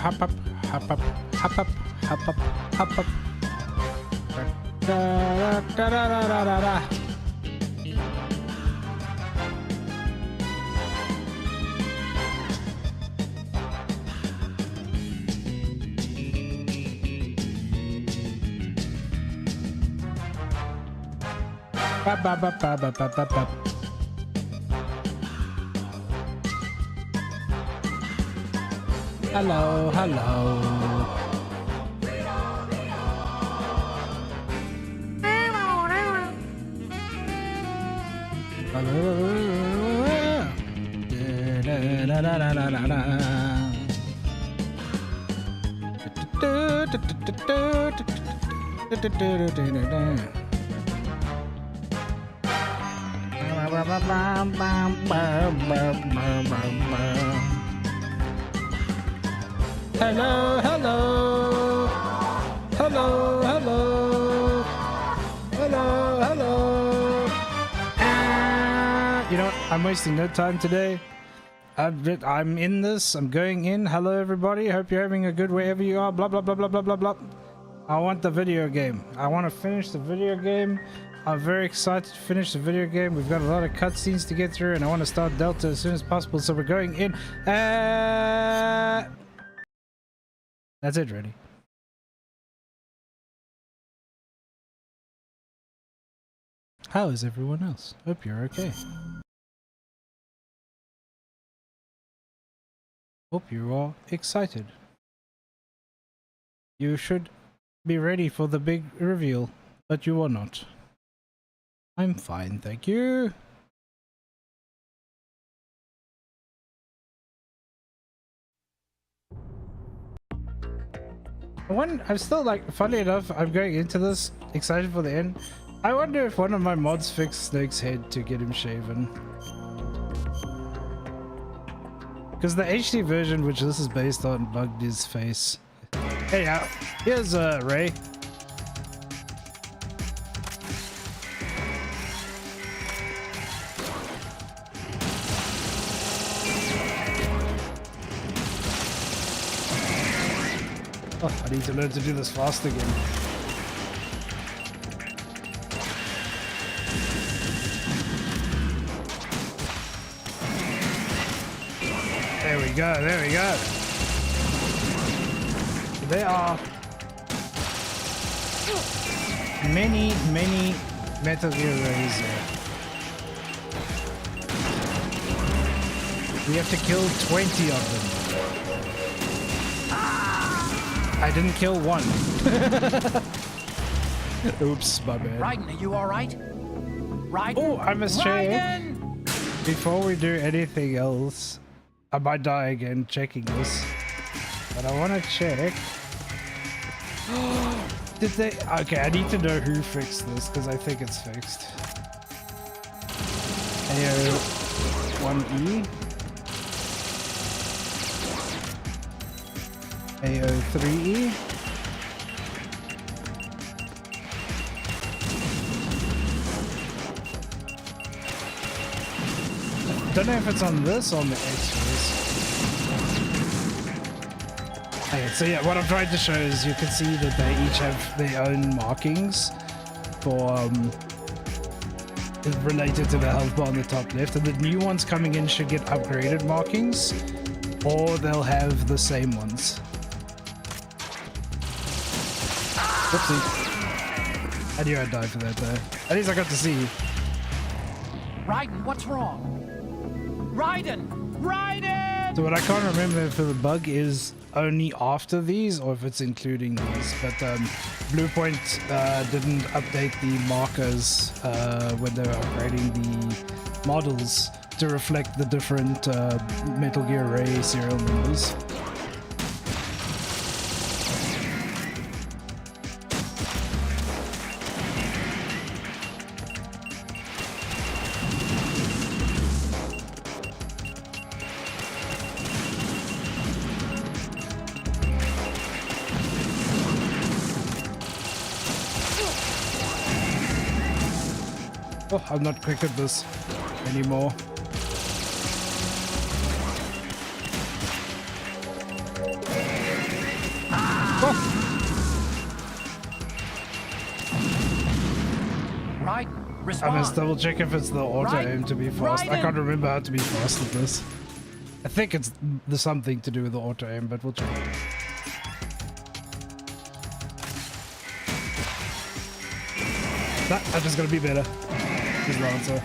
Hop up, hop up, hop up, hop up, hop up. Da, da, da, da, da, da, da. Ba, ba, ba, ba, ba, ba, ba, ba. Hello, hello. Hello, hello, hello, hello, hello, hello. You know what? I'm wasting no time today. I'm in this. I'm going in. Hello, everybody. Hope you're having a good wherever you are. Blah, blah, blah, blah, blah, blah, blah. I want the video game. I want to finish the video game. I'm very excited to finish the video game. We've got a lot of cutscenes to get through, and I want to start Delta as soon as possible. So we're going in. That's it, ready. How is everyone else? Hope you're okay. Hope you are excited. You should be ready for the big reveal, but you are not. I'm fine, thank you. I'm still like, funny enough, I'm going into this excited for the end. I wonder if one of my mods fixed Snake's head to get him shaven. Because the HD version, which this is based on, bugged his face. Hey, here's Ray. Oh, I need to learn to do this fast again. There we go, there we go. There are many Metal Gear Rays there. We have to kill 20 of them. I didn't kill one. Oops, my bad. Raiden, are you alright? Raiden? Oh, I must check. Before we do anything else, I might die again checking this. But I want to check. Did they? Okay, I need to know who fixed this because I think it's fixed. AO1E. AO3E. Don't know if it's on this or on the X-rays. Okay, so yeah, what I'm trying to show is you can see that they each have their own markings for related to the health bar on the top left, and the new ones coming in should get upgraded markings, or they'll have the same ones. Whoopsie. I knew I'd die for that though. At least I got to see you. Raiden, what's wrong? Raiden! Raiden! So what I can't remember if the bug is only after these or if it's including these, but Bluepoint didn't update the markers when they were upgrading the models to reflect the different Metal Gear Ray serial numbers. Oh, I'm not quick at this anymore. Right. I Respond. must double check if it's the auto aim to be fast. I can't remember how to be fast at this. I think it's there's something to do with the auto aim, but we'll check. That just gotta be better. Is the answer.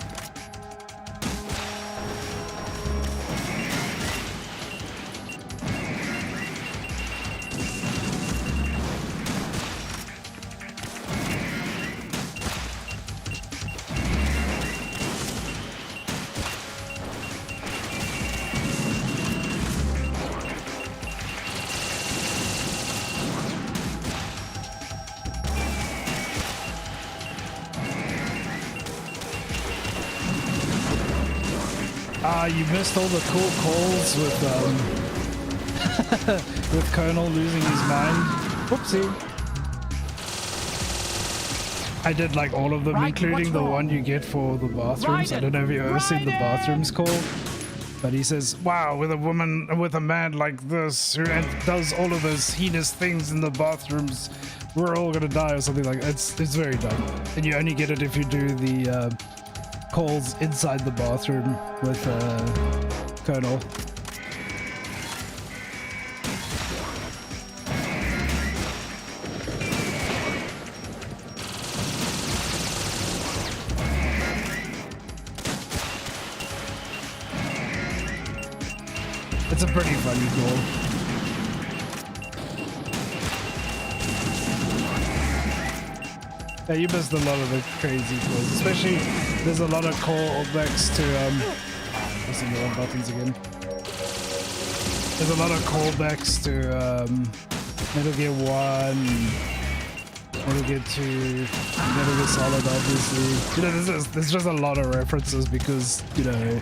You missed all the cool calls with with Colonel losing his mind. Whoopsie. I did like all of them, Right, including what's the wrong? one you get for the bathrooms. I don't know if you've ever seen the bathrooms call, but he says, "Wow, with a man like this who does all of those heinous things in the bathrooms, we're all gonna die," or something like that. It's very dumb, and you only get it if you do the calls inside the bathroom with Colonel. It's a pretty funny call. Yeah, you missed a lot of the crazy calls, especially there's a lot of callbacks to pressing the wrong buttons again. There's a lot of callbacks to Metal Gear 1, Metal Gear 2, Metal Gear Solid, obviously. You know, there's just a lot of references because, you know,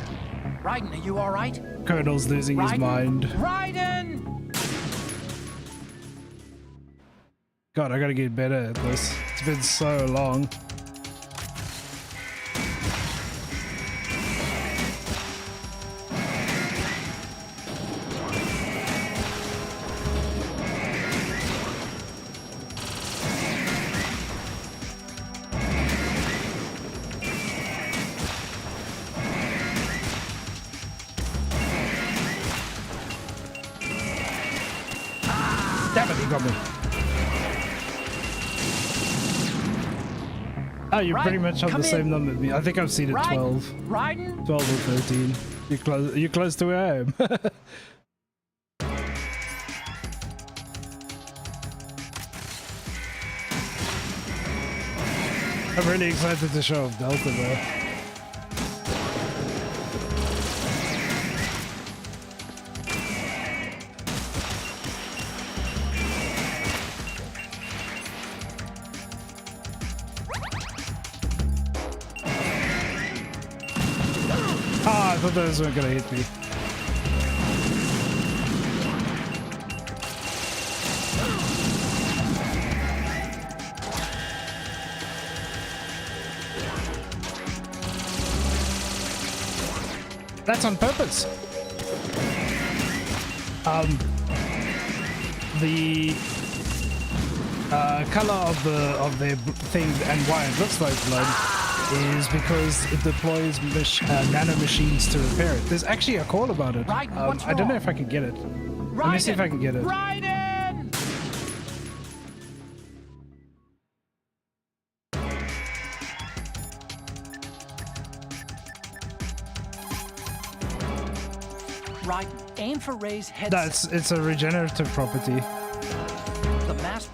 Raiden, are you all right? Colonel's losing his mind. Raiden! God, I gotta get better at this. It's been so long. Damn it, he got me. Oh, you're pretty much on the same number as me. I think I've seen it 12. Raiden? 12 or 13. You're close to where I am. I'm really excited to show off Delta though. I thought those weren't gonna hit me. That's on purpose. The color of the thing and why it looks like blood is because it deploys nano machines to repair it. There's actually a call about it. Raiden, what's I don't know wrong? if I can get it. Let me see if I can get it. Raiden! Raiden, aim for Ray's head. No, it's a regenerative property. The mask.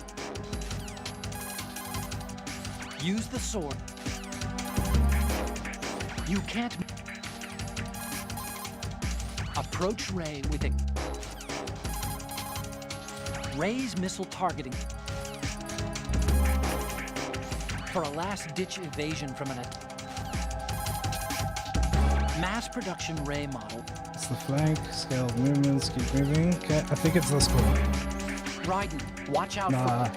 Use the sword. You can't. Approach Ray with a. Ray's missile targeting. For a last-ditch evasion from an mass production Ray model. It's the flank, scale of movements, keep moving. Okay, I think it's this call. Raiden, watch out Nah. for.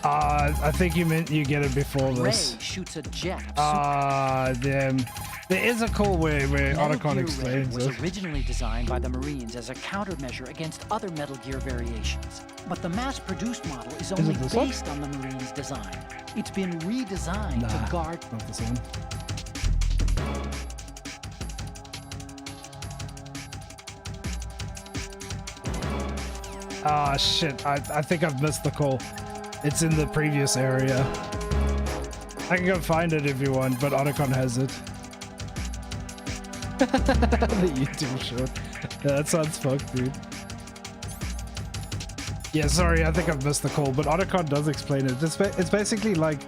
I think you meant you get it before Ray this. shoots a jet of Damn. There is a call where Metal Otacon Gear Ray explains was it. originally designed by the Marines as a countermeasure against other Metal Gear variations. But the mass-produced model is only it this one? based on the Marines' design. It's been redesigned Nah, to guard... not this one. Ah, shit. I think I've missed the call. It's in the previous area. I can go find it if you want, but Otacon has it. The YouTube short. Yeah, that sounds fucked, dude. Yeah, sorry, I think I've missed the call, but Otacon does explain it. It's basically like,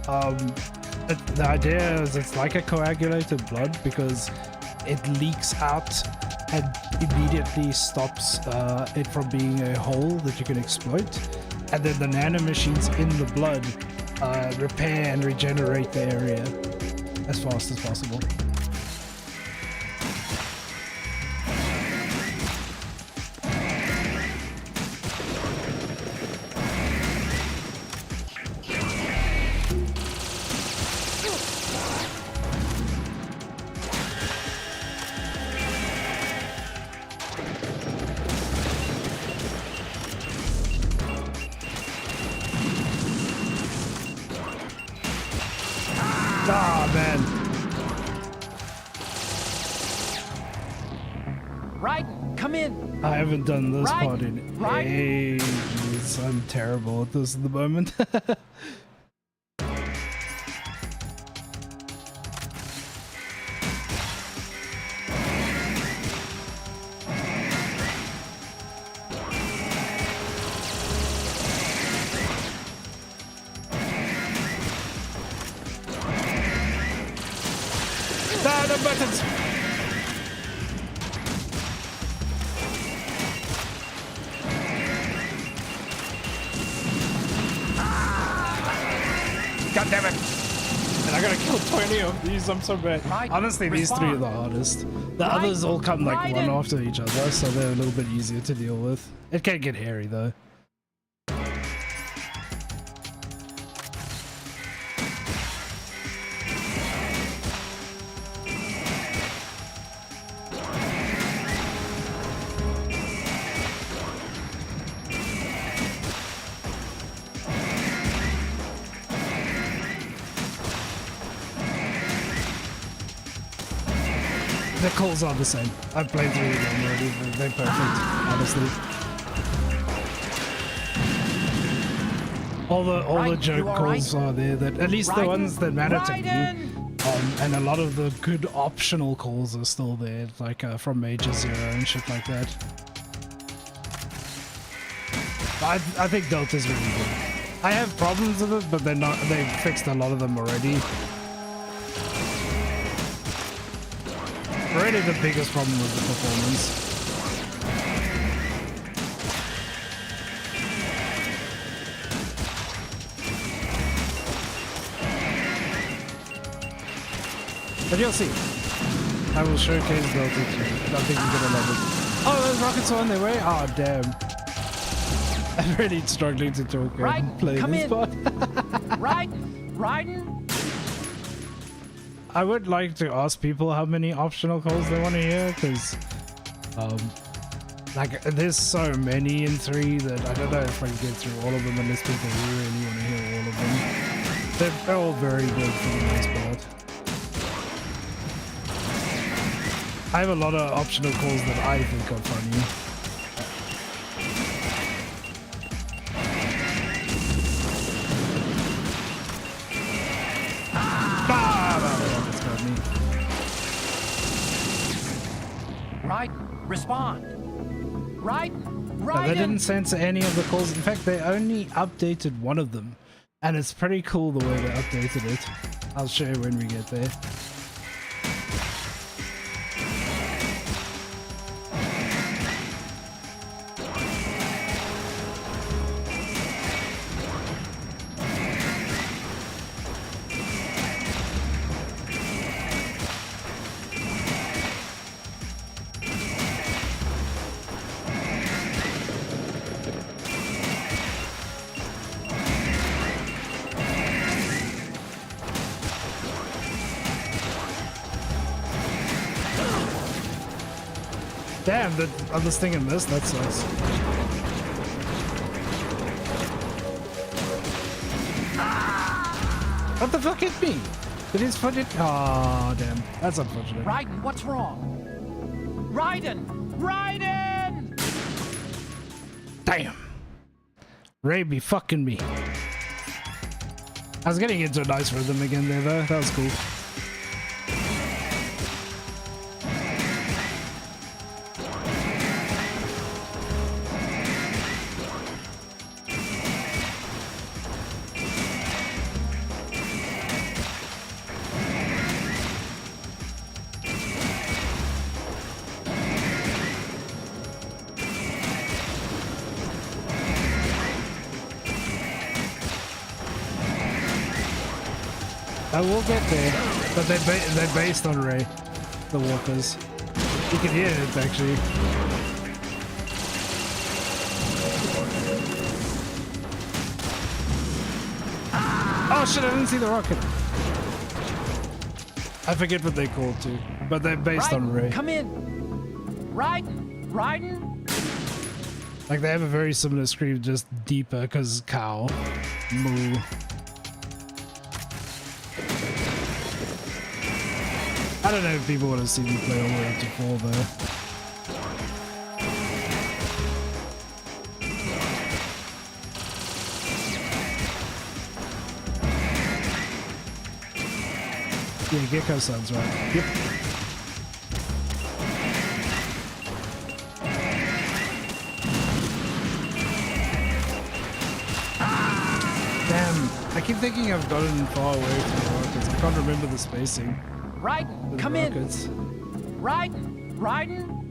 the idea is it's like a coagulated blood because it leaks out and immediately stops it from being a hole that you can exploit. And then the nanomachines in the blood repair and regenerate the area as fast as possible. Ah, man. Raiden, come in! I haven't done this Right, part in right. ages. I'm terrible at this at the moment. Ah, the buttons! God damn it! And I gotta kill 20 of these, I'm so bad. Right, Honestly, these three are the hardest. The Right, others all come like right one in. after each other, so they're a little bit easier to deal with. It can get hairy though. The calls are the same. I've played through the game already. They're perfect, honestly. All the Right, joke you all calls are there. That at least the Raiden, ones that matter to me. Raiden! And a lot of the good optional calls are still there, like from Major Zero and shit like that. I think Delta's really good. I have problems with it, but they're not. They've fixed a lot of them already. Really, the biggest problem was the performance. But you'll see. I will showcase Delta 2. I think you're gonna love it. Oh, those rockets are on their way? Oh, damn. I'm really struggling to talk Right, and play come this in. part. Raiden! I would like to ask people how many optional calls they want to hear, because like there's so many in 3 that I don't know if I can get through all of them unless people really want to hear all of them. They're all very good for the most part. I have a lot of optional calls that I think are funny. Raiden, respond! Raiden! No, they Raiden! didn't censor any of the calls. In fact, they only updated one of them. And it's pretty cool the way they updated it. I'll show you when we get there. Damn, this thing in this, that sucks. What the fuck hit me? Did his foot hit? Oh, damn. That's unfortunate. Raiden, what's wrong? Raiden! Raiden! Damn. Ray be fucking me. I was getting into a nice rhythm again there, though. That was cool. I will get there, but they're based on Ray, the walkers. You can hear it actually. Oh shit! I didn't see the rocket. I forget what they called too, but they're based on Ray. Come in, Raiden, Raiden. Like they have a very similar scream, just deeper, because cow, moo. I don't know if people want to see me play all the way to 4 though. Yeah, Gecko sounds right. Yep. Damn, I keep thinking I've gotten far away from the rockets. I can't remember the spacing. Raiden, come rockets. in. Raiden, Raiden.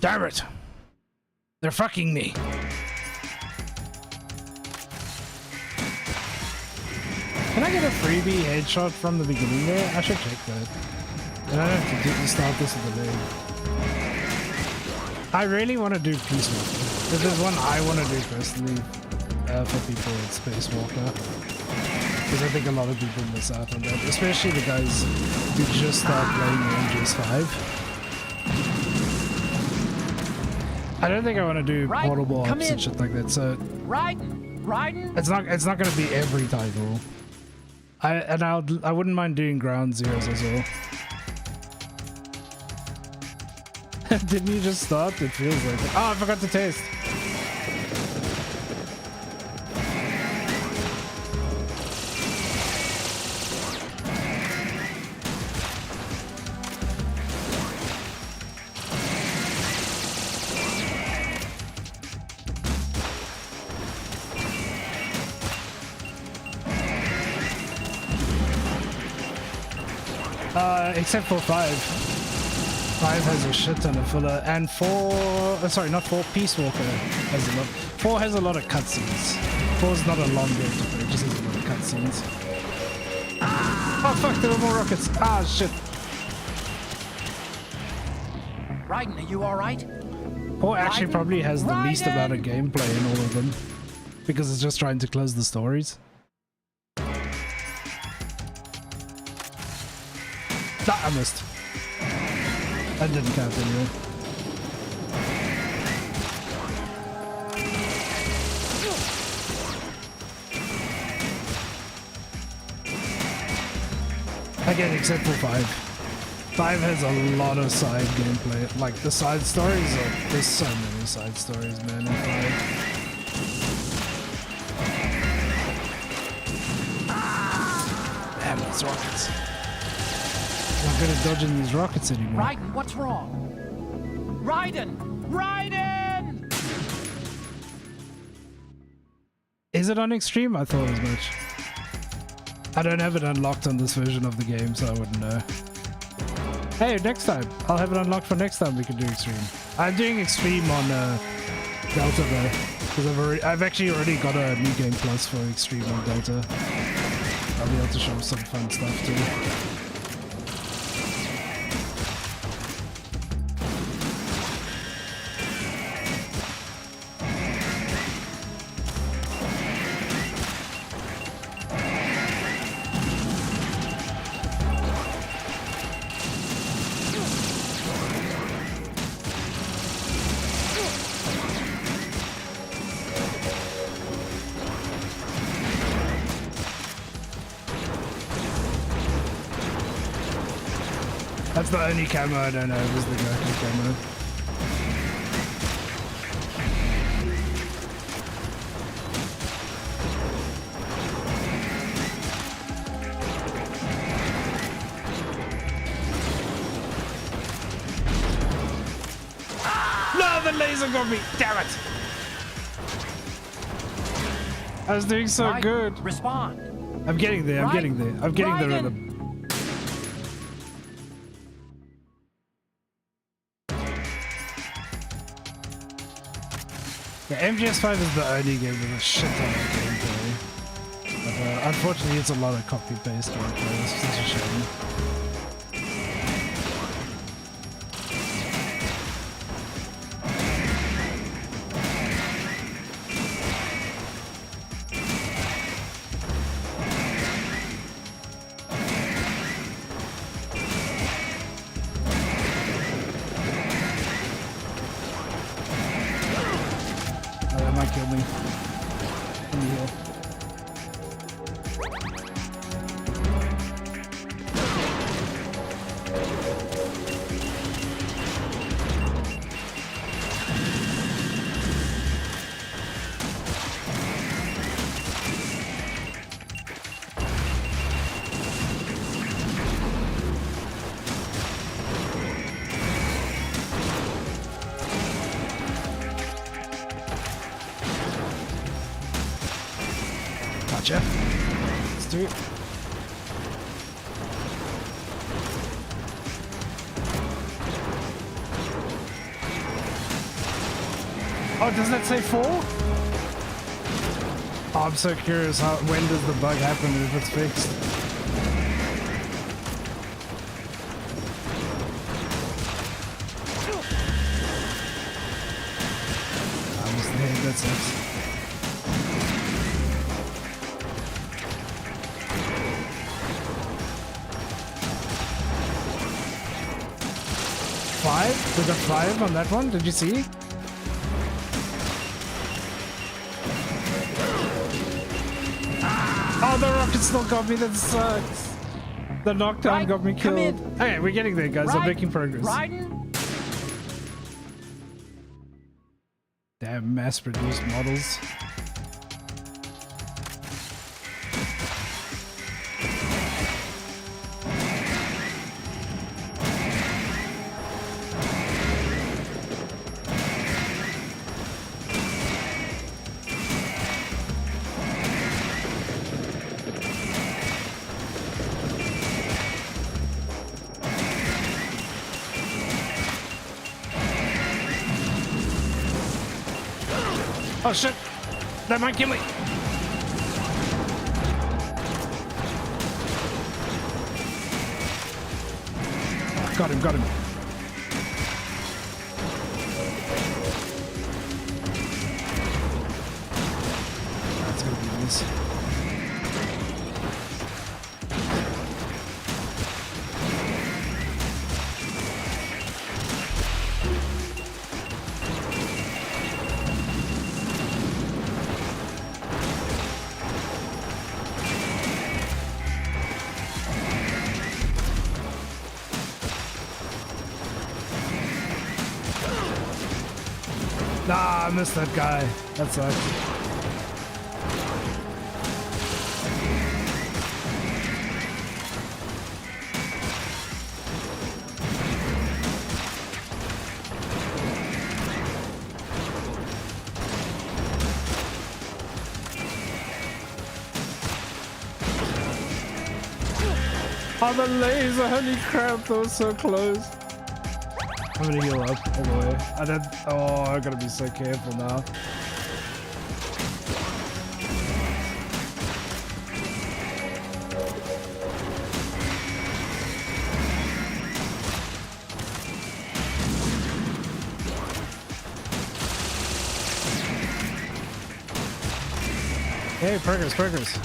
Damn it! They're fucking me. Can I get a freebie headshot from the beginning there? I should check that. And I don't have to start this at the day. I really want to do Peace Walker. If there's one I want to do personally for people, it's Spacewalker. Because I think a lot of people miss out on that, especially the guys who just start playing MGS5. I don't think I want to do portable ops and shit like that, so Raiden. It's not going to be every title. I wouldn't mind doing Ground Zeroes as well. Didn't you just start? It feels like it. Oh, I forgot to taste. Except for 5. 5 has a shit ton of filler, and 4... sorry, not 4, Peace Walker has a lot. 4 has a lot of cutscenes. 4 is not a long game to play, it just has a lot of cutscenes. Oh fuck, there were more rockets. Ah, shit. Raiden, are you alright? 4 actually probably has the least amount of gameplay in all of them, because it's just trying to close the stories. Ah, I missed. That didn't count anyway. Again, except for 5. 5 has a lot of side gameplay. Like, the side stories are... There's so many side stories, man, in 5. Damn, these rockets. I'm not good at dodging these rockets anymore. Raiden, what's wrong? Raiden! Raiden! Is it on Extreme? I thought as much. I don't have it unlocked on this version of the game, so I wouldn't know. Hey, next time. I'll have it unlocked for next time we can do Extreme. I'm doing Extreme on Delta though, because I've actually already got a New Game Plus for Extreme on Delta. I'll be able to show some fun stuff too. That's the only camo I don't know, is the Goku camo. No, the laser got me! Damn it! I was doing so Raiden, good. Respond. I'm getting there, I'm getting there. I'm getting the rhythm. Yeah, MGS5 is the only game with a shit ton of gameplay. But unfortunately, it's a lot of copy-paste gameplay. It's such a shame. Kill me. Let me heal. Gotcha. Let's do it. Oh, does that say 4? Oh, I'm so curious, when does the bug happen if it's fixed? I missed the head, that sucks. We got 5 on that one, did you see? Oh, the rocket still got me, that sucks. The knockdown got me killed. Okay, we're getting there, guys. I'm making progress. Raiden? Damn, mass-produced models. Oh shit! That might kill me! Got him, got him. That's gonna be nice. Nah, I missed that guy. That sucks. Oh, the laser! Holy crap, that was so close. I'm gonna heal up all the way. Oh, I gotta be so careful now. Hey, progress, progress.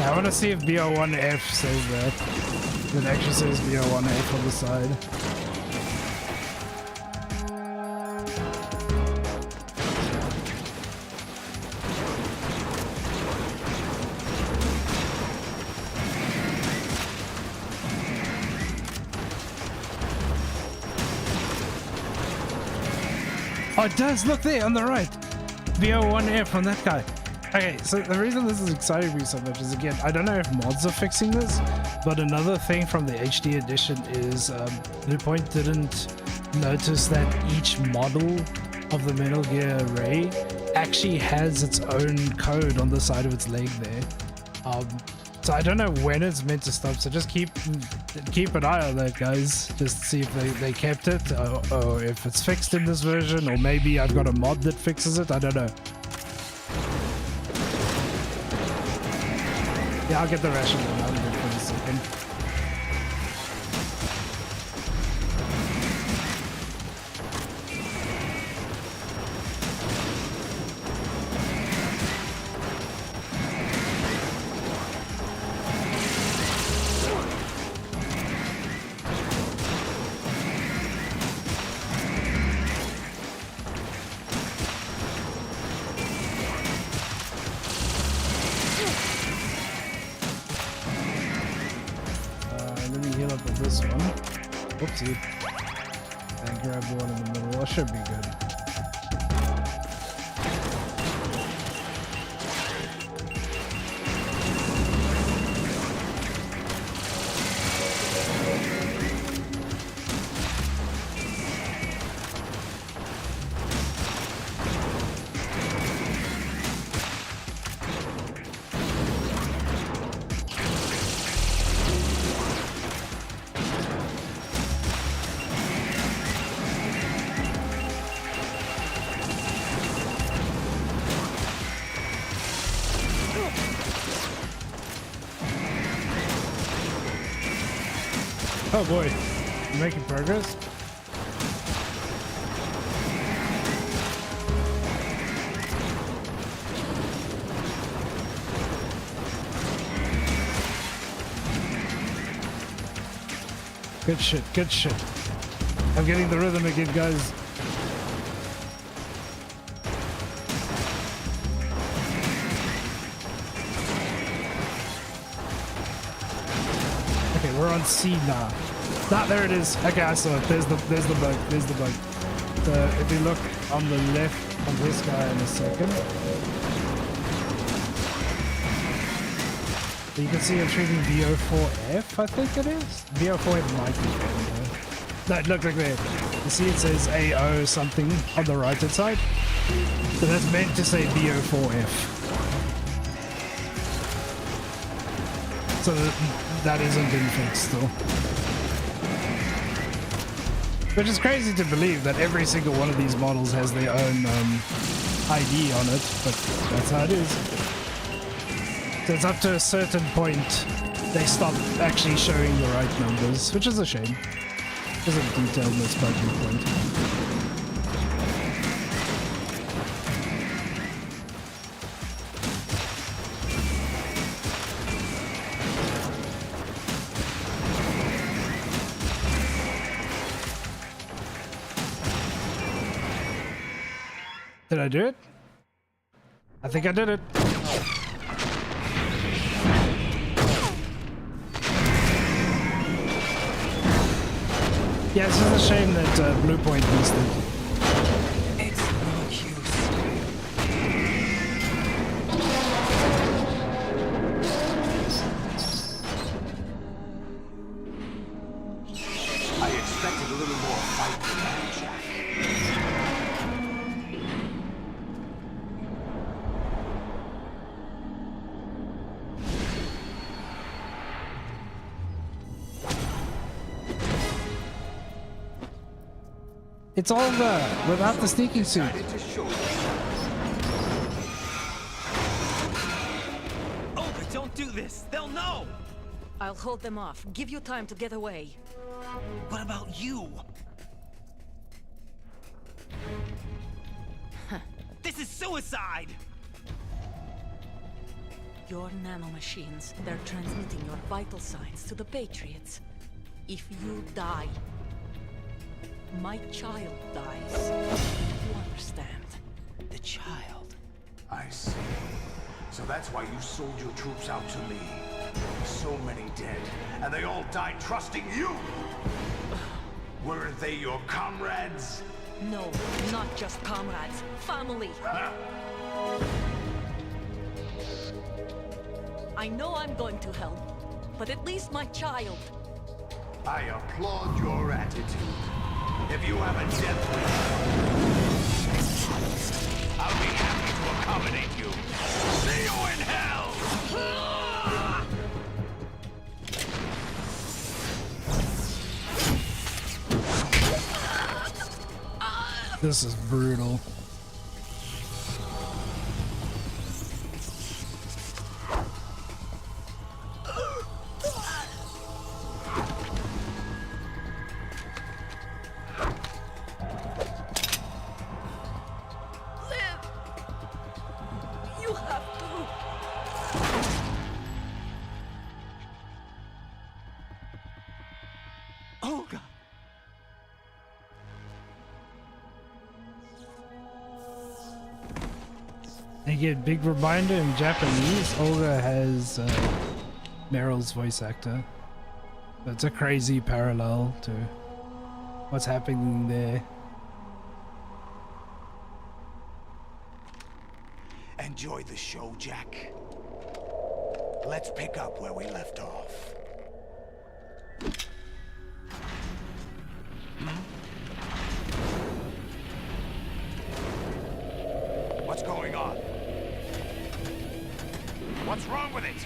I want to see if BO1F says that. It actually says BO1F on the side. Oh, it does. Look there on the right. VO1F on that guy. Okay, so the reason this is exciting me so much is, again, I don't know if mods are fixing this, but another thing from the HD edition is Bluepoint didn't notice that each model of the Metal Gear Ray actually has its own code on the side of its leg there. So I don't know when it's meant to stop, so just keep an eye on that, guys. Just see if they kept it, or if it's fixed in this version, or maybe I've got a mod that fixes it, I don't know. Yeah, I'll get the ration out of it for a second. Whoopsie. And grab the one in the middle. I should be good. Oh boy, you're making progress? Good shit, good shit. I'm getting the rhythm again, guys. Okay, we're on C now. Ah, there it is. Okay, I saw it. There's the bug. There's the bug. If you look on the left on this guy in a second, you can see I'm treating VO4F, I think it is. VO4F might be better. No, look there. You see it says AO something on the right hand side? So that's meant to say VO4F. So that isn't been fixed still. Which is crazy to believe that every single one of these models has their own ID on it, but that's how it is. So it's up to a certain point they stop actually showing the right numbers, which is a shame. There's a detailed misbugging point. Did I do it? I think I did it. Yeah, it's just a shame that Bluepoint missed it. It's no use. I expected a little more fight than that, Jack. It's all without the sneaking suit. Oh, but don't do this. They'll know. I'll hold them off. Give you time to get away. What about you? This is suicide. Your nanomachines, they're transmitting your vital signs to the Patriots. If you die, my child dies. You understand? The child. I see. So that's why you sold your troops out to me. So many dead, and they all died trusting you! Weren't they your comrades? No, not just comrades. Family. I know I'm going to help, but at least my child. I applaud your attitude. If you have a death wish, I'll be happy to accommodate you. See you in hell! This is brutal. Live! You have to. Olga! Again, big reminder in Japanese, Olga has Meryl's voice actor. That's a crazy parallel to what's happening there. Enjoy the show, Jack. Let's pick up where we left off. What's going on? What's wrong with it?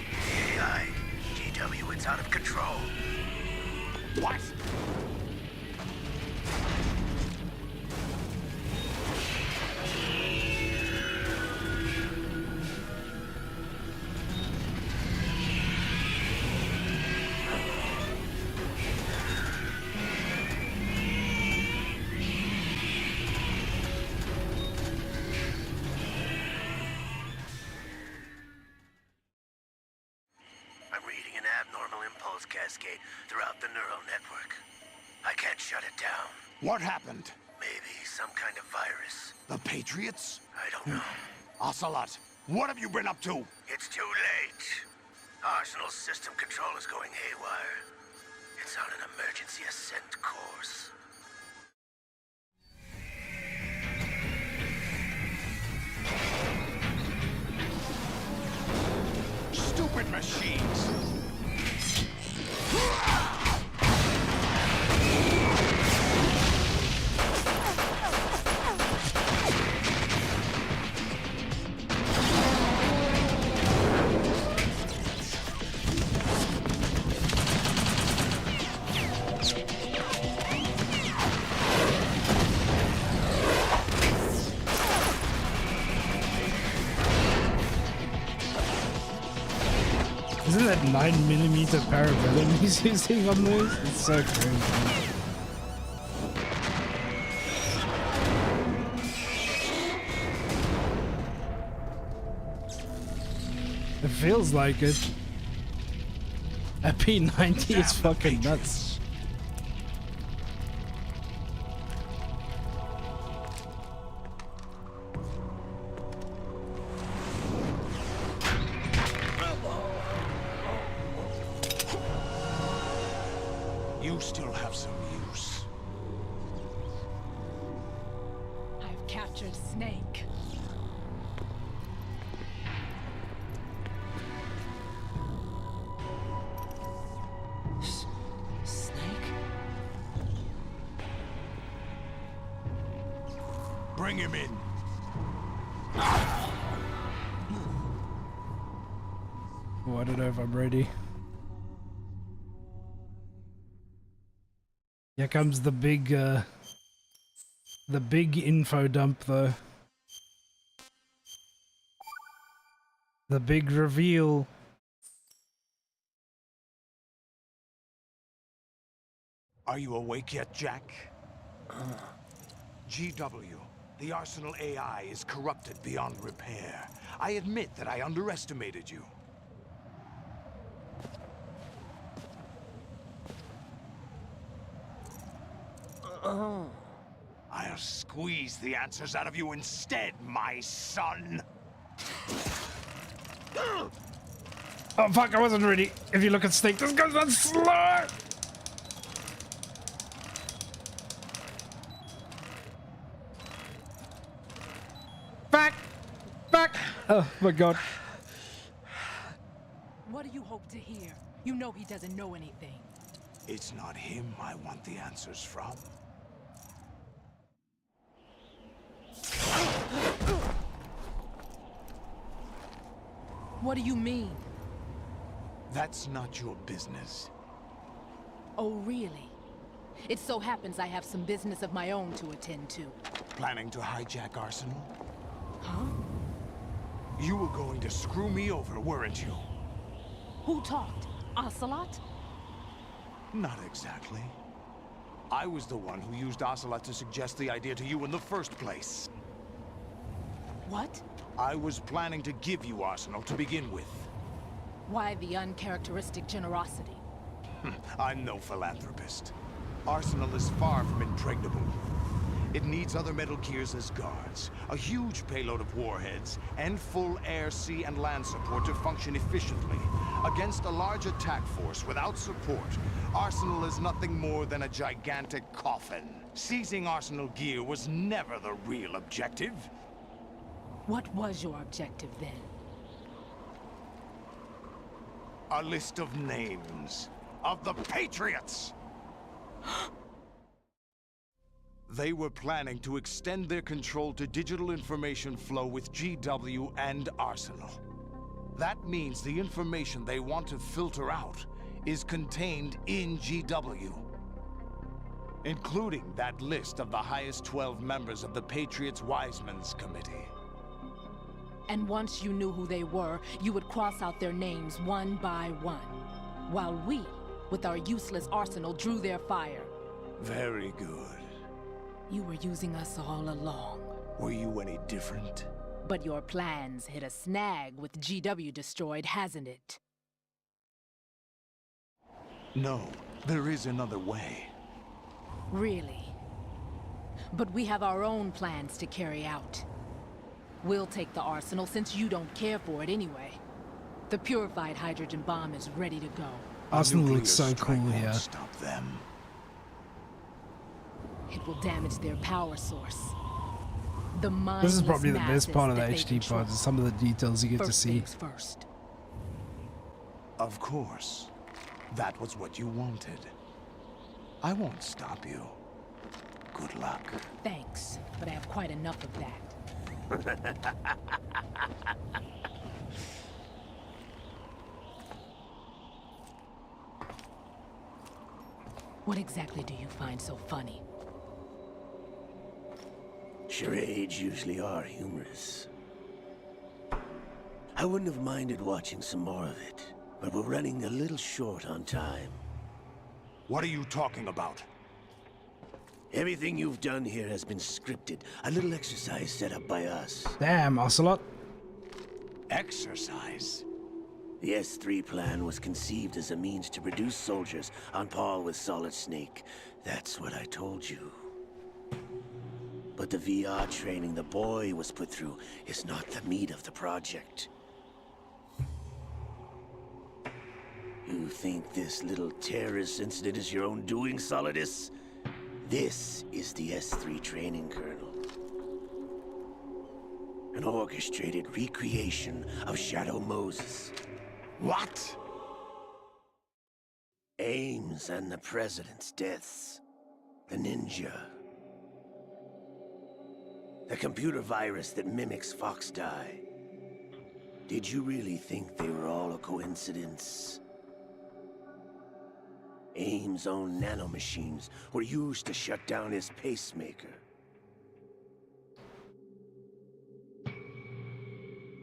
AI, GW, it's out of control. What? Cascade throughout the neural network. I can't shut it down. What happened? Maybe some kind of virus. The Patriots? I don't know. Ocelot, what have you been up to? It's too late. Arsenal's system control is going haywire. It's on an emergency ascent course. Stupid machines! Isn't that 9mm parabellum he's using on this? It's so crazy. It feels like it. That P90 is fucking nuts. You still have some use. I've captured Snake. Snake? Bring him in. What it over, Brady. Here comes the big info dump, though. The big reveal. Are you awake yet, Jack? GW, the Arsenal AI is corrupted beyond repair. I admit that I underestimated you. I'll squeeze the answers out of you instead, my son. Oh fuck, I wasn't ready. If you look at Snake, this goes on slow. Oh my god. What do you hope to hear? You know he doesn't know anything. It's not him I want the answers from. What do you mean? That's not your business. Oh, really? It so happens I have some business of my own to attend to. Planning to hijack Arsenal? Huh? You were going to screw me over, weren't you? Who talked? Ocelot? Not exactly. I was the one who used Ocelot to suggest the idea to you in the first place. What? I was planning to give you Arsenal to begin with. Why the uncharacteristic generosity? I'm no philanthropist. Arsenal is far from impregnable. It needs other Metal Gears as guards, a huge payload of warheads, and full air, sea, and land support to function efficiently. Against a large attack force without support, Arsenal is nothing more than a gigantic coffin. Seizing Arsenal gear was never the real objective. What was your objective then? A list of names of the Patriots! They were planning to extend their control to digital information flow with GW and Arsenal. That means the information they want to filter out is contained in GW, including that list of the highest 12 members of the Patriots Wiseman's Committee. And once you knew who they were, you would cross out their names one by one, while we, with our useless arsenal, drew their fire. Very good. You were using us all along. Were you any different? But your plans hit a snag with GW destroyed, hasn't it? No, there is another way. Really? But we have our own plans to carry out. We'll take the arsenal since you don't care for it anyway. The purified hydrogen bomb is ready to go. Arsenal looks so Nuclear strike cool won't here. Stop them. It will damage their power source. The This is mindless probably the best masses part of the that they HD control. part, is some of the details you get to First see. things first. Of course. That was what you wanted. I won't stop you. Good luck. Thanks, but I have quite enough of that. What exactly do you find so funny? Charades usually are humorous. I wouldn't have minded watching some more of it, but we're running a little short on time. What are you talking about? Everything you've done here has been scripted, a little exercise set up by us. Damn, Ocelot. Exercise? The S3 plan was conceived as a means to produce soldiers on par with Solid Snake. That's what I told you. But the VR training the boy was put through is not the meat of the project. You think this little terrorist incident is your own doing, Solidus? This is the S3 training kernel. An orchestrated recreation of Shadow Moses. What? Ames and the President's deaths. The Ninja. The computer virus that mimics Foxdie. Did you really think they were all a coincidence? Ames' own nanomachines were used to shut down his pacemaker.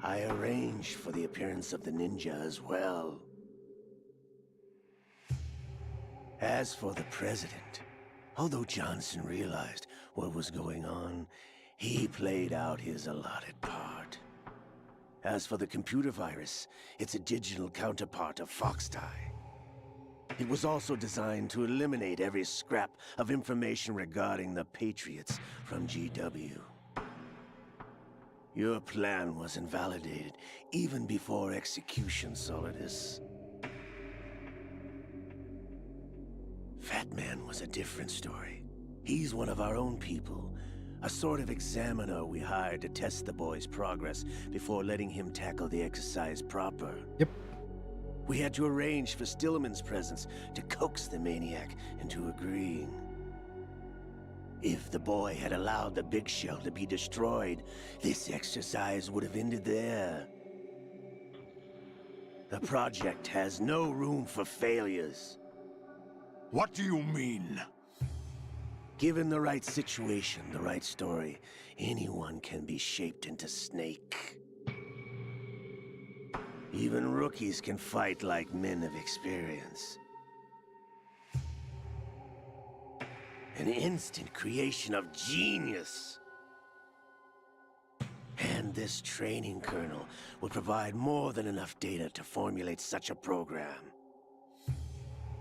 I arranged for the appearance of the Ninja as well. As for the President, although Johnson realized what was going on, he played out his allotted part. As for the computer virus, it's a digital counterpart of Foxdie. It was also designed to eliminate every scrap of information regarding the Patriots from GW. Your plan was invalidated even before execution, Solidus. Fat Man was a different story. He's one of our own people, A sort of examiner we hired to test the boy's progress before letting him tackle the exercise proper. Yep. We had to arrange for Stillman's presence to coax the maniac into agreeing. If the boy had allowed the big shell to be destroyed, this exercise would have ended there. The project has no room for failures. What do you mean? Given the right situation, the right story, anyone can be shaped into Snake. Even rookies can fight like men of experience. An instant creation of genius. And this training kernel would provide more than enough data to formulate such a program.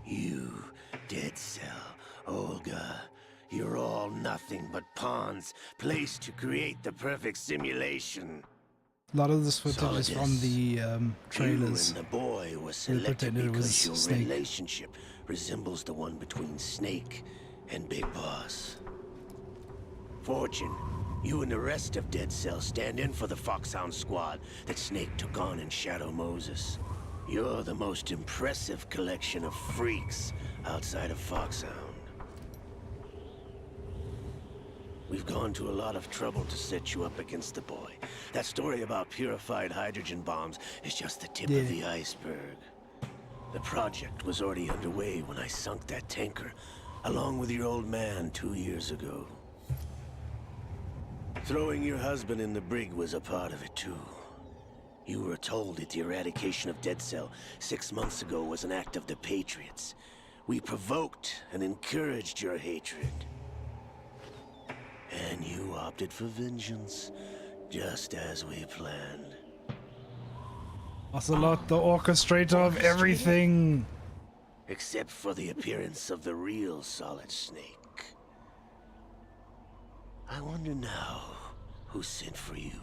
You, Dead Cell, Olga, you're all nothing but pawns placed to create the perfect simulation. A lot of this footage is from the trailers. You and the boy were They selected pretended it was because your Snake. relationship resembles the one between Snake and Big Boss. Fortune, you and the rest of Dead Cell stand in for the Foxhound squad that Snake took on in Shadow Moses. You're the most impressive collection of freaks outside of Foxhound. We've gone to a lot of trouble to set you up against the boy. That story about purified hydrogen bombs is just the tip of the iceberg. The project was already underway when I sunk that tanker, along with your old man 2 years ago. Throwing your husband in the brig was a part of it too. You were told that the eradication of Dead Cell 6 months ago was an act of the Patriots. We provoked and encouraged your hatred. And you opted for vengeance, just as we planned. Ocelot, the orchestrator of everything. Except for the appearance of the real Solid Snake. I wonder now who sent for you.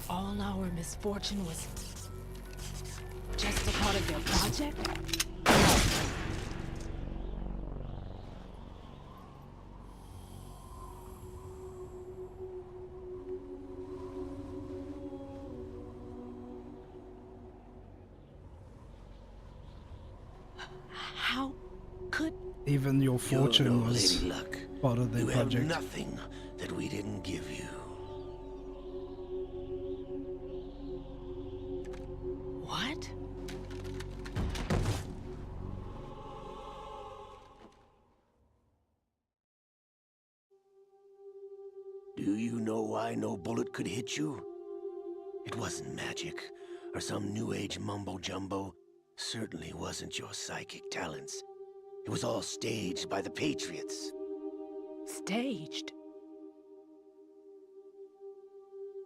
All our misfortune was just a part of your project? How could... Even your fortune You're no was Lady Luck. part of the You project. have nothing that we didn't give you. What? Do you know why no bullet could hit you? It wasn't magic, or some new age mumbo-jumbo. Certainly wasn't your psychic talents. It was all staged by the Patriots. Staged?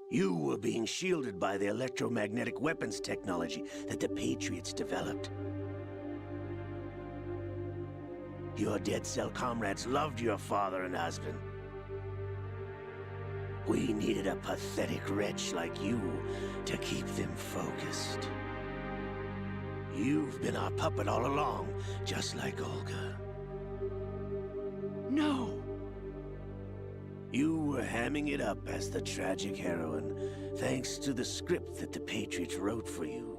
You were being shielded by the electromagnetic weapons technology that the Patriots developed. Your Dead Cell comrades loved your father and husband. We needed a pathetic wretch like you to keep them focused. You've been our puppet all along, just like Olga. No! You were hamming it up as the tragic heroine, thanks to the script that the Patriots wrote for you.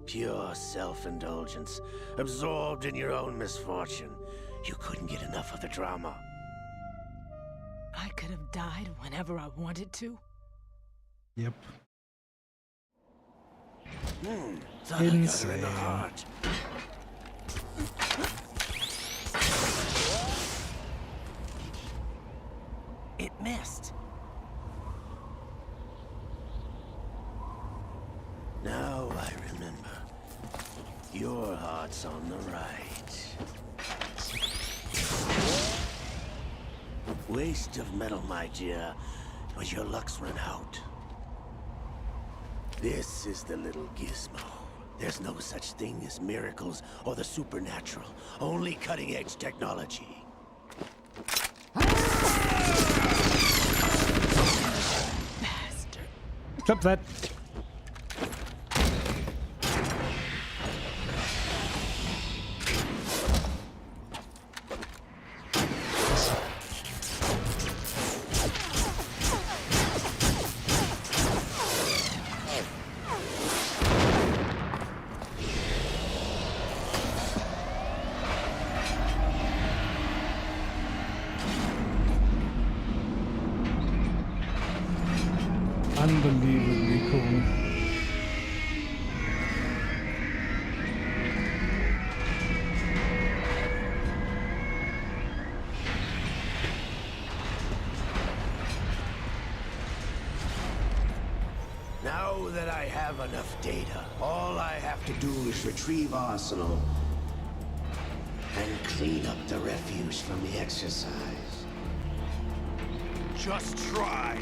Pure self-indulgence, absorbed in your own misfortune. You couldn't get enough of the drama. I could have died whenever I wanted to. Yep. Thought I got her in Insane. the heart. It missed. Now I remember. Your heart's on the right. Waste of metal, my dear, but your luck's run out. This is the little gizmo. There's no such thing as miracles or the supernatural, only cutting-edge technology. Bastard. Clip that. unbelievably cool. Now that I have enough data, all I have to do is retrieve Arsenal and clean up the refuse from the exercise. Just try.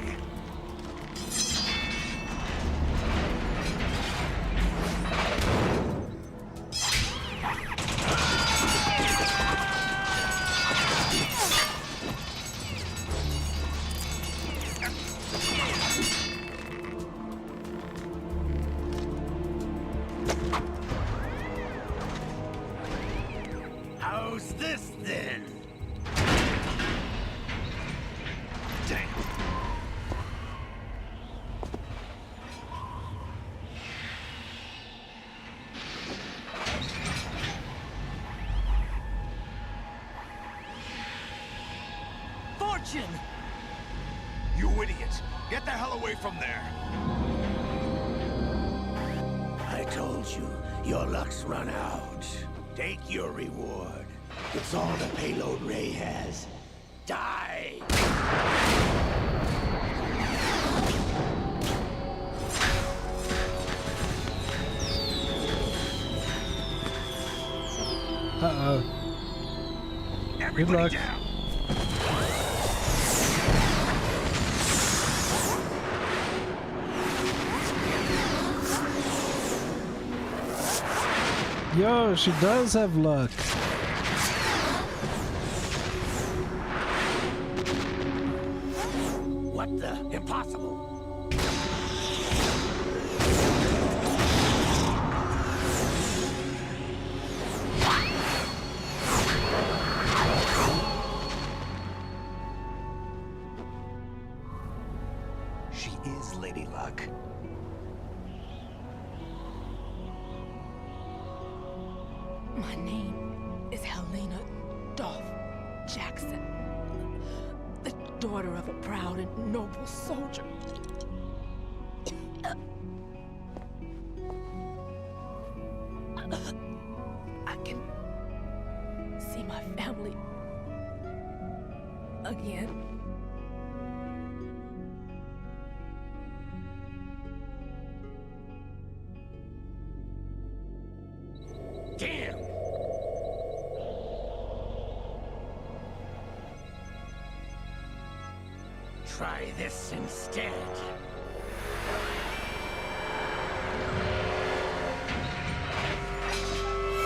How's this then? Damn. Fortune! You idiot! Get the hell away from there! I told you, your luck's run out. Take your reward. It's all the payload Ray has. Die! Uh-oh. Everybody luck. down! Yo, she does have luck. What the? Impossible! She is Lady Luck. My name is Helena Dolph Jackson, the daughter of a proud and noble soldier. I can see my family again. Damn! Try this instead.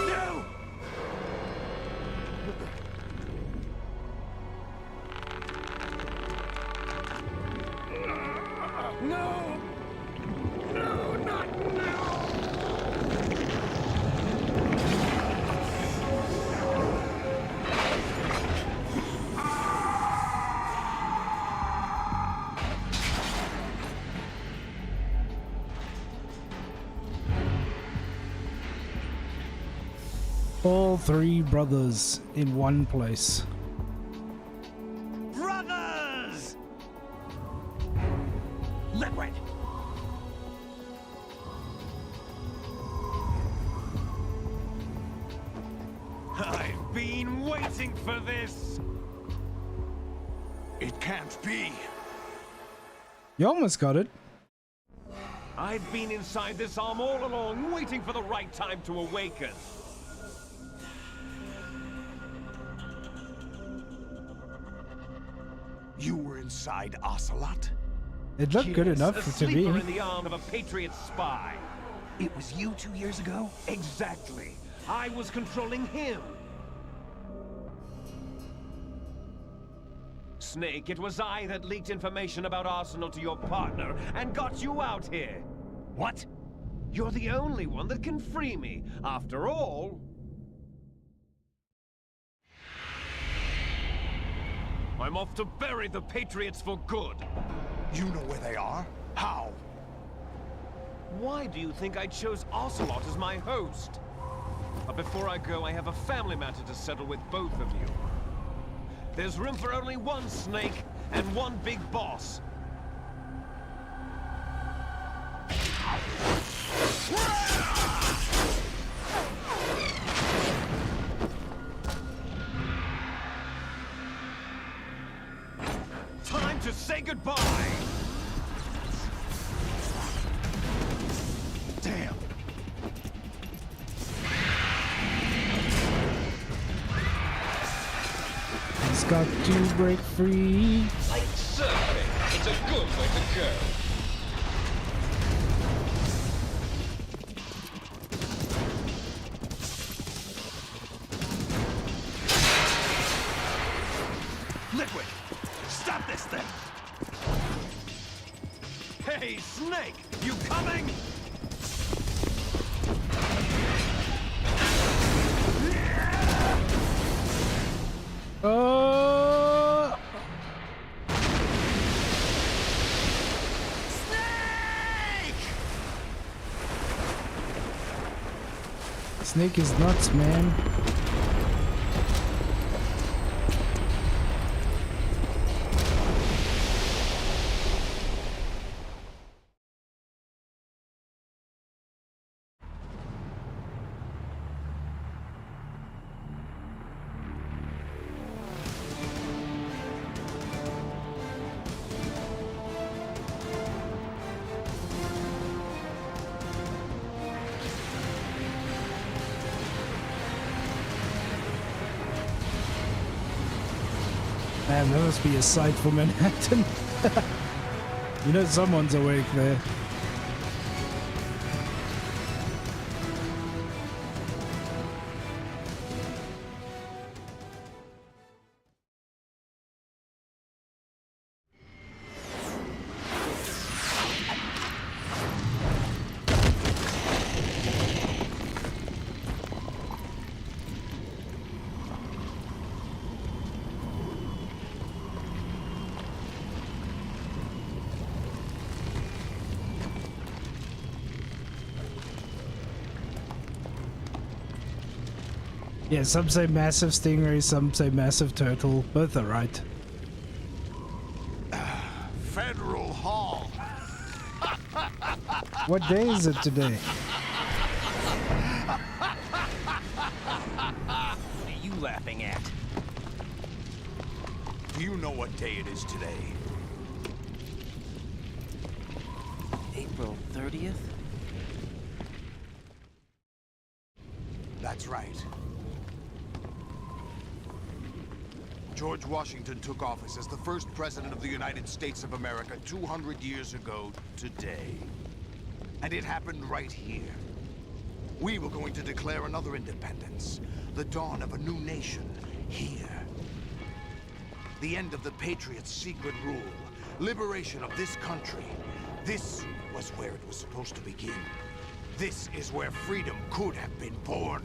No! No! No, not now! All three brothers in one place. Brothers! Liquid! I've been waiting for this! It can't be. You almost got it. I've been inside this arm all along, waiting for the right time to awaken. You were inside Ocelot? It looked good Yes, enough a to sleeper me. in the arm of a Patriot spy. It was you 2 years ago? Exactly. I was controlling him. Snake, it was I that leaked information about Arsenal to your partner and got you out here. What? You're the only one that can free me. After all, I'm off to bury the Patriots for good. You know where they are? How? Why do you think I chose Ocelot as my host? But before I go, I have a family matter to settle with both of you. There's room for only one Snake and one big boss. got to break free. Like surfing, it's a good way to go. Liquid! Stop this thing! Hey, Snake! You coming? Oh! Snake is nuts, man. Man, that must be a sight for Manhattan. You know someone's awake there. Yeah, some say massive stingray, some say massive turtle. Both are right. Federal Hall. What day is it today? What are you laughing at? Do you know what day it is today? April 30th? That's right. George Washington took office as the first president of the United States of America 200 years ago today. And it happened right here. We were going to declare another independence, the dawn of a new nation, here. The end of the Patriots' secret rule, liberation of this country. This was where it was supposed to begin. This is where freedom could have been born.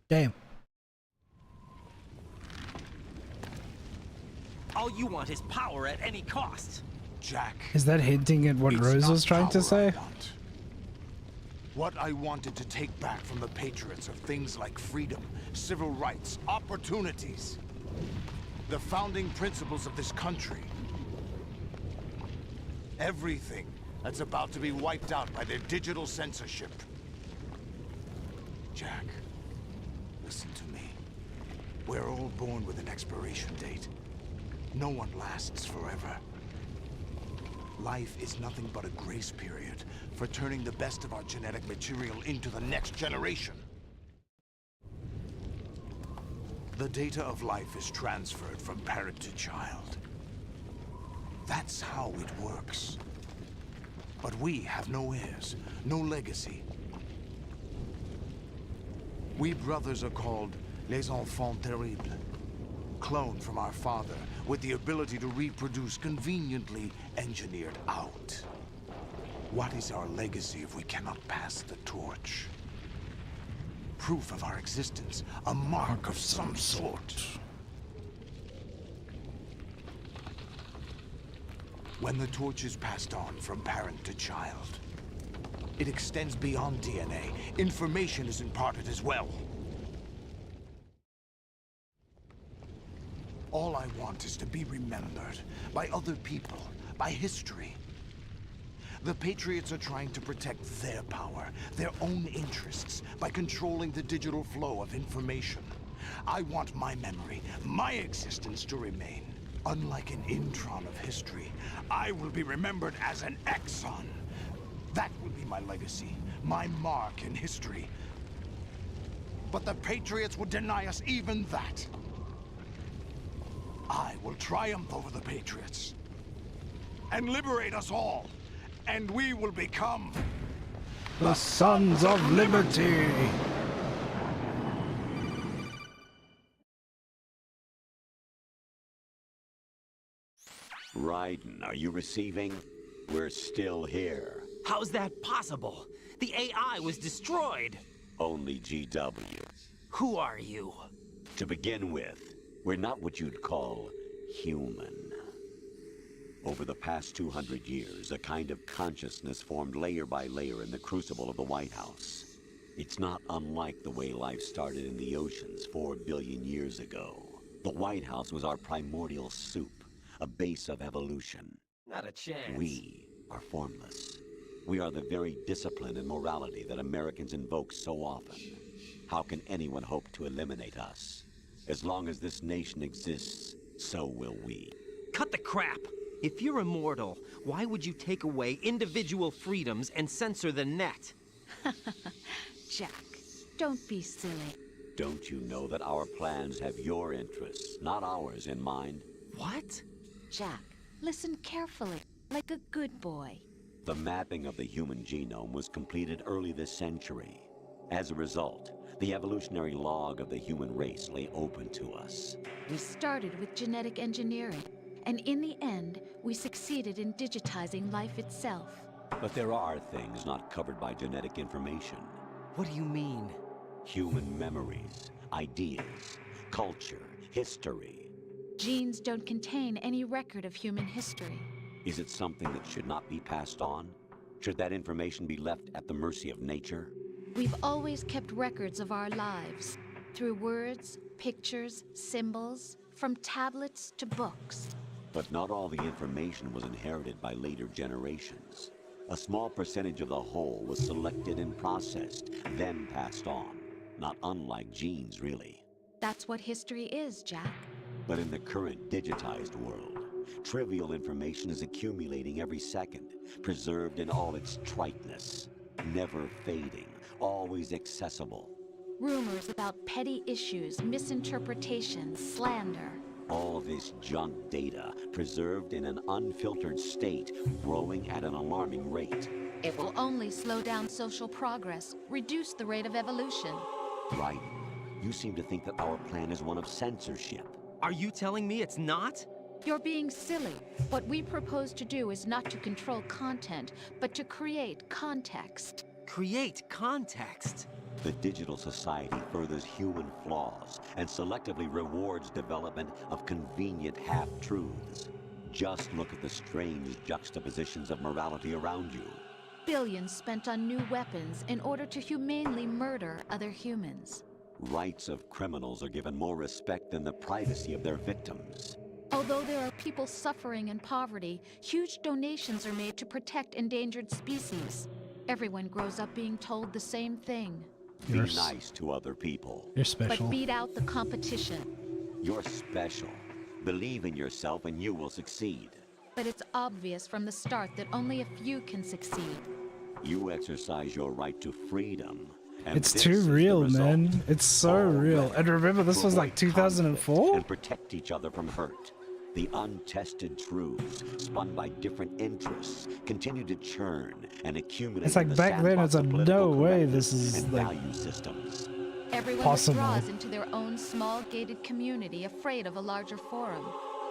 Damn. All you want is power at any cost. Jack. Is that hinting at what it's Rose not was trying to power say? I want. What I wanted to take back from the Patriots are things like freedom, civil rights, opportunities. The founding principles of this country. Everything that's about to be wiped out by their digital censorship. Jack, listen to me. We're all born with an expiration date. No one lasts forever. Life is nothing but a grace period for turning the best of our genetic material into the next generation. The data of life is transferred from parent to child. That's how it works. But we have no heirs, no legacy. We brothers are called les enfants terribles. Cloned from our father, with the ability to reproduce conveniently engineered out. What is our legacy if we cannot pass the torch? Proof of our existence, a mark of some sort. When the torch is passed on from parent to child, it extends beyond DNA. Information is imparted as well. All I want is to be remembered by other people, by history. The Patriots are trying to protect their power, their own interests, by controlling the digital flow of information. I want my memory, my existence to remain. Unlike an intron of history, I will be remembered as an exon. That will be my legacy, my mark in history. But the Patriots would deny us even that. I will triumph over the Patriots and liberate us all, and we will become the Sons of Liberty. Raiden, are you receiving? We're still here. How's that possible? The AI was destroyed. Only GW. Who are you? To begin with, we're not what you'd call human. Over the past 200 years, a kind of consciousness formed layer by layer in the crucible of the White House. It's not unlike the way life started in the oceans 4 billion years ago. The White House was our primordial soup, a base of evolution. Not a chance. We are formless. We are the very discipline and morality that Americans invoke so often. How can anyone hope to eliminate us? As long as this nation exists, so will we. Cut the crap! If you're immortal, why would you take away individual freedoms and censor the net? Jack, don't be silly. Don't you know that our plans have your interests, not ours, in mind? What? Jack, listen carefully, like a good boy. The mapping of the human genome was completed early this century. As a result, the evolutionary log of the human race lay open to us. We started with genetic engineering, and in the end, we succeeded in digitizing life itself. But there are things not covered by genetic information. What do you mean? Human memories, ideas, culture, history. Genes don't contain any record of human history. Is it something that should not be passed on? Should that information be left at the mercy of nature? We've always kept records of our lives, through words, pictures, symbols, from tablets to books. But not all the information was inherited by later generations. A small percentage of the whole was selected and processed, then passed on. Not unlike genes, really. That's what history is, Jack. But in the current digitized world, trivial information is accumulating every second, preserved in all its triteness, never fading, always accessible. Rumors about petty issues, misinterpretations, slander. All this junk data, preserved in an unfiltered state, growing at an alarming rate. It will only slow down social progress, reduce the rate of evolution. Right. You seem to think that our plan is one of censorship. Are you telling me it's not? You're being silly. What we propose to do is not to control content, but to create context. Create context? The digital society furthers human flaws and selectively rewards development of convenient half-truths. Just look at the strange juxtapositions of morality around you. Billions spent on new weapons in order to humanely murder other humans. Rights of criminals are given more respect than the privacy of their victims. Although there are people suffering in poverty, huge donations are made to protect endangered species. Everyone grows up being told the same thing. Be nice to other people. You're special. But beat out the competition. You're special. Believe in yourself and you will succeed. But it's obvious from the start that only a few can succeed. You exercise your right to freedom. And It's this too is the real, result. man. It's so All real. men And remember, this was like avoid conflict 2004? And protect each other from hurt. The untested truths, spun by different interests, continue to churn and accumulate. It's like in the back then, sandbox it's of a political no way correctness this is and like value systems. Everyone possible. withdraws into their own small gated community, afraid of a larger forum.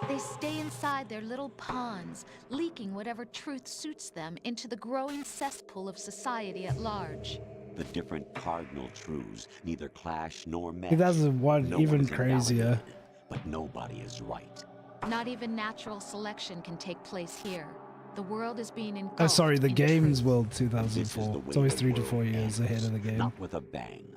They stay inside their little ponds, leaking whatever truth suits them into the growing cesspool of society at large. The different cardinal truths neither clash nor mesh. 2001, No one even is crazier. invalidated, but nobody is right. Not even natural selection can take place here. The world is being engulfed. Oh, sorry, the into game's truth. world This is the 2004. It's way always the 3 to world 4 years ends. ahead of the game. Not with a bang,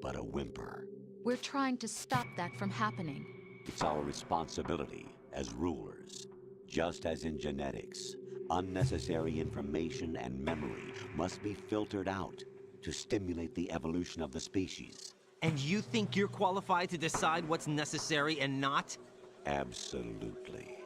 but a whimper. We're trying to stop that from happening. It's our responsibility as rulers. Just as in genetics, unnecessary information and memory must be filtered out to stimulate the evolution of the species. And you think you're qualified to decide what's necessary and not? Absolutely.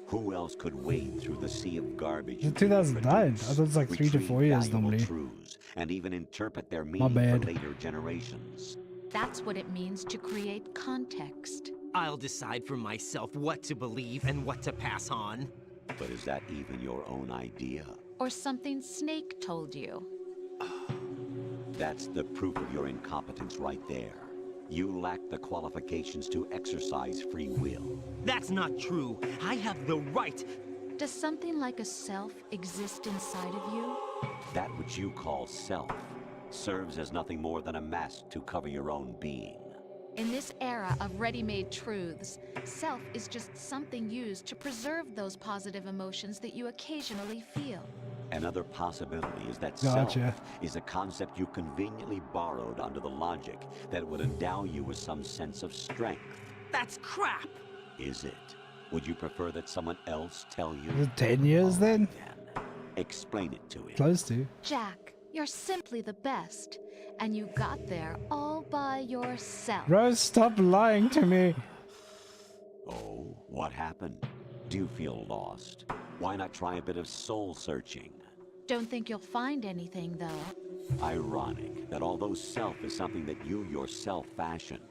Who else could wade through the sea of garbage? It's 2009. I thought it's like 3 to retrieve 4 years valuable normally. truths, and even interpret their meaning bad. for later generations? That's what it means to create context. I'll decide for myself what to believe and what to pass on. But is that even your own idea? Or something Snake told you? That's the proof of your incompetence right there. You lack the qualifications to exercise free will. That's not true. I have the right. Does something like a self exist inside of you? That which you call self serves as nothing more than a mask to cover your own being. In this era of ready-made truths, self is just something used to preserve those positive emotions that you occasionally feel. Another possibility is that Gotcha. self is a concept you conveniently borrowed under the logic that would endow you with some sense of strength. That's crap! Is it? Would you prefer that someone else tell you? Is it 10 years then? Explain it to him. Close to. Jack, you're simply the best. And you got there all by yourself. Rose, stop lying to me. Oh, what happened? Do you feel lost? Why not try a bit of soul searching? Don't think you'll find anything, though. Ironic that although self is something that you yourself fashioned,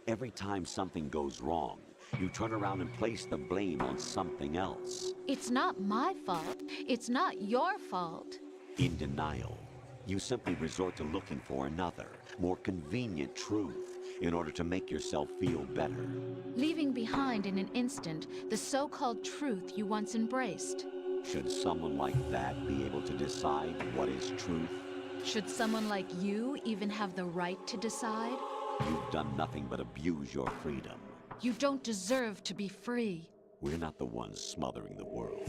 every time something goes wrong, you turn around and place the blame on something else. It's not my fault. It's not your fault. In denial, you simply resort to looking for another, more convenient truth in order to make yourself feel better. Leaving behind in an instant the so-called truth you once embraced. Should someone like that be able to decide what is truth? Should someone like you even have the right to decide? You've done nothing but abuse your freedom. You don't deserve to be free. We're not the ones smothering the world.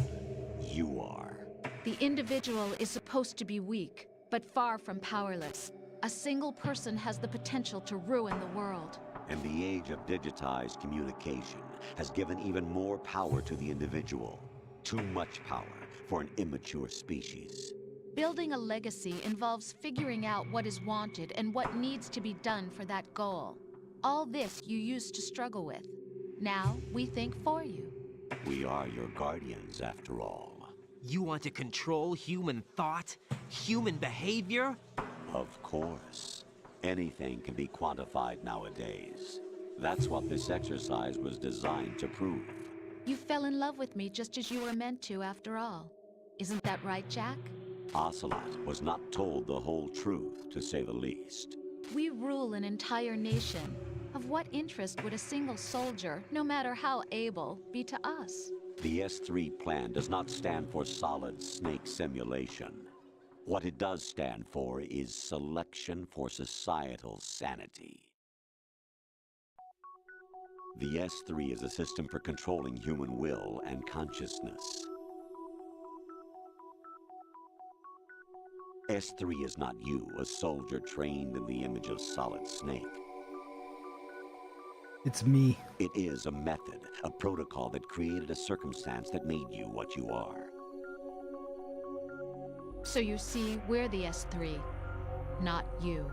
You are. The individual is supposed to be weak, but far from powerless. A single person has the potential to ruin the world. And the age of digitized communication has given even more power to the individual. Too much power for an immature species. Building a legacy involves figuring out what is wanted and what needs to be done for that goal. All this you used to struggle with. Now, we think for you. We are your guardians, after all. You want to control human thought? Human behavior? Of course. Anything can be quantified nowadays. That's what this exercise was designed to prove. You fell in love with me just as you were meant to, after all. Isn't that right, Jack? Ocelot was not told the whole truth, to say the least. We rule an entire nation. Of what interest would a single soldier, no matter how able, be to us? The S3 plan does not stand for solid snake simulation. What it does stand for is selection for societal sanity. The S3 is a system for controlling human will and consciousness. S3 is not you, a soldier trained in the image of Solid Snake. It's me. It is a method, a protocol that created a circumstance that made you what you are. So you see, we're the S3, not you.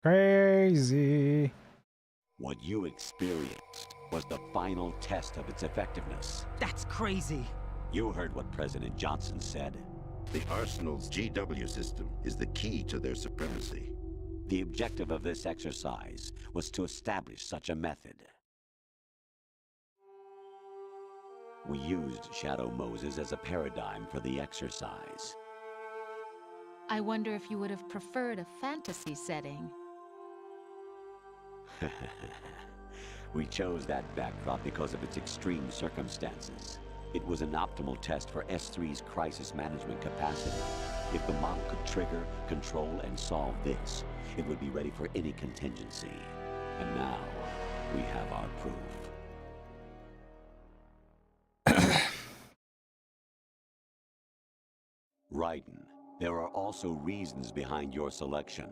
Crazy. What you experienced was the final test of its effectiveness. That's crazy. You heard what President Johnson said. The Arsenal's GW system is the key to their supremacy. The objective of this exercise was to establish such a method. We used Shadow Moses as a paradigm for the exercise. I wonder if you would have preferred a fantasy setting. We chose that backdrop because of its extreme circumstances. It was an optimal test for S3's crisis management capacity. If the model could trigger, control, and solve this, it would be ready for any contingency. And now, we have our proof. Raiden, there are also reasons behind your selection.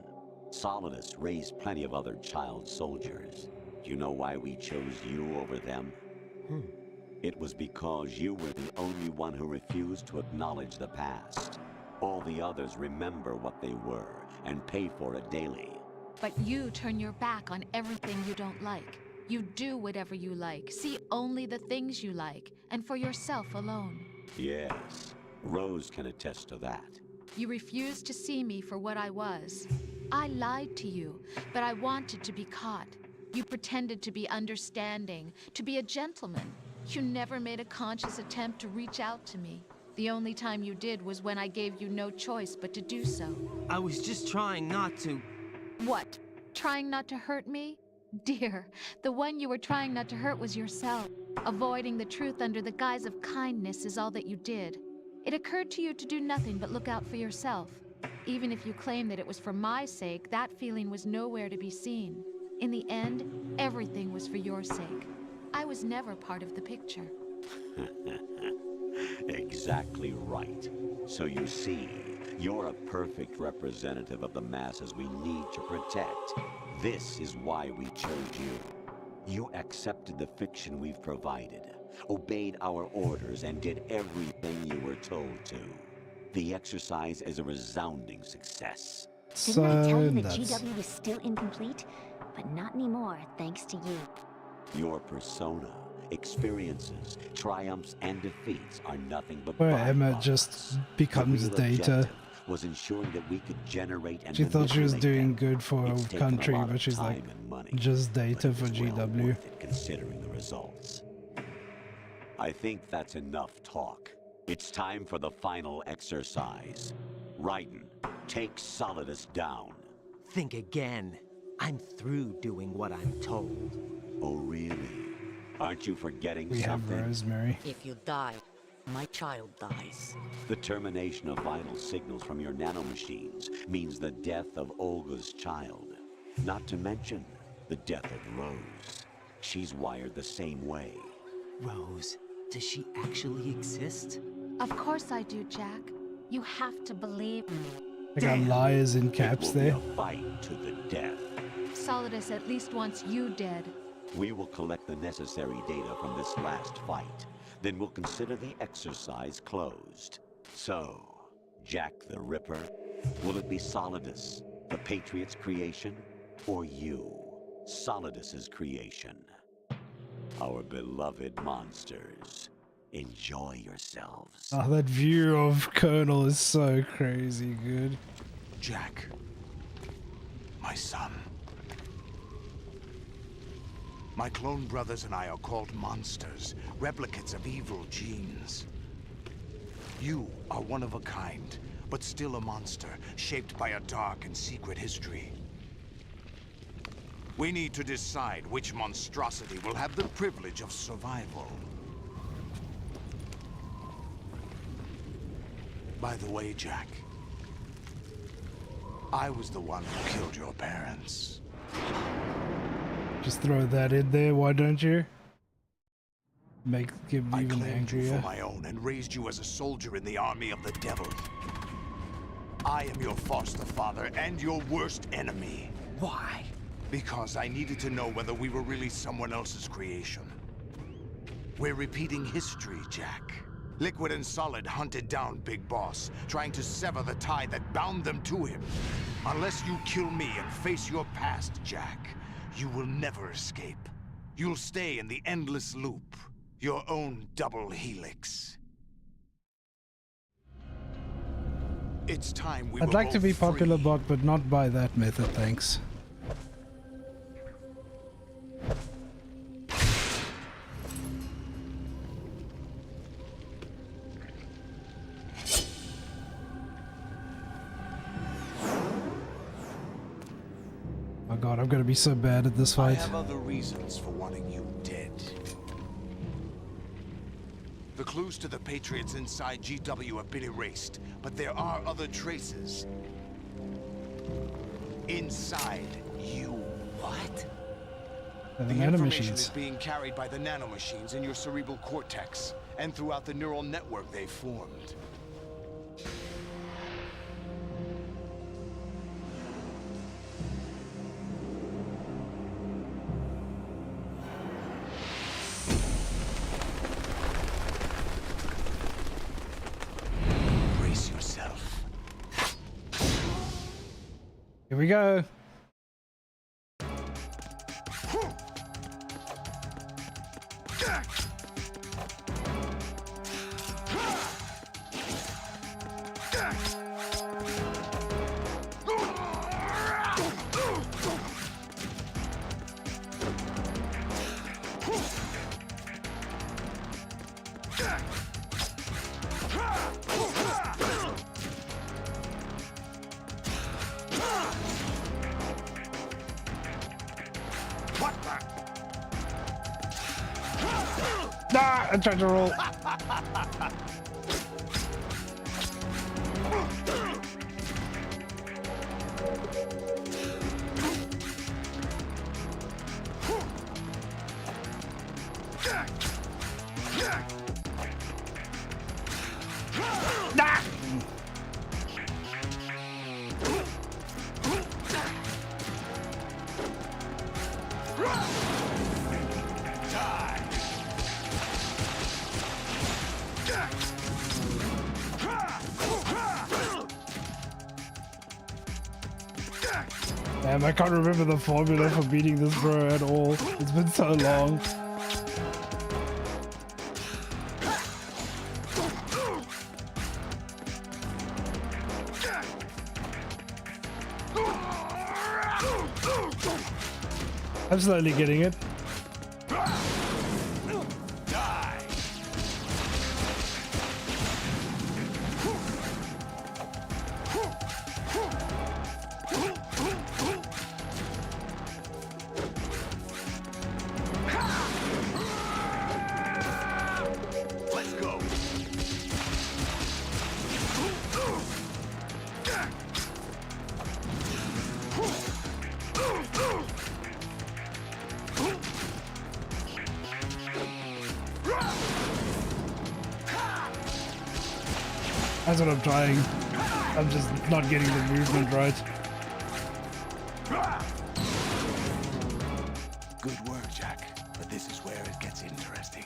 Solidus raised plenty of other child soldiers. Do you know why we chose you over them? It was because you were the only one who refused to acknowledge the past. All the others remember what they were and pay for it daily. But you turn your back on everything you don't like. You do whatever you like, see only the things you like, and for yourself alone. Yes, Rose can attest to that. You refused to see me for what I was. I lied to you, but I wanted to be caught. You pretended to be understanding, to be a gentleman. You never made a conscious attempt to reach out to me. The only time you did was when I gave you no choice but to do so. I was just trying not to... What? Trying not to hurt me? Dear, the one you were trying not to hurt was yourself. Avoiding the truth under the guise of kindness is all that you did. It occurred to you to do nothing but look out for yourself. Even if you claim that it was for my sake, that feeling was nowhere to be seen. In the end, everything was for your sake. I was never part of the picture. Exactly right. So you see, you're a perfect representative of the masses we need to protect. This is why we chose you. You accepted the fiction we've provided, obeyed our orders, and did everything you were told to. The exercise is a resounding success. Didn't I tell you that GW was still incomplete? But not anymore, thanks to you. Your persona, experiences, triumphs, and defeats are nothing but where Emma just becomes data. Was ensuring that we could generate and she thought she was doing them. good for her country, but she's like, just data for GW. Considering the results. I think that's enough talk. It's time for the final exercise. Raiden, take Solidus down. Think again. I'm through doing what I'm told. Oh, really? Aren't you forgetting we something? Have Rosemary. If you die, my child dies. The termination of vital signals from your nanomachines means the death of Olga's child. Not to mention the death of Rose. She's wired the same way. Rose, does she actually exist? Of course I do, Jack. You have to believe me. I got liars in caps there. It will be a fight to the death. Solidus at least wants you dead. We will collect the necessary data from this last fight. Then we'll consider the exercise closed. So, Jack the Ripper, will it be Solidus, the Patriot's creation, or you, Solidus's creation? Our beloved monsters, enjoy yourselves. Oh, that view of Colonel is so crazy good. Jack, my son. My clone brothers and I are called monsters, replicates of evil genes. You are one of a kind, but still a monster, shaped by a dark and secret history. We need to decide which monstrosity will have the privilege of survival. By the way, Jack, I was the one who killed your parents. Just throw that in there, why don't you? Make him I even claimed you angrier. for my own and raised you as a soldier in the army of the devil. I am your foster father and your worst enemy. Why? Because I needed to know whether we were really someone else's creation. We're repeating history, Jack. Liquid and Solid hunted down Big Boss, trying to sever the tie that bound them to him. Unless you kill me and face your past, Jack, you will never escape. You'll stay in the endless loop, your own double helix. It's time we I'd were like to both be popular free. bot, but not by that method, thanks. Oh god, I'm gonna be so bad at this I fight. have other reasons for wanting you dead. The clues to the Patriots inside GW have been erased, but there are other traces. Inside you. The What? The information nanomachines. is being carried by the nanomachines in your cerebral cortex, and throughout the neural network they've formed. Brace yourself. Here we go. Ah, I tried to roll. Damn, I can't remember the formula for beating this bro at all. It's been so long. I'm slowly getting it. That's what I'm trying. I'm just not getting the movement right. Good work, Jack. But this is where it gets interesting.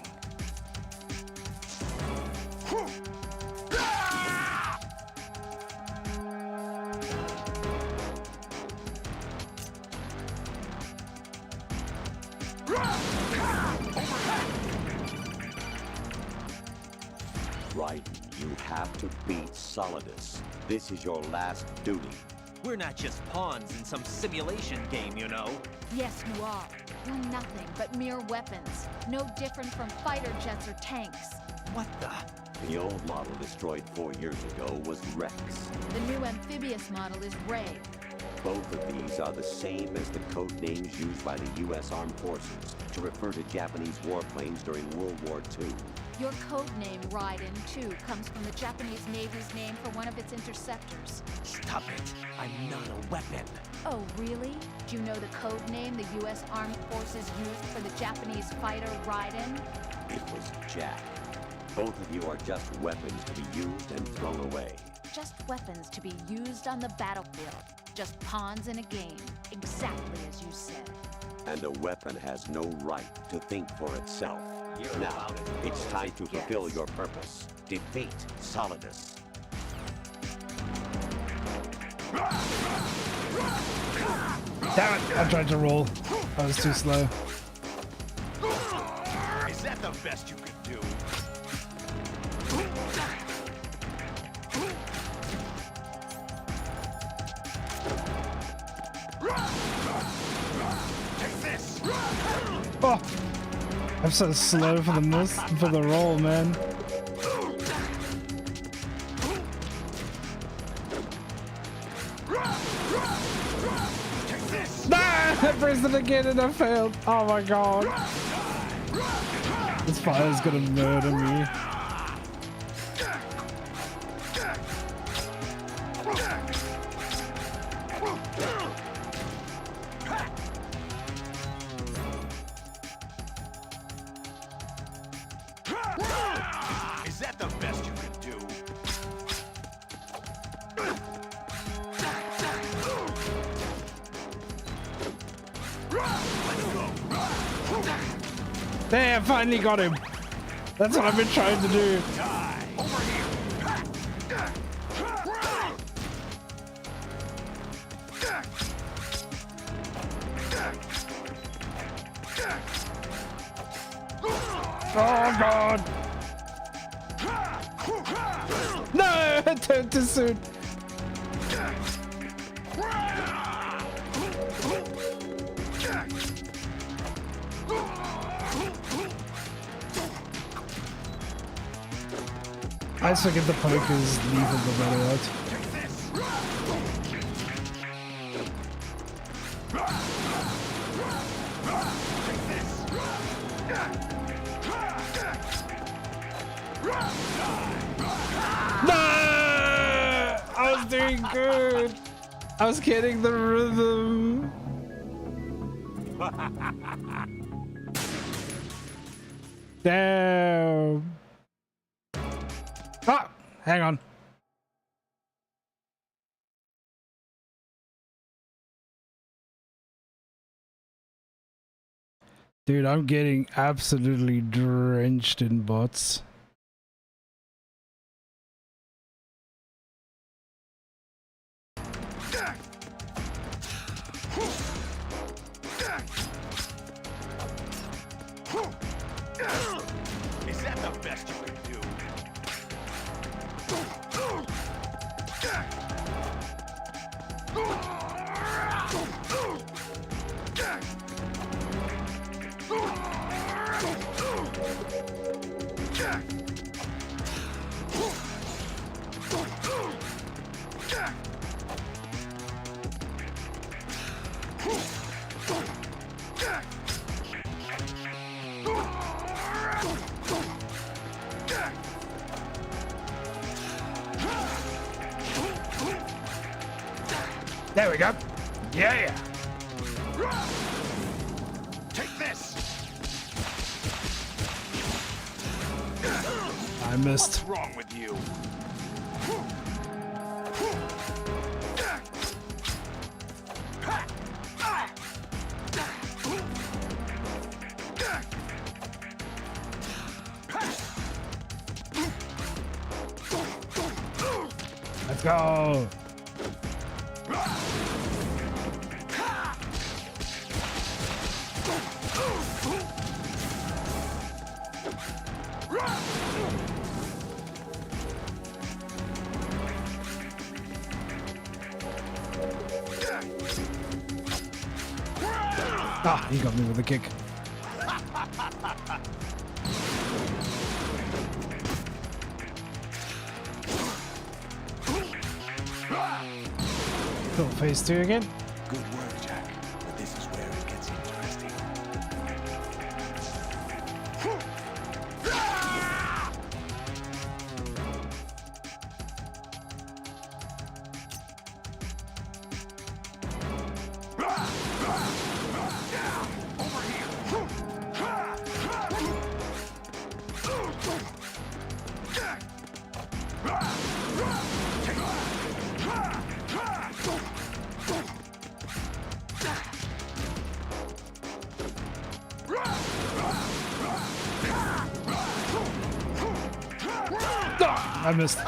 Raiden, you have to beat Solidus. This is your last duty. We're not just pawns in some simulation game, you know. Yes, you are. You're nothing but mere weapons. No different from fighter jets or tanks. What the? The old model destroyed 4 years ago was Rex. The new amphibious model is Ray. Both of these are the same as the code names used by the U.S. Armed Forces to refer to Japanese warplanes during World War II. Your code name, Raiden, too, comes from the Japanese Navy's name for one of its interceptors. Stop it. I'm not a weapon. Oh, really? Do you know the code name the U.S. Armed Forces used for the Japanese fighter Raiden? It was Jack. Both of you are just weapons to be used and thrown away. Just weapons to be used on the battlefield. Just pawns in a game, exactly as you said. And a weapon has no right to think for itself. Now, it's time to fulfill your purpose. Defeat Solidus. Damn it! I tried to roll. I was too slow. Is that the best you could do? Take this! Oh, I'm so slow for the roll, man. Nah, I pressed it again and I failed. Oh my god. This fire's gonna murder me. Is that the best you could do? There, I finally got him. That's what I've been trying to do. Oh god! No! I turned too soon. I just forget the pokers leave the battle out. No! I was doing good. I was getting the rhythm. Damn. Ah, hang on. Dude, I'm getting absolutely drenched in bots. Is that the best you can do? There we go. Yeah. Take this. I missed. What's wrong with you? Let's go. Ah, he got me with a kick. Cool, phase 2 again. Good work, Jack. But this is where it gets interesting. I missed.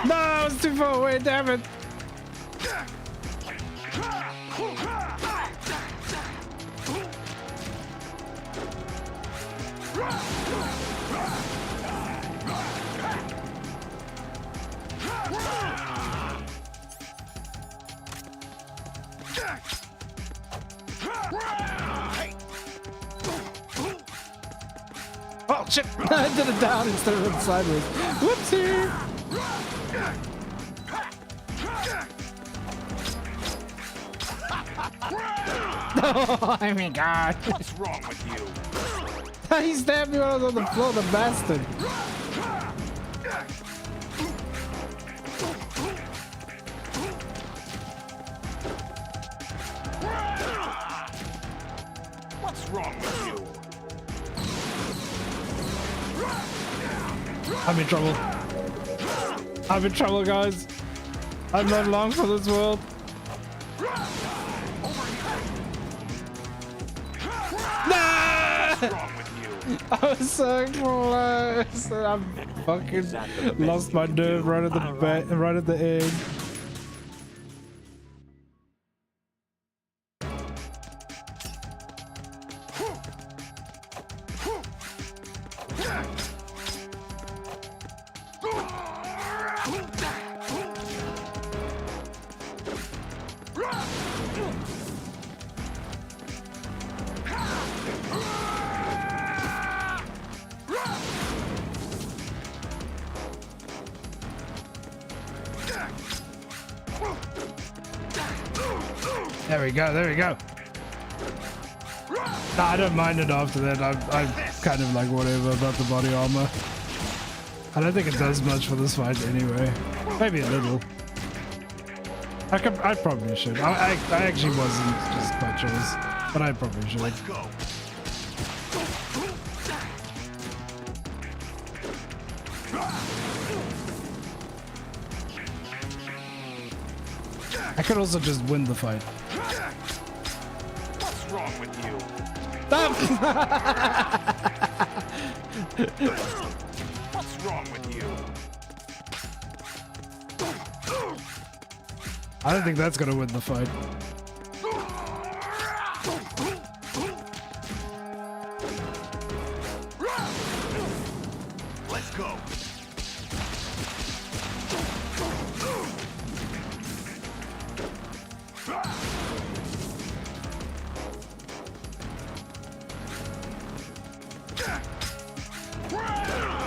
No, it's too far away, damn it. Oh shit! I did it down instead of it sideways. Whoopsie! Oh my god! What's wrong with you? He stabbed me when I was on the floor, the bastard! What's wrong with you? I'm in trouble. I'm in trouble, guys. I'm not long for this world. What's wrong with you? I was so close. I fucking lost my nerve right at the right at the end. There we go, there we go. Nah, I don't mind it after that. I'm kind of like whatever about the body armor. I don't think it does much for this fight anyway. Maybe a little. I probably should. I actually wasn't just by choice, but I probably should. Let's go. I could also just win the fight. What's wrong with you? What's wrong with you? I don't think that's gonna win the fight. Let's go.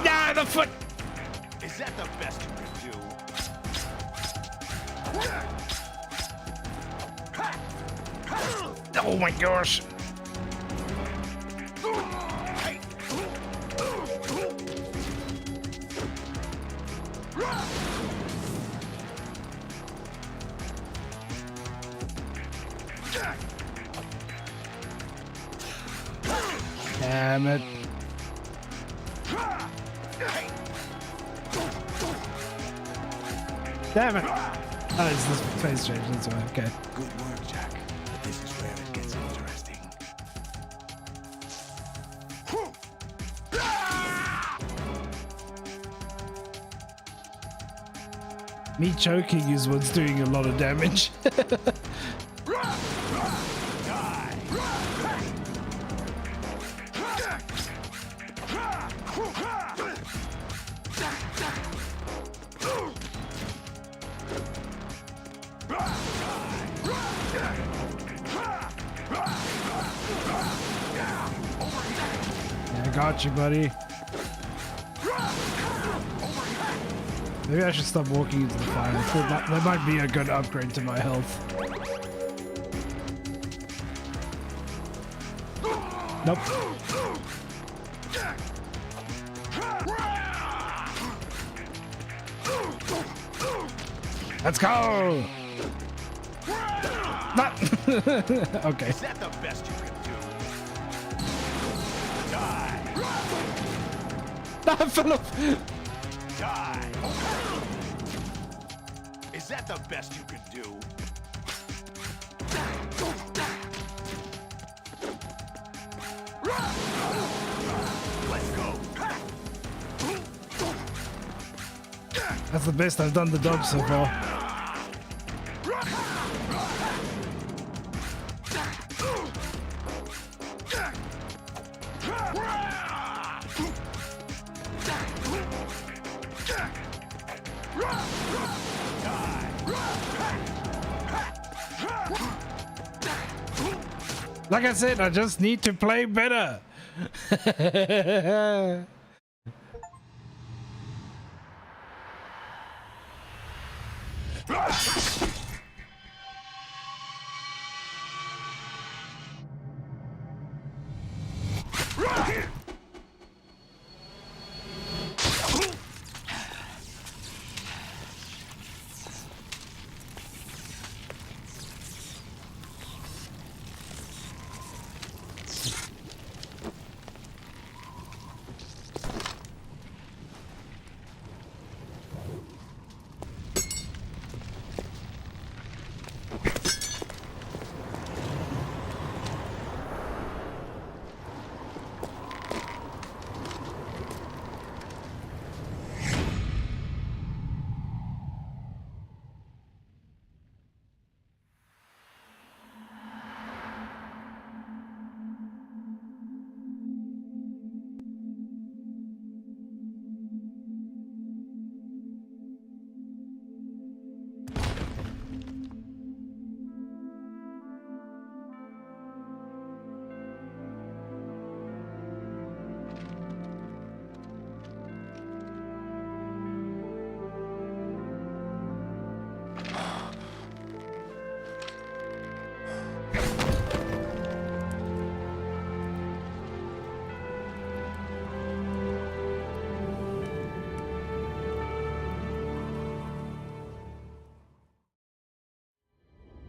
Yeah, the foot. Is that the best you can do? Oh my gosh. Damn it. Damn it. Oh, it's this face change, that's why. Okay. Good work, Jack. But this is where it gets interesting. Me choking is what's doing a lot of damage. I got you, buddy. Maybe I should stop walking into the fire. That might be a good upgrade to my health. Nope. Let's go! Okay. Is that the best you can do? Die! I fell off! Die! Is that the best you can do? Let's go! That's the best I've done the dodge so far. Like I said, I just need to play better.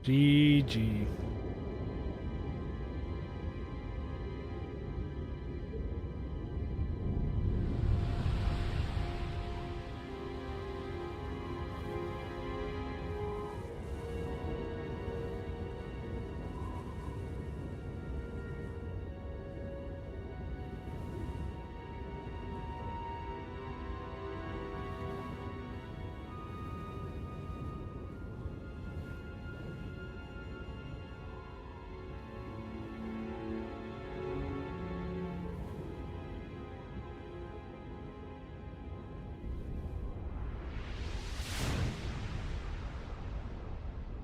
GG.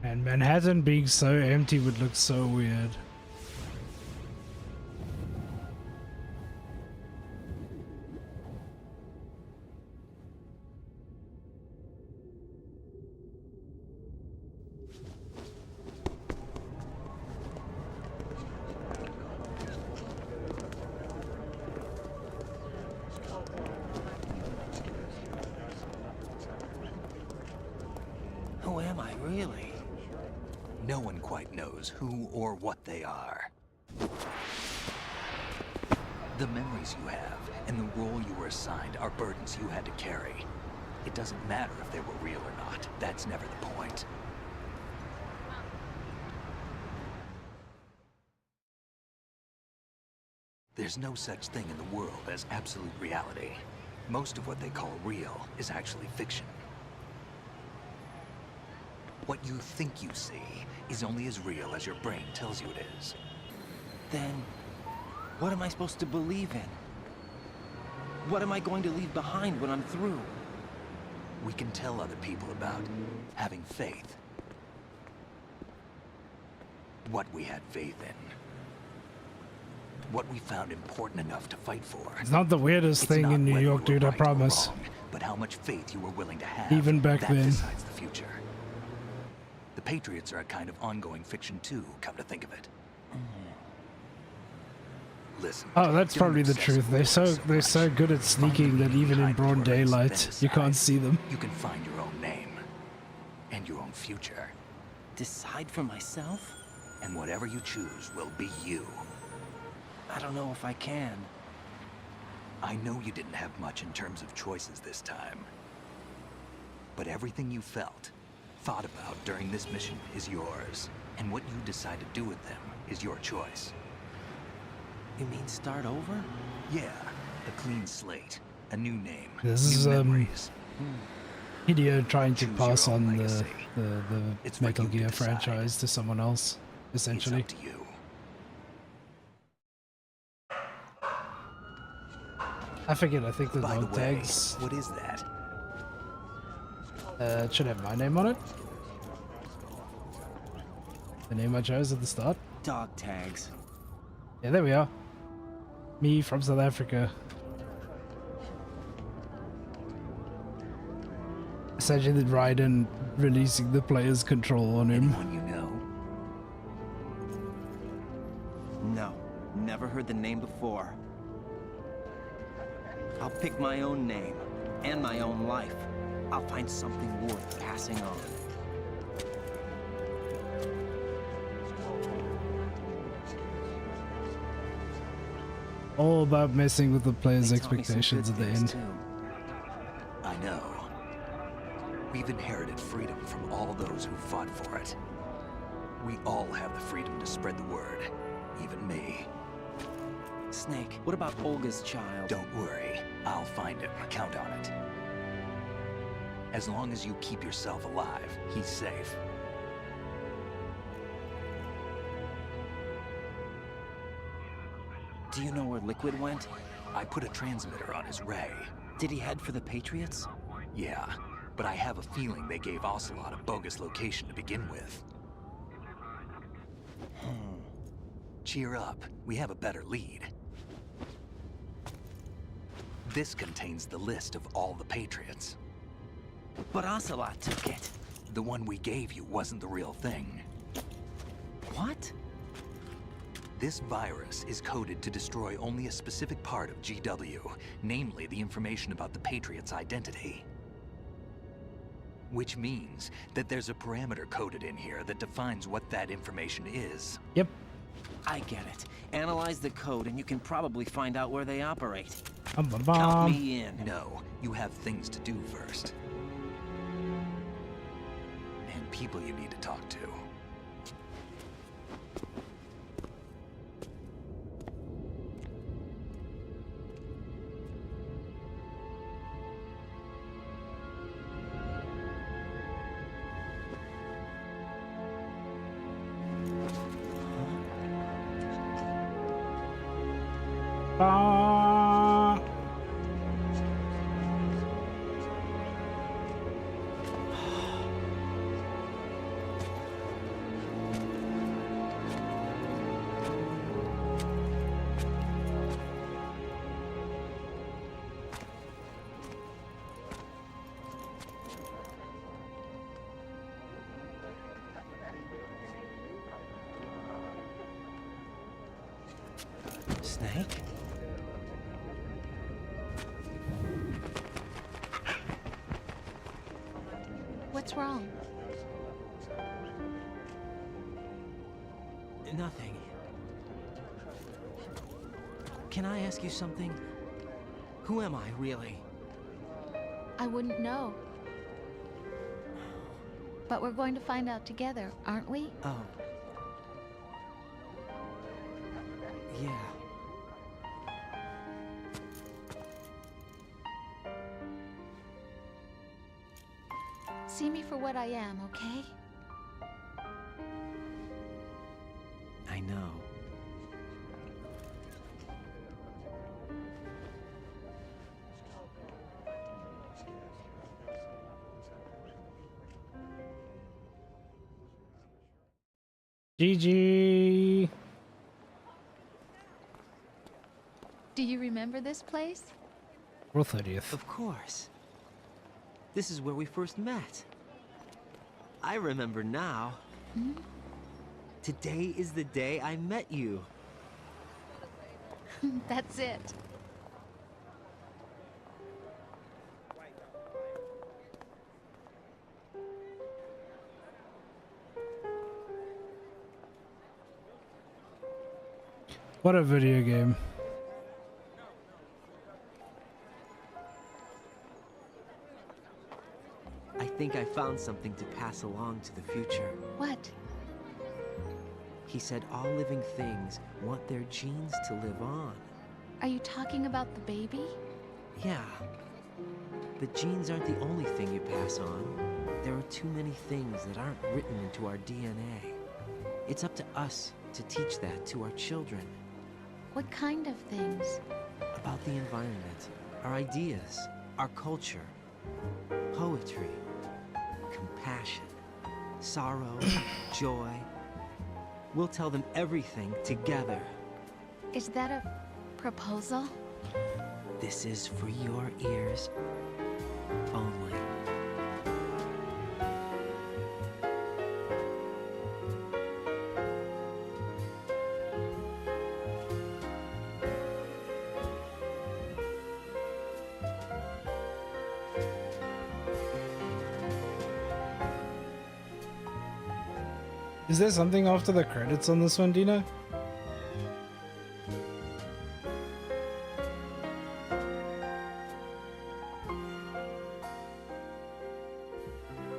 And Manhattan being so empty would look so weird. Who am I, really? No one quite knows who or what they are. The memories you have and the role you were assigned are burdens you had to carry. It doesn't matter if they were real or not. That's never the point. There's no such thing in the world as absolute reality. Most of what they call real is actually fiction. What you think you see is only as real as your brain tells you it is. Then, what am I supposed to believe in? What am I going to leave behind when I'm through? We can tell other people about having faith. What we had faith in. What we found important enough to fight for. It's not the weirdest It's thing not in New whether York, you were dude, I right or promise. wrong, but how much faith you were willing to have. Even back that then. decides the future. The Patriots are a kind of ongoing fiction too, come to think of it. Listen. Oh, that's don't probably the obsess truth. over They're so good at sneaking that even in broad daylight, you can't see them. You can find your own name and your own future. Decide for myself? And whatever you choose will be you. I don't know if I can. I know you didn't have much in terms of choices this time. But everything you felt, thought about during this mission is yours. And what you decide to do with them is your choice. You mean start over? Yeah, a clean slate, a new name, This new is memories. Hideo trying to Choose pass your own on the legacy. It's for Metal you to Gear decide. franchise to someone else, essentially. It's up to you. I forget, I think the By the dog way, tags what is that? it should have my name on it. The name I chose at the start. Dog tags. Yeah, there we are. Me from South Africa. Essentially Raiden releasing the player's control on him. Anyone you know? No, never heard the name before. I'll pick my own name and my own life. I'll find something worth passing on. All about messing with the player's They taught me some expectations good at the things, end. too. I know. We've inherited freedom from all those who fought for it. We all have the freedom to spread the word, even me. Snake, what about Olga's child? Don't worry, I'll find him. Count on it. As long as you keep yourself alive, he's safe. Do you know where Liquid went? I put a transmitter on his ray. Did he head for the Patriots? Yeah, but I have a feeling they gave Ocelot a bogus location to begin with. Cheer up, we have a better lead. This contains the list of all the Patriots. But Ocelot took it. The one we gave you wasn't the real thing. What? This virus is coded to destroy only a specific part of GW, namely the information about the Patriots' identity. Which means that there's a parameter coded in here that defines what that information is. Yep. I get it. Analyze the code and you can probably find out where they operate. Count Count me in. No, you have things to do first. And people you need to talk to. Snake? What's wrong? Nothing. Can I ask you something? Who am I, really? I wouldn't know. But we're going to find out together, aren't we? Oh. Yeah. See me for what I am, okay? I know. GG. Do you remember this place? April 30th. Of course. This is where we first met. I remember now. Hmm? Today is the day I met you. That's it. What a video game. I think I found something to pass along to the future. What? He said all living things want their genes to live on. Are you talking about the baby? Yeah. But genes aren't the only thing you pass on. There are too many things that aren't written into our DNA. It's up to us to teach that to our children. What kind of things? About the environment, our ideas, our culture, poetry, compassion, sorrow, joy. We'll tell them everything together. Is that a proposal? This is for your ears only. Is there something after the credits on this one, Dina?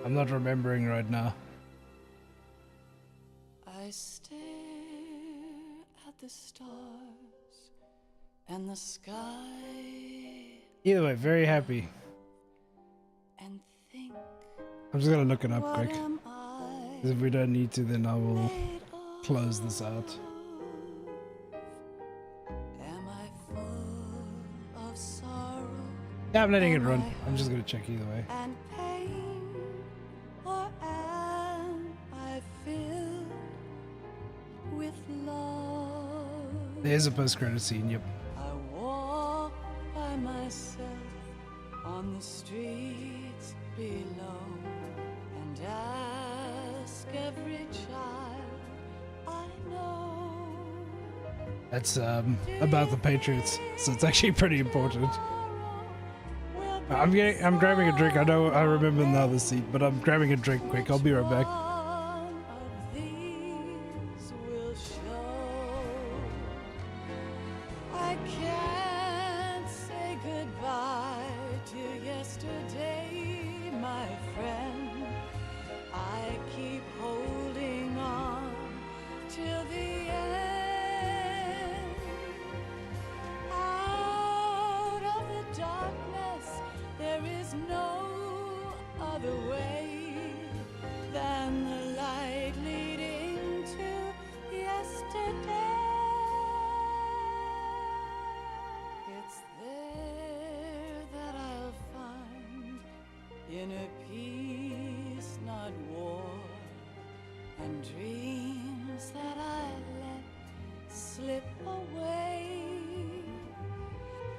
I'm not remembering right now. I stare at the stars and the sky. Either way, very happy. And think, I'm just gonna look it up what quick. am I? 'Cause if we don't need to, then I will close this out. Am I full of sorrow Yeah, I'm letting it run. I'm just gonna check either way. and pain, or am I filled with love? There's a post-credit scene, yep. I walk by myself on the streets below and ask every child I know. That's about the Patriots, so it's actually pretty important. Will I'm grabbing a drink. I know I remember the other seat, but I'm grabbing a drink quick. I'll be right back. I can't say goodbye to yesterday, my friend. I keep holding on till the end. Out of the darkness, there is no other way than the light leading to yesterday. It's there that I'll find inner peace, not war, and dreams that I let slip away.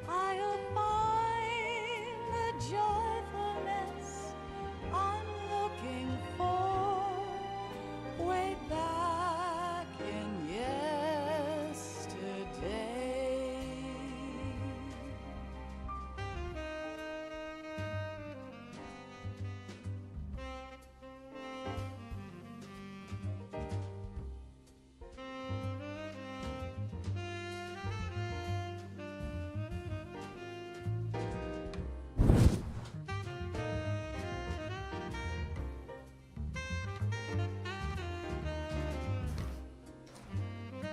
I'll find the joyfulness I'm looking for way back in yesterday.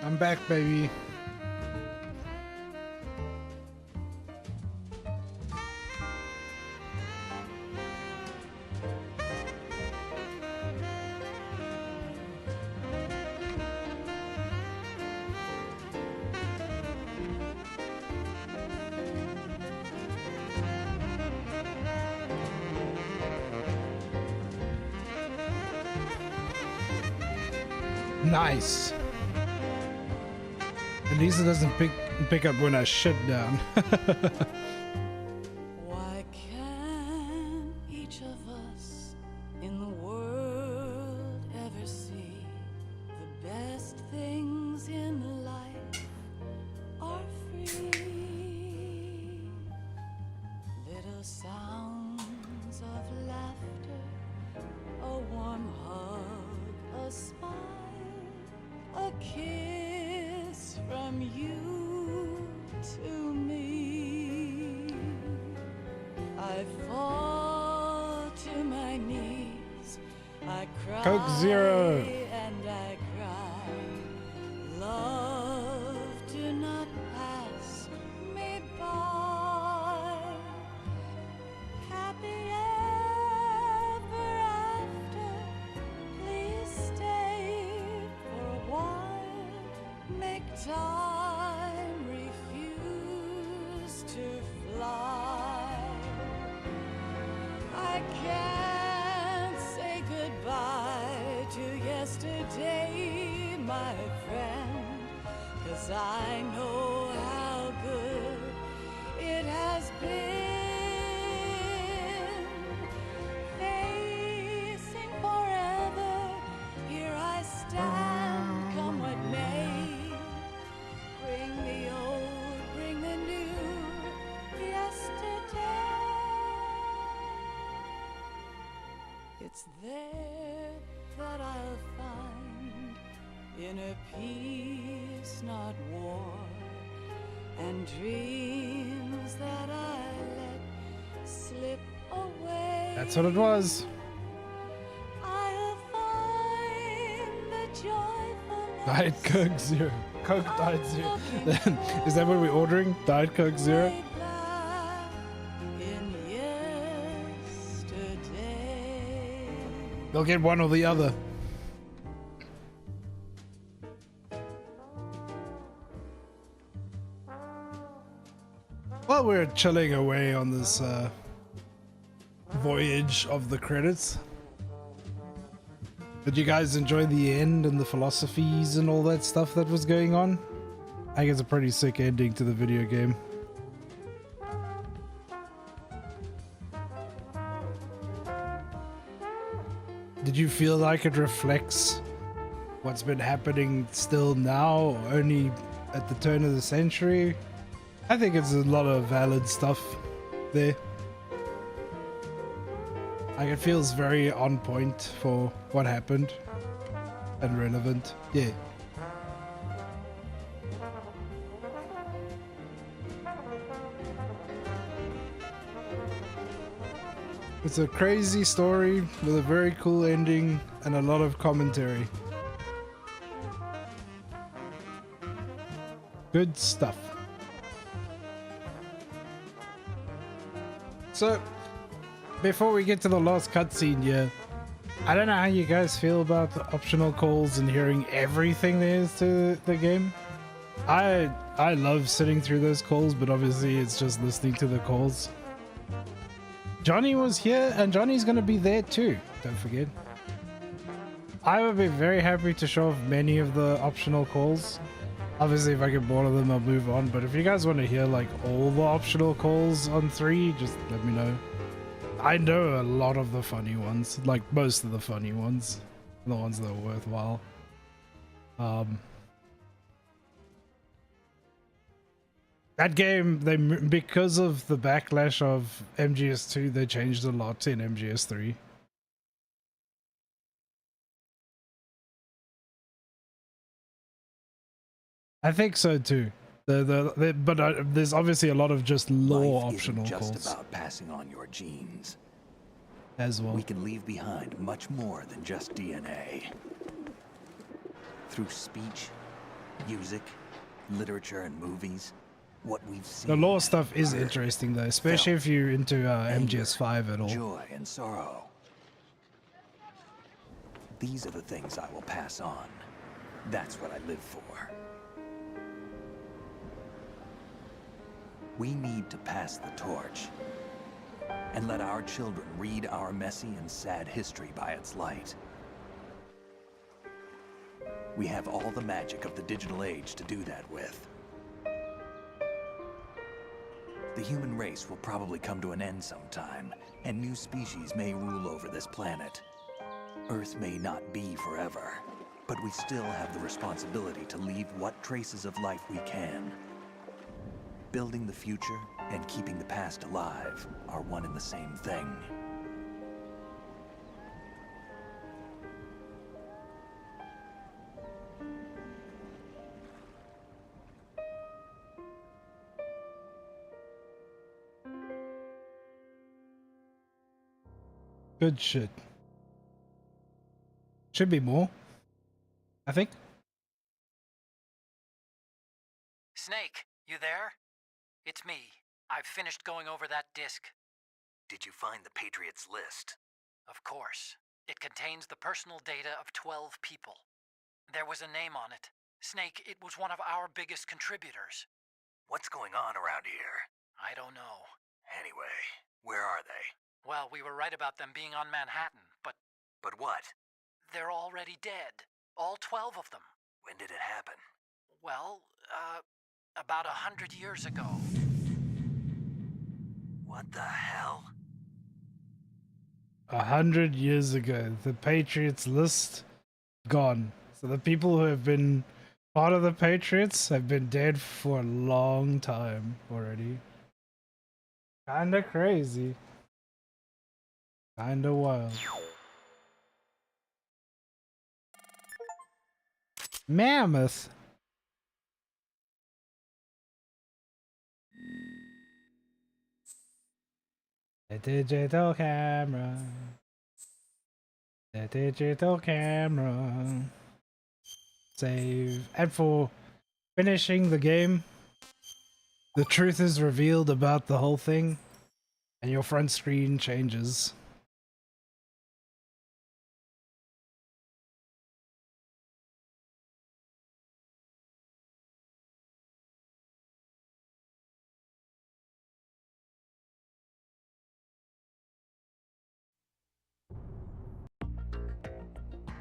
I'm back, baby. Nice. At least it doesn't pick up when I shut down. Why can't each of us in the world ever see the best things in life are free? Little sounds of laughter, a warm hug, a smile, a kiss from you to me. I fall to my knees, I cry Coke Zero. and I cry. Love, do not pass me by. Happy ever after, please stay for a while. Make time refuse to fly. I can't say goodbye to yesterday, my friend, 'cause I know how good it has been. Facing forever, here I stand, come what may. Bring the old, bring the new, yesterday. It's there that I'll find inner peace, not war, and dreams that I let slip away. That's what it was. I'll find the joyfulness. Diet Coke Zero. Coke Diet Zero. Is that what we're ordering? Diet Coke Zero? In yesterday. They'll get one or the other. While we're chilling away on this voyage of the credits, did you guys enjoy the end and the philosophies and all that stuff that was going on? I think it's a pretty sick ending to the video game. Did you feel like it reflects what's been happening still now, only at the turn of the century? I think it's a lot of valid stuff there. Like, it feels very on point for what happened and relevant. Yeah. It's a crazy story with a very cool ending and a lot of commentary. Good stuff. So, before we get to the last cutscene here, I don't know how you guys feel about the optional calls and hearing everything there is to the game. I love sitting through those calls, but obviously it's just listening to the calls. Johnny was here, and Johnny's gonna be there too, don't forget. I would be very happy to show off many of the optional calls. Obviously, if I get bored of them, I'll move on, but if you guys want to hear like all the optional calls on 3, just let me know. I know a lot of the funny ones, like most of the funny ones, the ones that are worthwhile. That game, because of the backlash of MGS2, they changed a lot in MGS3. I think so too. But there's obviously a lot of just lore Life optional isn't just calls about passing on your genes. as well. We can leave behind much more than just DNA. Through speech, music, literature, and movies, what we've seen. The lore stuff is interesting though, especially if you're into MGS5 at all. Joy and sorrow. These are the things I will pass on. That's what I live for. We need to pass the torch and let our children read our messy and sad history by its light. We have all the magic of the digital age to do that with. The human race will probably come to an end sometime, and new species may rule over this planet. Earth may not be forever, but we still have the responsibility to leave what traces of life we can. Building the future and keeping the past alive are one and the same thing. Good shit. Should be more, I think. Snake, you there? It's me. I've finished going over that disk. Did you find the Patriots list? Of course. It contains the personal data of 12 people. There was a name on it. Snake, it was one of our biggest contributors. What's going on around here? I don't know. Anyway, where are they? Well, we were right about them being on Manhattan, but... But what? They're already dead. All 12 of them. When did it happen? Well, about 100 years ago. What the hell? 100 years ago, the Patriots list gone. So the people who have been part of the Patriots have been dead for a long time already. Kinda crazy. Kinda wild. Mammoth. The digital camera. The digital camera. Save. And for finishing the game, the truth is revealed about the whole thing, and your front screen changes.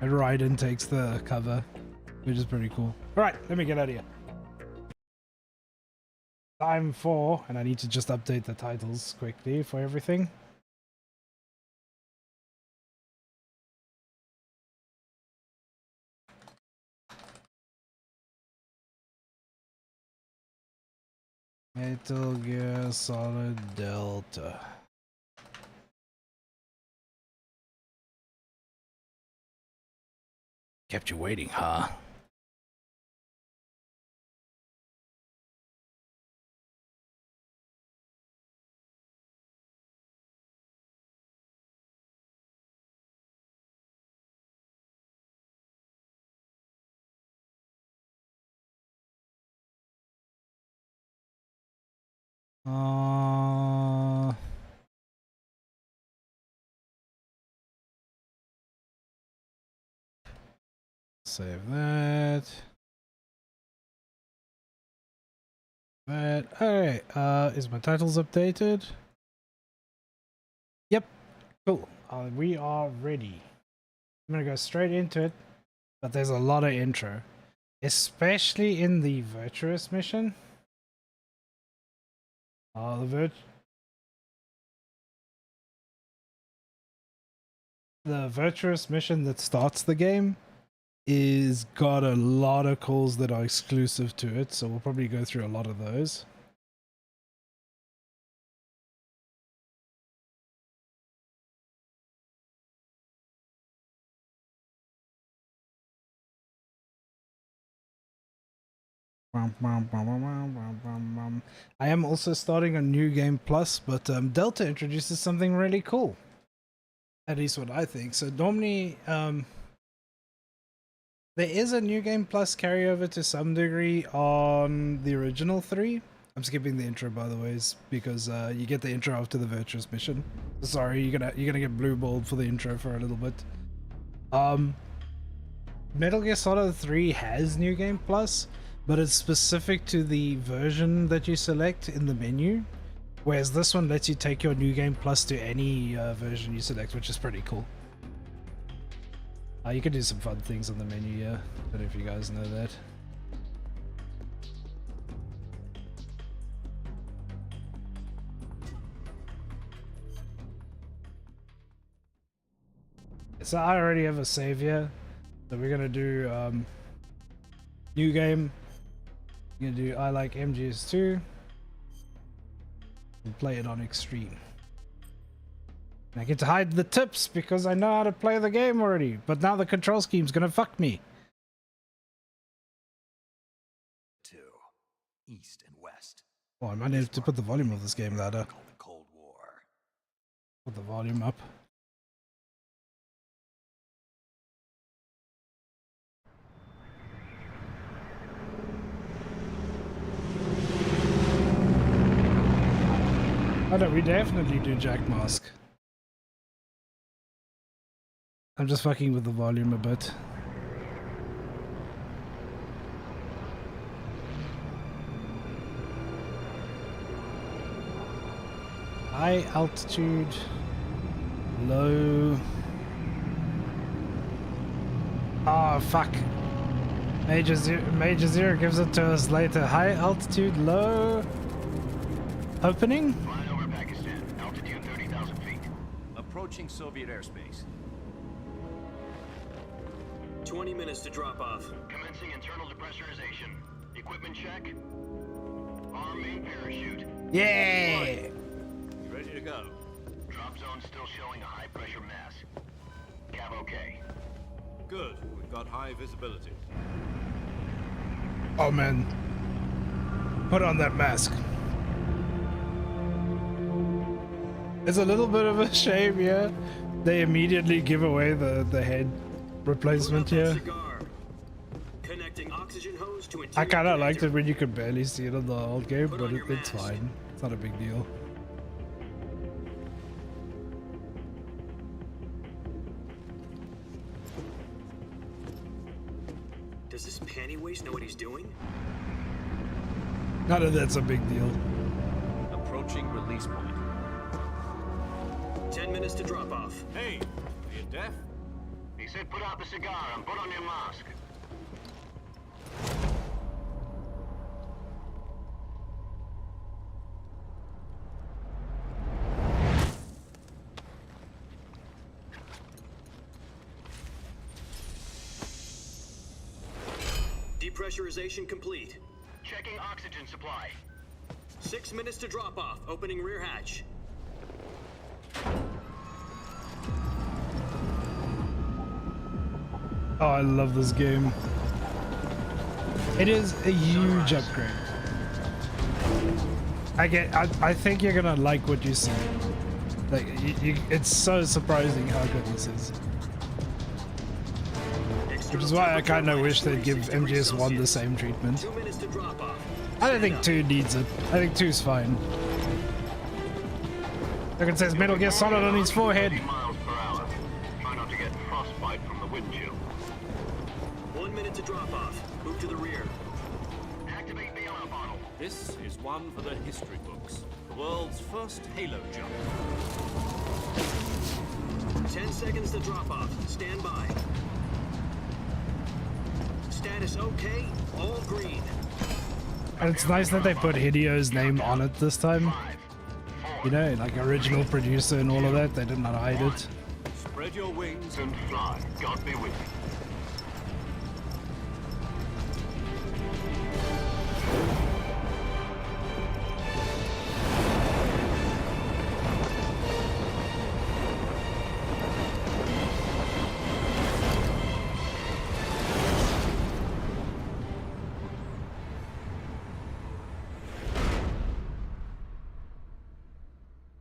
And Raiden takes the cover, which is pretty cool. Alright, let me get out of here. Time for, and I need to just update the titles quickly for everything. Metal Gear Solid Delta. Kept you waiting, huh? Save that. Alright, is my titles updated? Yep, cool. We are ready. I'm gonna go straight into it, but there's a lot of intro, especially in the Virtuous mission. The Virtuous mission that starts the game is got a lot of calls that are exclusive to it, so we'll probably go through a lot of those. I am also starting a New Game Plus, but Delta introduces something really cool. At least what I think. So normally, there is a New Game Plus carryover to some degree on the original 3. I'm skipping the intro, by the way, because you get the intro after the Virtuous mission. Sorry, you're gonna get blue balled for the intro for a little bit. Metal Gear Solid 3 has New Game Plus, but it's specific to the version that you select in the menu, whereas this one lets you take your New Game Plus to any version you select, which is pretty cool. You can do some fun things on the menu, yeah. I don't know if you guys know that. So I already have a save here. So we're gonna do new game. We're gonna do I like MGS2 and play it on extreme. I get to hide the tips because I know how to play the game already, but now the control scheme's gonna fuck me. To east and west. Oh, I might have to put the volume of this game louder. The Cold War. Put the volume up. Oh no, we definitely do Jack Mask. I'm just fucking with the volume a bit. High altitude, low. Oh fuck. Major Zero gives it to us later. High altitude, low. Opening? Flying over Pakistan, altitude 30,000 feet. Approaching Soviet airspace. 20 minutes to drop off. Commencing internal depressurization. Equipment check. Arm main parachute. Yeah! Ready to go. Drop zone still showing a high pressure mass. Cav okay. Good. We've got high visibility. Oh man. Put on that mask. It's a little bit of a shame, yeah. They immediately give away the head replacement here. Connecting oxygen hose to I kind of liked it when you could barely see it in the old game, but it's fine. It's not a big deal. Does this panty waste know what he's doing? None of that's a big deal. Approaching release point. 10 minutes to drop off. Hey, are you deaf? He said put out the cigar and put on your mask. Depressurization complete. Checking oxygen supply. 6 minutes to drop off. Opening rear hatch. Oh, I love this game. It is a huge upgrade. I think you're gonna like what you see. Like, it's so surprising how good this is. Which is why I kind of wish they'd give MGS1 the same treatment. I don't think 2 needs it. I think 2's fine. Look, it says Metal Gear Solid on his forehead. Miles per hour. Try not to get frostbite from the wind chill. 1 minute to drop off. Move to the rear. Activate the alarm bottle. This is one for the history books. The world's first Halo jump. 10 seconds to drop off. Stand by. Status okay. All green. And it's nice that they put Hideo's name on it this time. You know, like original producer and all of that, they did not hide it. Spread your wings and fly. God be with you.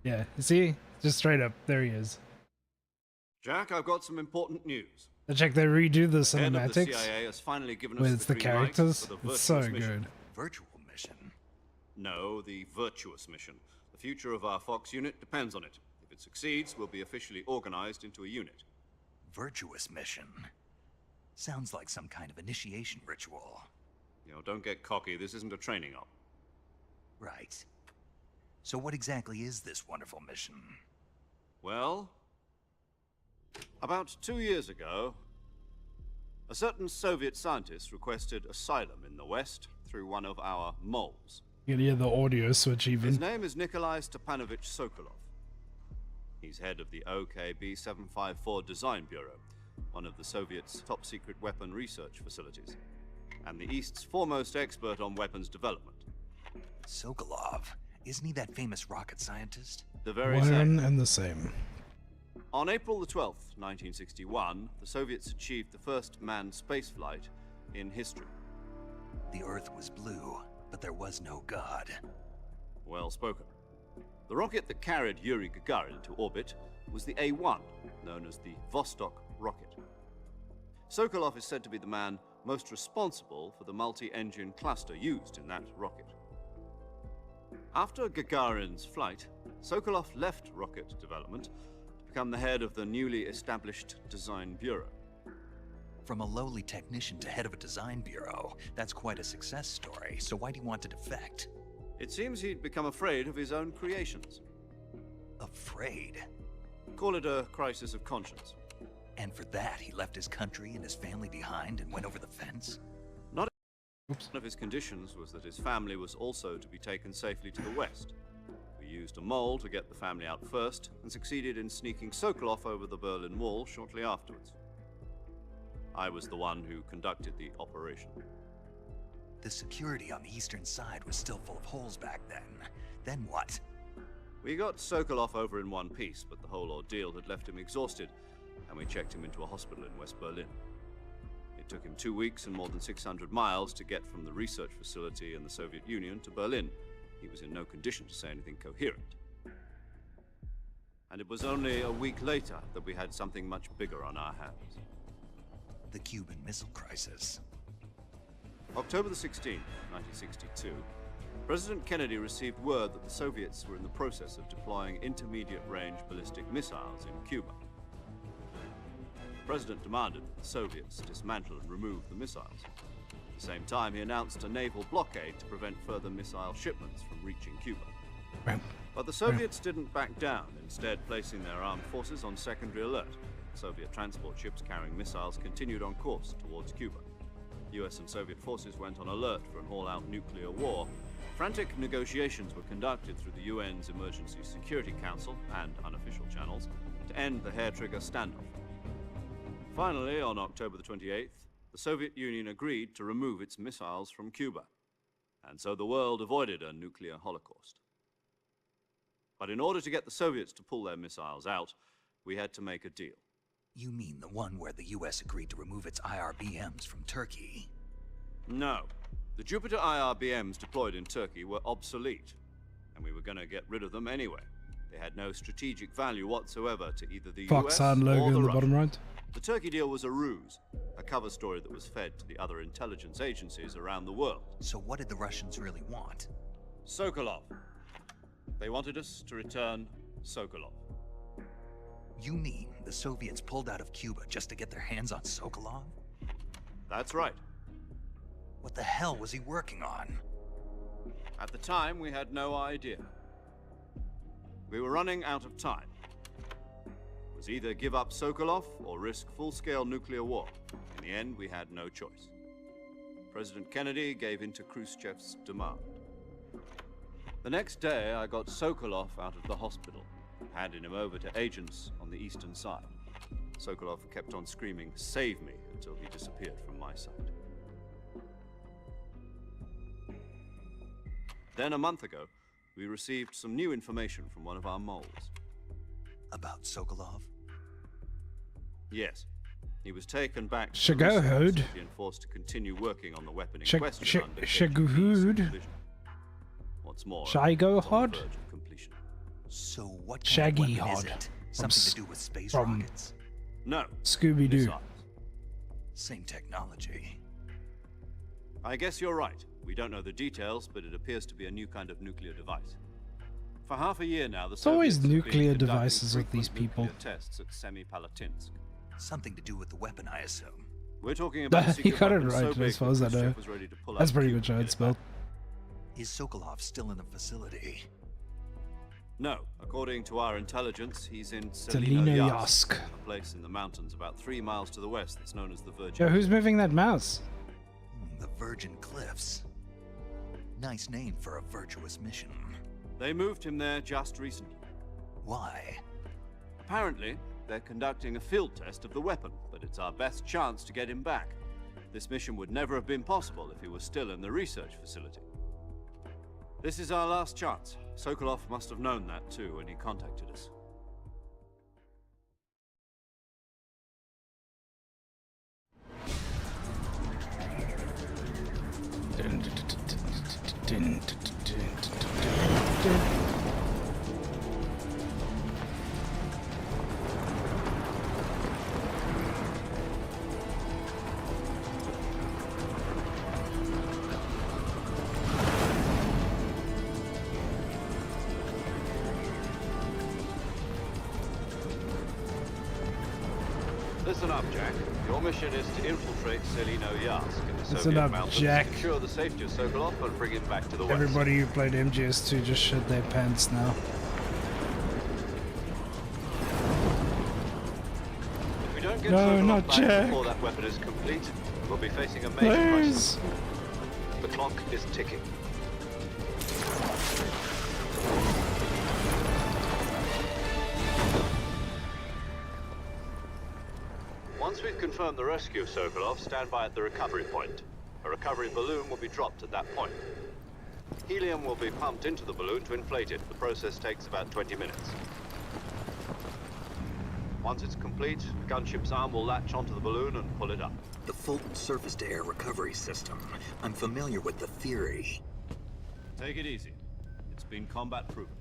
Yeah, you see? Just straight up, there he is. Jack, I've got some important news. Check, they redo the Head of the cinematics CIA has finally given us with the green light characters. for the It's so virtuous mission. good. Virtual mission? No, the virtuous mission. The future of our Fox unit depends on it. If it succeeds, we'll be officially organized into a unit. Virtuous mission? Sounds like some kind of initiation ritual. You know, don't get cocky. This isn't a training op. Right. So what exactly is this wonderful mission? Well, about 2 years ago, a certain Soviet scientist requested asylum in the West through one of our moles. You can hear the audio switch His even. name is Nikolai Stepanovich Sokolov. He's head of the OKB-754 Design Bureau, one of the Soviets' top-secret weapon research facilities, and the East's foremost expert on weapons development. Sokolov? Isn't he that famous rocket scientist? The very One same. and the same. On April the 12th, 1961, the Soviets achieved the first manned spaceflight in history. The Earth was blue, but there was no God. Well spoken. The rocket that carried Yuri Gagarin to orbit was the A-1, known as the Vostok rocket. Sokolov is said to be the man most responsible for the multi-engine cluster used in that rocket. After Gagarin's flight, Sokolov left rocket development to become the head of the newly established Design Bureau. From a lowly technician to head of a design bureau, that's quite a success story, so why'd he want to defect? It seems he'd become afraid of his own creations. Afraid? Call it a crisis of conscience. And for that, he left his country and his family behind and went over the fence? Not one of his conditions was that his family was also to be taken safely to the west. We used a mole to get the family out first, and succeeded in sneaking Sokolov over the Berlin Wall shortly afterwards. I was the one who conducted the operation. The security on the eastern side was still full of holes back then. Then what? We got Sokolov over in one piece, but the whole ordeal had left him exhausted, and we checked him into a hospital in West Berlin. It took him 2 weeks and more than 600 miles to get from the research facility in the Soviet Union to Berlin. He was in no condition to say anything coherent. And it was only a week later that we had something much bigger on our hands. The Cuban Missile Crisis. October the 16th, 1962, President Kennedy received word that the Soviets were in the process of deploying intermediate-range ballistic missiles in Cuba. The President demanded that the Soviets dismantle and remove the missiles. At the same time, he announced a naval blockade to prevent further missile shipments from reaching Cuba. But the Soviets didn't back down, instead placing their armed forces on secondary alert. Soviet transport ships carrying missiles continued on course towards Cuba. US and Soviet forces went on alert for an all-out nuclear war. Frantic negotiations were conducted through the UN's Emergency Security Council and unofficial channels to end the hair-trigger standoff. Finally, on October the 28th, the Soviet Union agreed to remove its missiles from Cuba, and so the world avoided a nuclear holocaust. But in order to get the Soviets to pull their missiles out, we had to make a deal. You mean the one where the US agreed to remove its IRBMs from Turkey? No. The Jupiter IRBMs deployed in Turkey were obsolete, and we were going to get rid of them anyway. They had no strategic value whatsoever to either the US Foxhound logo or the in the bottom Russians. right. The Turkey deal was a ruse, a cover story that was fed to the other intelligence agencies around the world. So what did the Russians really want? Sokolov. They wanted us to return Sokolov. You mean the Soviets pulled out of Cuba just to get their hands on Sokolov? That's right. What the hell was he working on? At the time, we had no idea. We were running out of time. It was either give up Sokolov or risk full-scale nuclear war. In the end, we had no choice. President Kennedy gave in to Khrushchev's demand. The next day, I got Sokolov out of the hospital, handing him over to agents on the eastern side. Sokolov kept on screaming, "Save me," until he disappeared from my sight. Then a month ago, we received some new information from one of our moles. About Sokolov? Yes. He was taken back to Shagohud. and forced to continue working on the weapon in Shag- question Shag- under Shagohud. supervision. What's more, Shaigo it's on the Hod? verge of completion. So what kind Shaggy of weapon is Hod. it? From Something to do with space from rockets? No. Scooby-Doo. Missiles. Same technology. I guess you're right. We don't know the details, but it appears to be a new kind of nuclear device. For half a year now, the It's always Soviets have been nuclear conducting devices with these frequent people. nuclear tests at Semipalatinsk. Something to do with the weapon, I assume. We're talking about a You secret got it weapon so right, big as far as I that know. Khrushchev was ready to pull That's out pretty Cuba much to how get it's it back. spelled. Is Sokolov still in the facility? No. According to our intelligence, he's in Selinoyarsk. a place in the mountains about 3 miles to the west that's known as the Virgin. Yo, who's moving that mouse? The Virgin Cliffs. Nice name for a virtuous mission. They moved him there just recently. Why? Apparently, they're conducting a field test of the weapon, but it's our best chance to get him back. This mission would never have been possible if he was still in the research facility. This is our last chance. Sokolov must have known that too when he contacted us. Listen up, Jack. Your mission is to infiltrate Selinoyarsk in the Listen Soviet up, mountains, Jack. ensure the safety of Sokolov, and bring him back to the west. Everybody who played MGS2 just shit their pants now. If we don't get No, Sokolov not back Jack. before that weapon is complete, we'll be facing a major Please. crisis. The clock is ticking. Once we've confirmed the rescue of Sokolov, stand by at the recovery point. A recovery balloon will be dropped at that point. Helium will be pumped into the balloon to inflate it. The process takes about 20 minutes. Once it's complete, the gunship's arm will latch onto the balloon and pull it up. The Fulton surface-to-air recovery system. I'm familiar with the theory. Take it easy. It's been combat proven.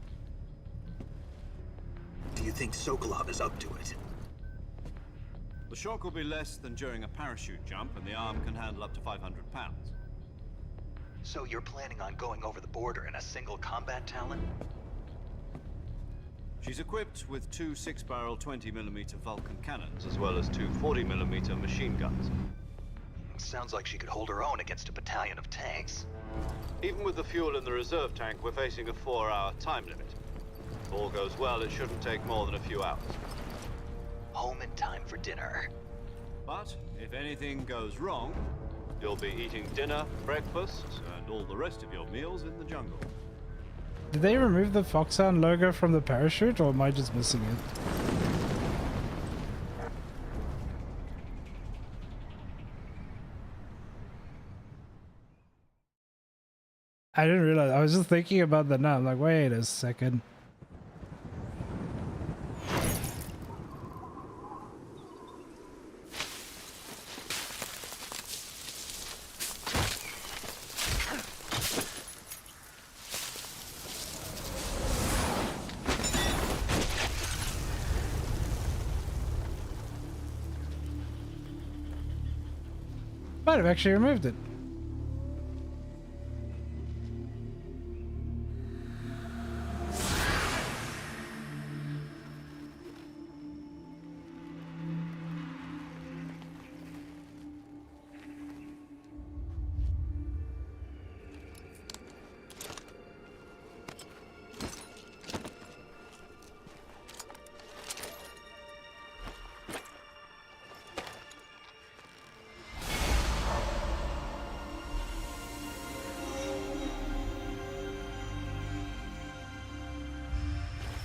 Do you think Sokolov is up to it? The shock will be less than during a parachute jump, and the arm can handle up to 500 pounds. So you're planning on going over the border in a single combat Talon? She's equipped with 2 6-barrel 20mm Vulcan cannons, as well as 2 40mm machine guns. Sounds like she could hold her own against a battalion of tanks. Even with the fuel in the reserve tank, we're facing a 4-hour time limit. If all goes well, it shouldn't take more than a few hours. Home in time for dinner. But if anything goes wrong, you'll be eating dinner, breakfast, and all the rest of your meals in the jungle. Did they remove the Foxhound logo from the parachute, or am I just missing it? I didn't realize. I was just thinking about that now. I'm like, wait a second. might have actually removed it.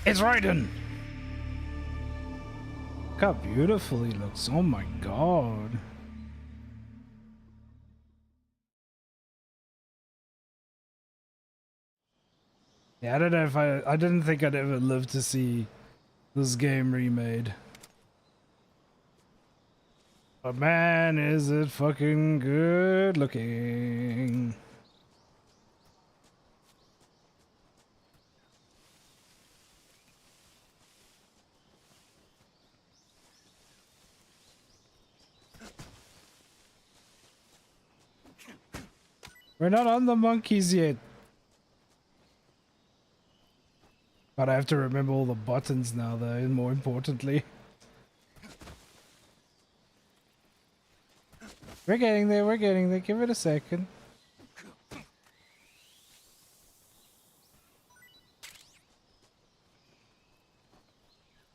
It's Raiden! Look how beautiful he looks. Oh my god. Yeah, I don't know if I didn't think I'd ever live to see this game remade. But man, is it fucking good looking. We're not on the monkeys yet. But I have to remember all the buttons now though, and more importantly. We're getting there, give it a second.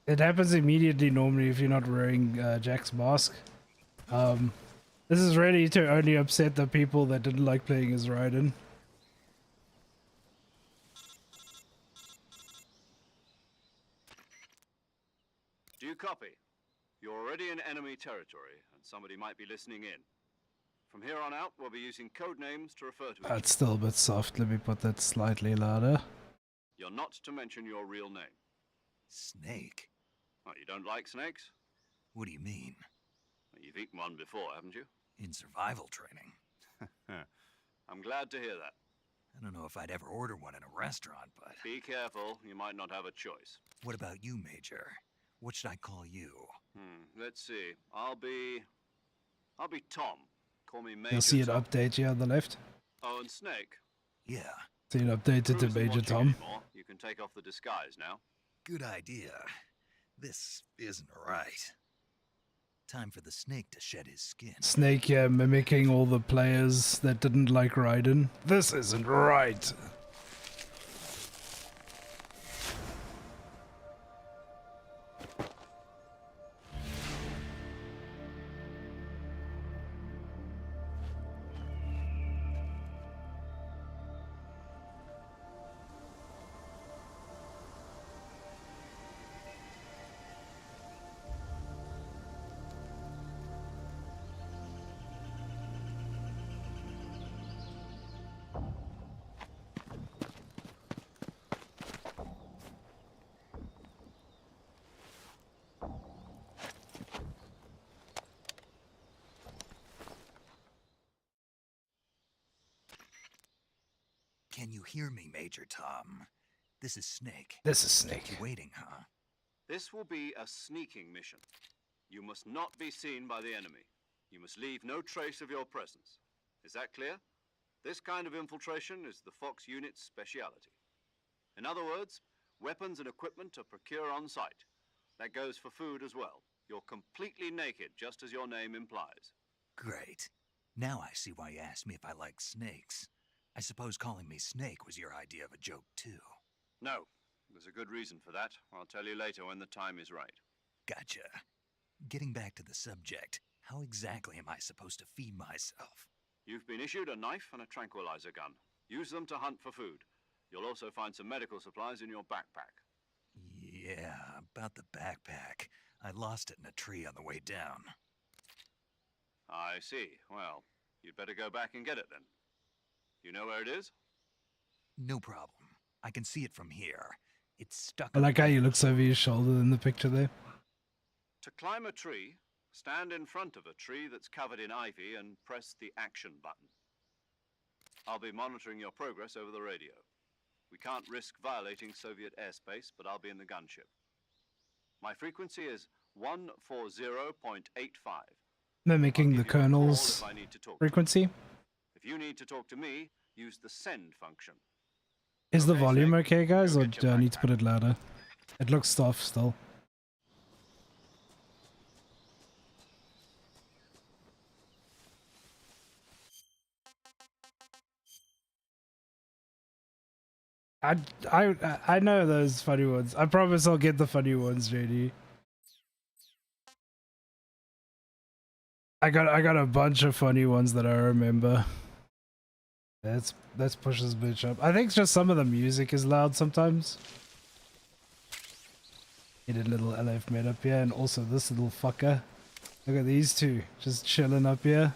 It happens immediately normally if you're not wearing Jack's mask. This is ready to only upset the people that didn't like playing as Raiden. Do you copy? You're already in enemy territory, and somebody might be listening in. From here on out, we'll be using code names to refer to each other. That's still a bit soft, let me put that slightly louder. You're not to mention your real name. Snake? Well, you don't like snakes? What do you mean? Well, you've eaten one before, haven't you? In survival training. I'm glad to hear that. I don't know if I'd ever order one in a restaurant, but... Be careful, you might not have a choice. What about you, Major? What should I call you? Let's see. I'll be Tom. Call me Major You'll see it Tom. update here on the left. Oh, and Snake. Yeah. See it updated to Major Tom. You can take off the disguise now. Good idea. This isn't right. Time for the snake to shed his skin. Snake mimicking all the players that didn't like Raiden. This isn't right. Can you hear me, Major Tom? This is Snake. This is Snake. You waiting, huh? This will be a sneaking mission. You must not be seen by the enemy. You must leave no trace of your presence. Is that clear? This kind of infiltration is the Fox unit's speciality. In other words, weapons and equipment are procured on site. That goes for food as well. You're completely naked, just as your name implies. Great. Now I see why you asked me if I like snakes. I suppose calling me Snake was your idea of a joke, too. No. There's a good reason for that. I'll tell you later when the time is right. Gotcha. Getting back to the subject, how exactly am I supposed to feed myself? You've been issued a knife and a tranquilizer gun. Use them to hunt for food. You'll also find some medical supplies in your backpack. Yeah, about the backpack. I lost it in a tree on the way down. I see. Well, you'd better go back and get it then. You know where it is? No problem. I can see it from here. It's stuck. I like how he looks over his shoulder in the picture there. To climb a tree, stand in front of a tree that's covered in ivy and press the action button. I'll be monitoring your progress over the radio. We can't risk violating Soviet airspace, but I'll be in the gunship. My frequency is 140.85. Mimicking the kernel's if I need to talk to you. frequency. If you need to talk to me, use the send function. Is the Okay, volume Snake, okay, guys, go or get do your I need to backpack. put it louder? It looks soft still. I know those funny ones. I promise I'll get the funny ones, JD. I got a bunch of funny ones that I remember. Let's push this bitch up. I think it's just some of the music is loud sometimes. Get a little LF mid up here, and also this little fucker. Look at these two just chilling up here.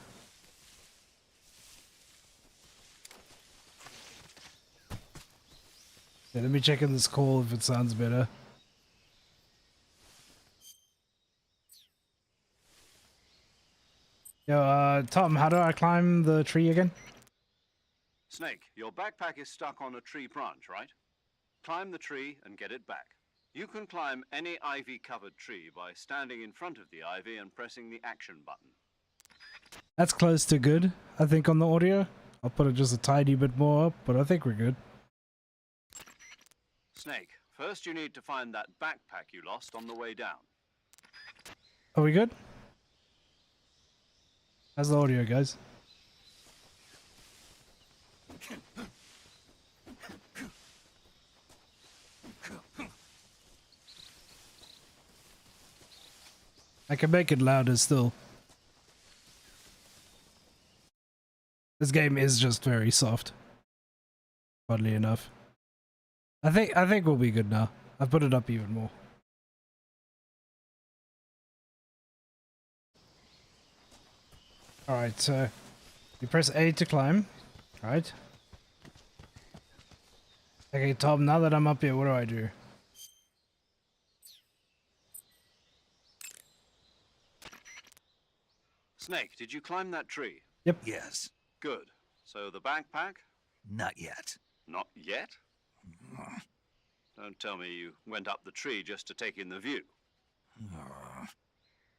Yeah, let me check in this call if it sounds better. Yo, Tom, how do I climb the tree again? Snake, your backpack is stuck on a tree branch, right? Climb the tree and get it back. You can climb any ivy-covered tree by standing in front of the ivy and pressing the action button. That's close to good, I think, on the audio. I'll put it just a tiny bit more up, but I think we're good. Snake, first you need to find that backpack you lost on the way down. Are we good? How's the audio, guys? I can make it louder still. This game is just very soft. Funnily enough. I think we'll be good now. I've put it up even more. Alright, so you press A to climb, right? Okay, Tom, now that I'm up here, what do I do? Snake, did you climb that tree? Yep. Yes. Good. So the backpack? Not yet. Not yet? Don't tell me you went up the tree just to take in the view.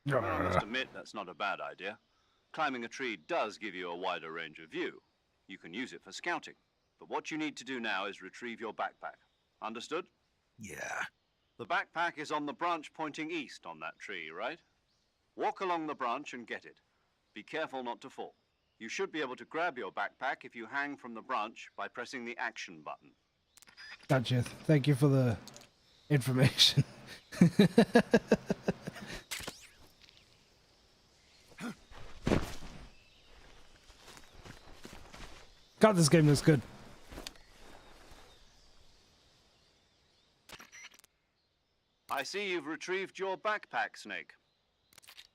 Well, I must admit, that's not a bad idea. Climbing a tree does give you a wider range of view. You can use it for scouting. But what you need to do now is retrieve your backpack. Understood? Yeah. The backpack is on the branch pointing east on that tree, right? Walk along the branch and get it. Be careful not to fall. You should be able to grab your backpack if you hang from the branch by pressing the action button. Gotcha. Thank you for the information. God, this game looks good. I see you've retrieved your backpack, Snake.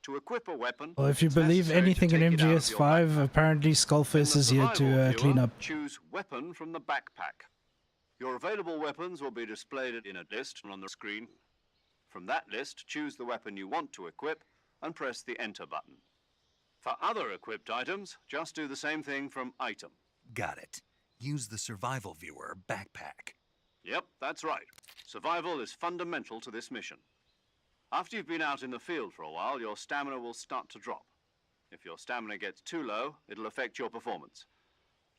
To equip a weapon, Well, if you it's believe necessary to anything in take it out of your MGS5, backpack. apparently Skullface is here to Survival clean viewer, up. Choose weapon from the backpack. Your available weapons will be displayed in a list on the screen. From that list, choose the weapon you want to equip and press the enter button. For other equipped items, just do the same thing from item. Got it. Use the survival viewer backpack. Yep, that's right. Survival is fundamental to this mission. After you've been out in the field for a while, your stamina will start to drop. If your stamina gets too low, it'll affect your performance.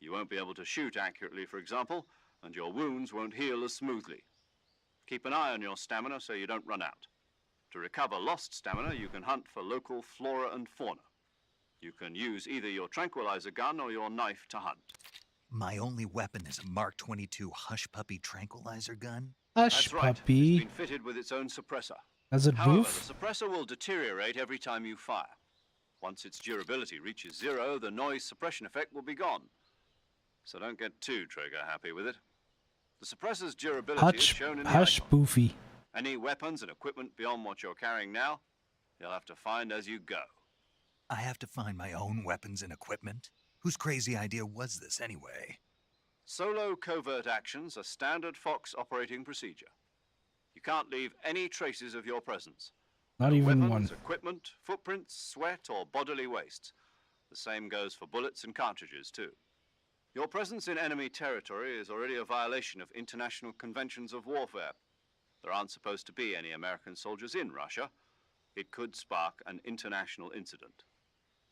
You won't be able to shoot accurately, for example, and your wounds won't heal as smoothly. Keep an eye on your stamina so you don't run out. To recover lost stamina, you can hunt for local flora and fauna. You can use either your tranquilizer gun or your knife to hunt. My only weapon is a Mark 22 Hush Puppy tranquilizer gun. Hush That's right. Puppy. It's been fitted with its own suppressor. Does it However, move? the suppressor will deteriorate every time you fire. Once its durability reaches 0, the noise suppression effect will be gone. So don't get too trigger happy with it. The suppressor's durability is shown in the Hush icon. Boofy. Any weapons and equipment beyond what you're carrying now, you'll have to find as you go. I have to find my own weapons and equipment? Whose crazy idea was this anyway? Solo covert actions are standard Fox operating procedure. You can't leave any traces of your presence. Not No even weapons, one. equipment, footprints, sweat, or bodily waste. The same goes for bullets and cartridges, too. Your presence in enemy territory is already a violation of international conventions of warfare. There aren't supposed to be any American soldiers in Russia. It could spark an international incident.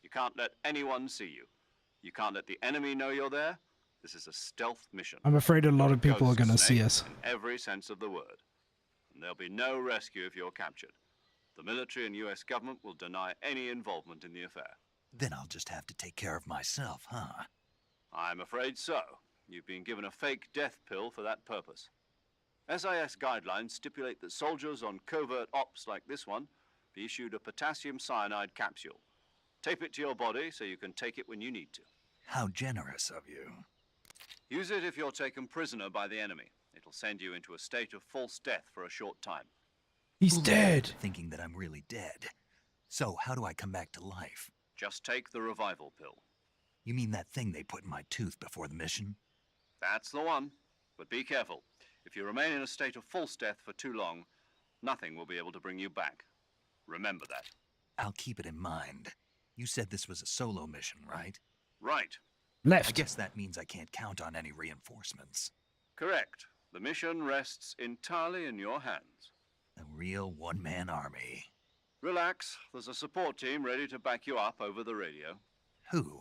You can't let anyone see you. You can't let the enemy know you're there. This is a stealth mission. I'm afraid a lot of people are going to see us. In every sense of the word. And there'll be no rescue if you're captured. The military and US government will deny any involvement in the affair. Then I'll just have to take care of myself, huh? I'm afraid so. You've been given a fake death pill for that purpose. SIS guidelines stipulate that soldiers on covert ops like this one be issued a potassium cyanide capsule. Tape it to your body so you can take it when you need to. How generous of you. Use it if you're taken prisoner by the enemy. It'll send you into a state of false death for a short time. He's dead. Thinking that I'm really dead. So how do I come back to life? Just take the revival pill. You mean that thing they put in my tooth before the mission? That's the one. But be careful. If you remain in a state of false death for too long, nothing will be able to bring you back. Remember that. I'll keep it in mind. You said this was a solo mission, right? Right. Left. I guess that means I can't count on any reinforcements. Correct. The mission rests entirely in your hands. A real one-man army. Relax. There's a support team ready to back you up over the radio. Who?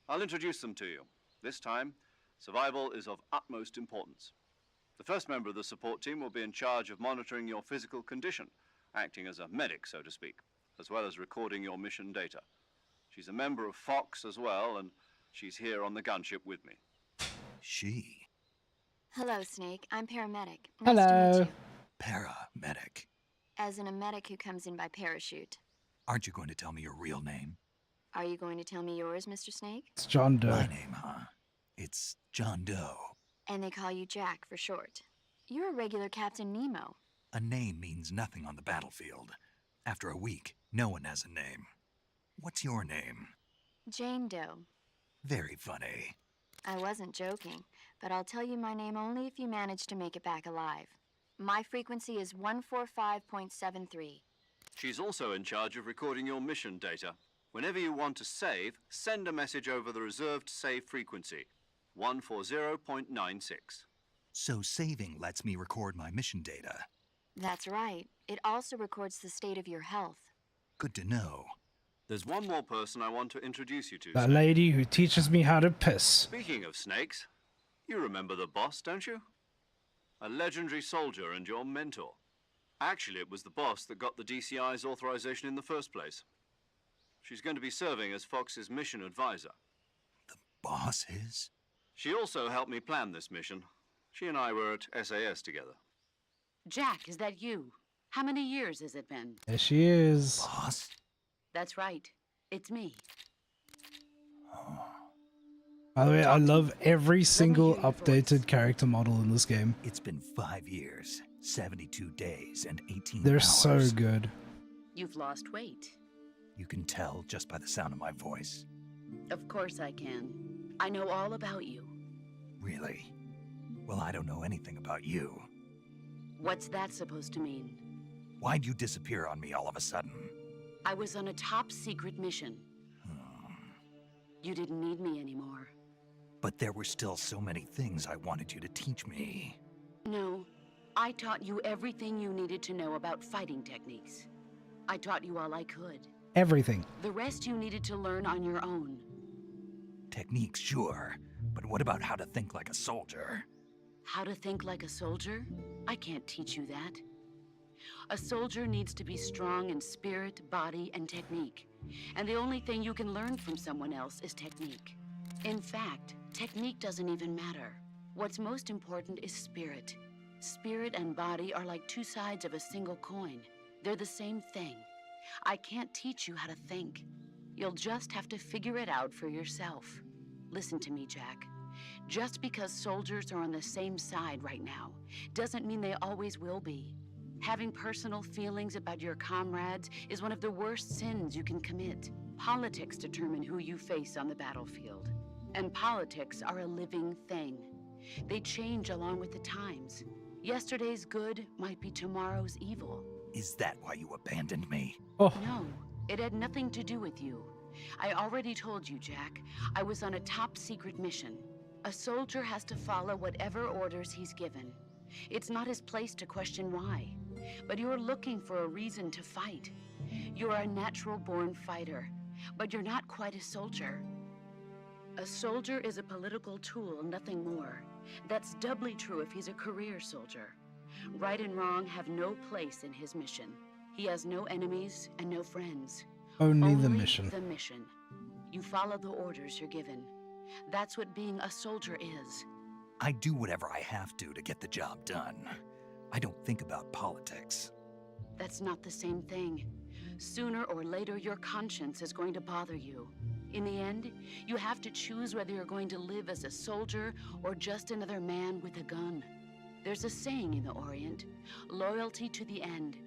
I'll introduce them to you. This time, survival is of utmost importance. The first member of the support team will be in charge of monitoring your physical condition, acting as a medic, so to speak, as well as recording your mission data. She's a member of Fox as well, and she's here on the gunship with me. She? Hello, Snake. I'm paramedic. Nice Hello. to meet you. Paramedic. As in a medic who comes in by parachute. Aren't you going to tell me your real name? Are you going to tell me yours, Mr. Snake? It's John Doe. My name, huh? It's John Doe. And they call you Jack for short. You're a regular Captain Nemo. A name means nothing on the battlefield. After a week, no one has a name. What's your name? Jane Doe. Very funny. I wasn't joking, but I'll tell you my name only if you manage to make it back alive. My frequency is 145.73. She's also in charge of recording your mission data. Whenever you want to save, send a message over the reserved save frequency, 140.96. So saving lets me record my mission data. That's right. It also records the state of your health. Good to know. There's one more person I want to introduce you to. That lady who teaches me how to piss. Speaking of snakes, you remember the boss, don't you? A legendary soldier and your mentor. Actually, it was the boss that got the DCI's authorization in the first place. She's going to be serving as Fox's mission advisor. The boss is? She also helped me plan this mission. She and I were at SAS together. Jack, is that you? How many years has it been? There she is. Boss? That's right. It's me. By the way, I love every single updated character model in this game. It's been 5 years, 72 days, and 18 They're hours. so good. You've lost weight. You can tell just by the sound of my voice. Of course I can. I know all about you. Really? Well, I don't know anything about you. What's that supposed to mean? Why'd you disappear on me all of a sudden? I was on a top secret mission. You didn't need me anymore. But there were still so many things I wanted you to teach me. No, I taught you everything you needed to know about fighting techniques. I taught you all I could. Everything. The rest you needed to learn on your own. Techniques, sure. But what about how to think like a soldier? How to think like a soldier? I can't teach you that. A soldier needs to be strong in spirit, body, and technique. And the only thing you can learn from someone else is technique. In fact, technique doesn't even matter. What's most important is spirit. Spirit and body are like two sides of a single coin. They're the same thing. I can't teach you how to think. You'll just have to figure it out for yourself. Listen to me, Jack. Just because soldiers are on the same side right now doesn't mean they always will be. Having personal feelings about your comrades is one of the worst sins you can commit. Politics determine who you face on the battlefield. And politics are a living thing. They change along with the times. Yesterday's good might be tomorrow's evil. Is that why you abandoned me? Oh. No, it had nothing to do with you. I already told you, Jack. I was on a top secret mission. A soldier has to follow whatever orders he's given. It's not his place to question why. But you're looking for a reason to fight. You're a natural-born fighter. But you're not quite a soldier. A soldier is a political tool, nothing more. That's doubly true if he's a career soldier. Right and wrong have no place in his mission. He has no enemies and no friends. Only the mission. The mission. You follow the orders you're given. That's what being a soldier is. I do whatever I have to get the job done. I don't think about politics. That's not the same thing. Sooner or later, your conscience is going to bother you. In the end, you have to choose whether you're going to live as a soldier or just another man with a gun. There's a saying in the Orient, loyalty to the end.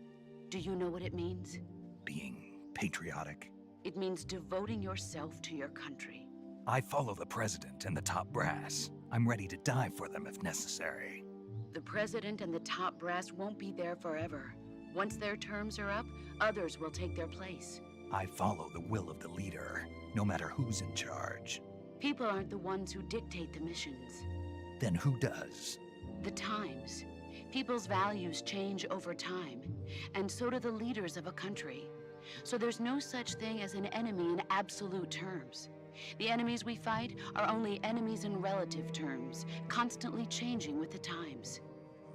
Do you know what it means? Being patriotic. It means devoting yourself to your country. I follow the president and the top brass. I'm ready to die for them if necessary. The president and the top brass won't be there forever. Once their terms are up, others will take their place. I follow the will of the leader, no matter who's in charge. People aren't the ones who dictate the missions. Then who does? The times. People's values change over time, and so do the leaders of a country. So there's no such thing as an enemy in absolute terms. The enemies we fight are only enemies in relative terms, constantly changing with the times.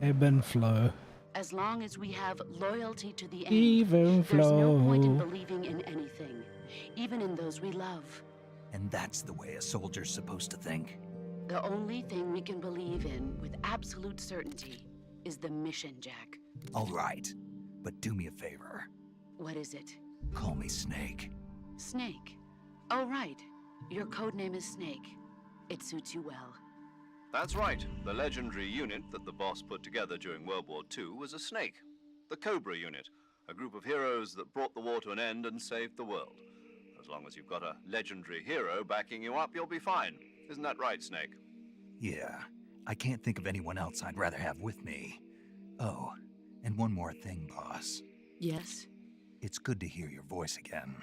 Ebb and flow. As long as we have loyalty to the end, Even there's no point in flow. believing in anything, even in those we love. And that's the way a soldier's supposed to think? The only thing we can believe in with absolute certainty is the mission, Jack. All right, but do me a favor. What is it? Call me Snake. Snake. Oh, right. Your codename is Snake. It suits you well. That's right. The legendary unit that the boss put together during World War II was a snake. The Cobra unit, a group of heroes that brought the war to an end and saved the world. As long as you've got a legendary hero backing you up, you'll be fine. Isn't that right, Snake? Yeah, I can't think of anyone else I'd rather have with me. Oh, and one more thing, boss. Yes? It's good to hear your voice again.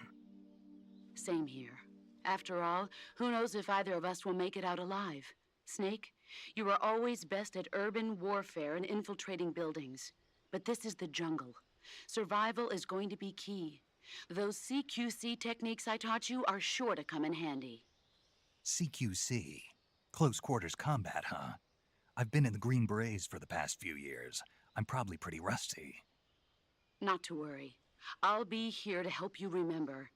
Same here. After all, who knows if either of us will make it out alive? Snake, you are always best at urban warfare and infiltrating buildings. But this is the jungle. Survival is going to be key. Those CQC techniques I taught you are sure to come in handy. CQC? Close quarters combat, huh? I've been in the Green Berets for the past few years. I'm probably pretty rusty. Not to worry. I'll be here to help you remember.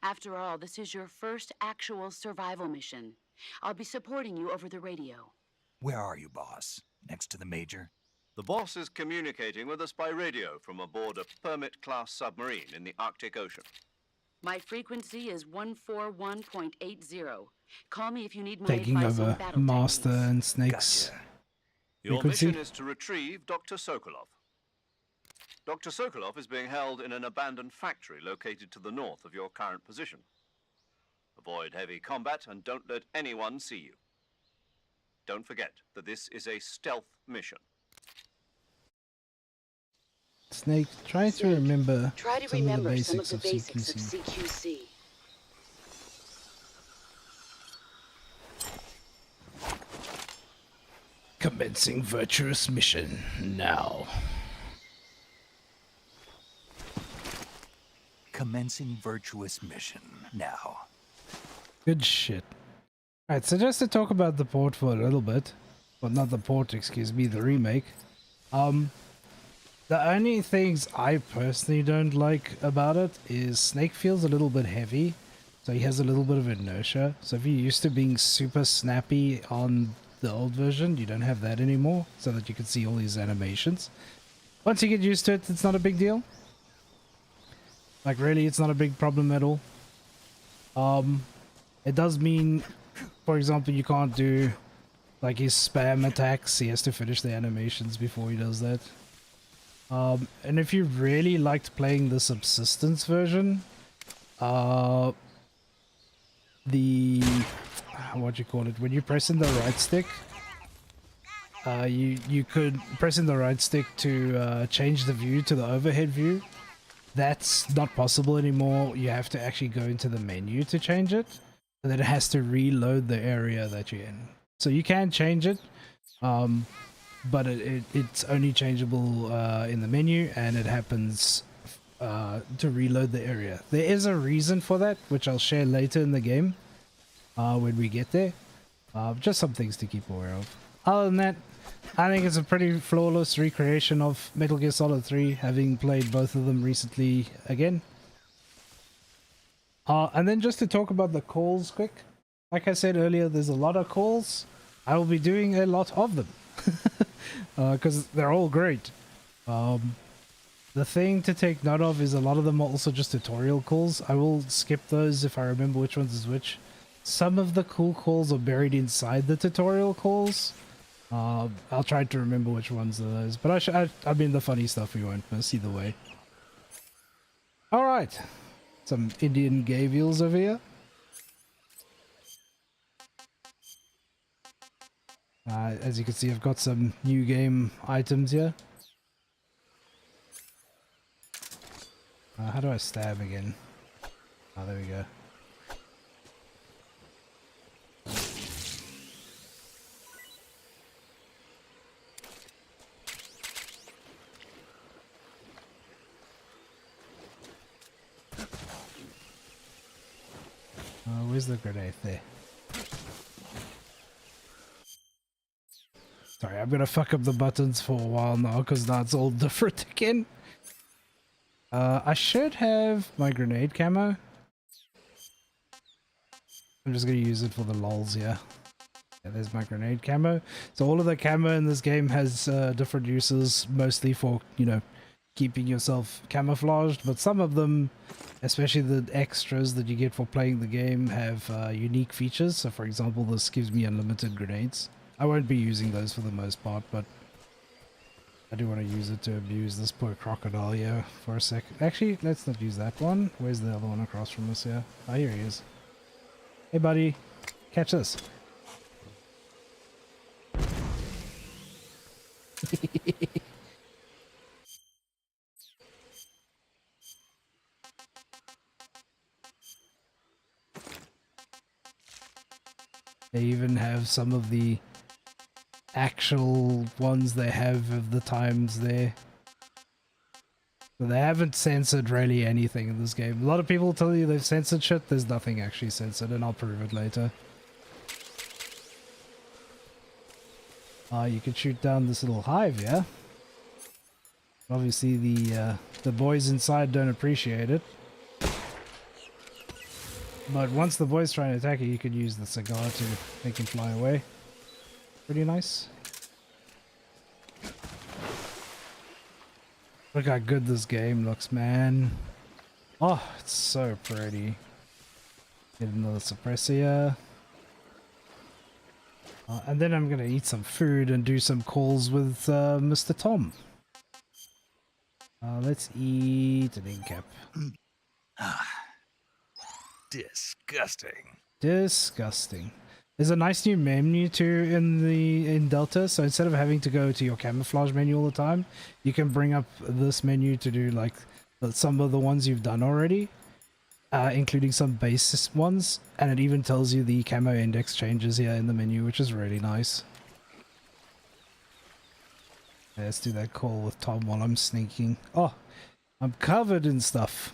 After all, this is your first actual survival mission. I'll be supporting you over the radio. Where are you, boss? Next to the Major? The boss is communicating with us by radio from aboard a Permit-class submarine in the Arctic Ocean. My frequency is 141.80. Call me if you need my Taking advice on over battle Master techniques. and Snake's Your frequency. mission is to retrieve Dr. Sokolov. Dr. Sokolov is being held in an abandoned factory located to the north of your current position. Avoid heavy combat and don't let anyone see you. Don't forget that this is a stealth mission. Snake, try to remember Try to some of the remember basics some of the of basics CQC. of CQC. Commencing virtuous mission now. Commencing virtuous mission now. Good shit. Alright, so just to talk about the port for a little bit. Well, not the port, excuse me, the remake. The only things I personally don't like about it is Snake feels a little bit heavy. So he has a little bit of inertia. So if you're used to being super snappy on the old version, you don't have that anymore. So that you can see all these animations. Once you get used to it, it's not a big deal. Like really, it's not a big problem at all. It does mean, for example, you can't do like his spam attacks. He has to finish the animations before he does that. And if you really liked playing the subsistence version, what do you call it? When you press in the right stick, you could press in the right stick to change the view to the overhead view. That's not possible anymore. You have to actually go into the menu to change it, and then it has to reload the area that you're in. So you can change it, but it's only changeable in the menu, and it happens to reload the area. There is a reason for that, which I'll share later in the game when we get there. Just some things to keep aware of. Other than that, I think it's a pretty flawless recreation of Metal Gear Solid 3, having played both of them recently again. And then just to talk about the calls quick. Like I said earlier, there's a lot of calls. I will be doing a lot of them. Because they're all great. The thing to take note of is a lot of them are also just tutorial calls. I will skip those if I remember which ones is which. Some of the cool calls are buried inside the tutorial calls. I'll try to remember which ones are those. But I mean, the funny stuff we won't miss either way. Alright. Some Indian Gavials over here. As you can see, I've got some new game items here. How do I stab again? Oh, there we go. Where's the grenade? There. Sorry, I'm gonna fuck up the buttons for a while now, because now it's all different again. I should have my grenade camo. I'm just gonna use it for the lols here. Yeah, there's my grenade camo. So all of the camo in this game has different uses, mostly for, you know, keeping yourself camouflaged, but some of them, especially the extras that you get for playing the game, have unique features. So for example, this gives me unlimited grenades. I won't be using those for the most part, but I do want to use it to abuse this poor crocodile here for a sec. Actually, let's not use that one. Where's the other one across from us here? Oh, here he is. Hey buddy, catch this. They even have some of the actual ones they have of the times there. So they haven't censored really anything in this game. A lot of people tell you they've censored shit. There's nothing actually censored, and I'll prove it later. You can shoot down this little hive, yeah? Obviously the boys inside don't appreciate it. But once the boys try and attack it, you can use the cigar to make him fly away. Pretty nice. Look how good this game looks, man. Oh, it's so pretty. Get another suppressor. And then I'm gonna eat some food and do some calls with Mr. Tom. Let's eat an incap. Disgusting. Disgusting. There's a nice new menu too in Delta, so instead of having to go to your camouflage menu all the time, you can bring up this menu to do like some of the ones you've done already, including some base ones, and it even tells you the camo index changes here in the menu, which is really nice. Yeah, let's do that call with Tom while I'm sneaking. Oh, I'm covered in stuff.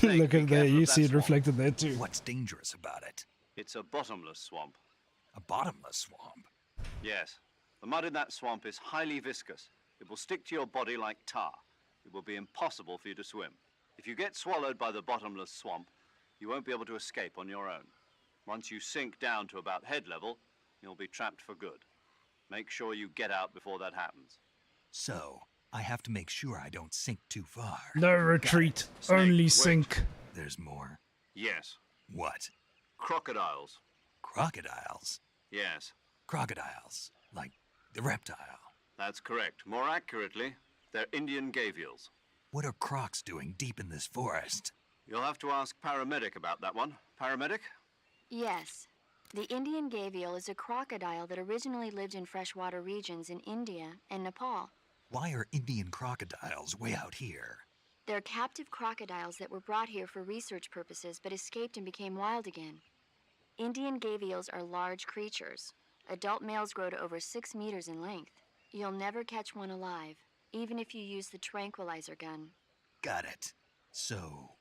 Look at there, you see it reflected there too. What's dangerous about it? It's a bottomless swamp. A bottomless swamp? Yes. The mud in that swamp is highly viscous. It will stick to your body like tar. It will be impossible for you to swim. If you get swallowed by the bottomless swamp, you won't be able to escape on your own. Once you sink down to about head level, you'll be trapped for good. Make sure you get out before that happens. So, I have to make sure I don't sink too far. No retreat, only sink. There's more? Yes. What? Crocodiles. Crocodiles? Yes. Crocodiles, like the reptile. That's correct. More accurately, they're Indian gavials. What are crocs doing deep in this forest? You'll have to ask Paramedic about that one. Paramedic? Yes. The Indian gavial is a crocodile that originally lived in freshwater regions in India and Nepal. Why are Indian crocodiles way out here? They're captive crocodiles that were brought here for research purposes but escaped and became wild again. Indian gavials are large creatures. Adult males grow to over 6 meters in length. You'll never catch one alive. even if you use the tranquilizer gun. Got it. So,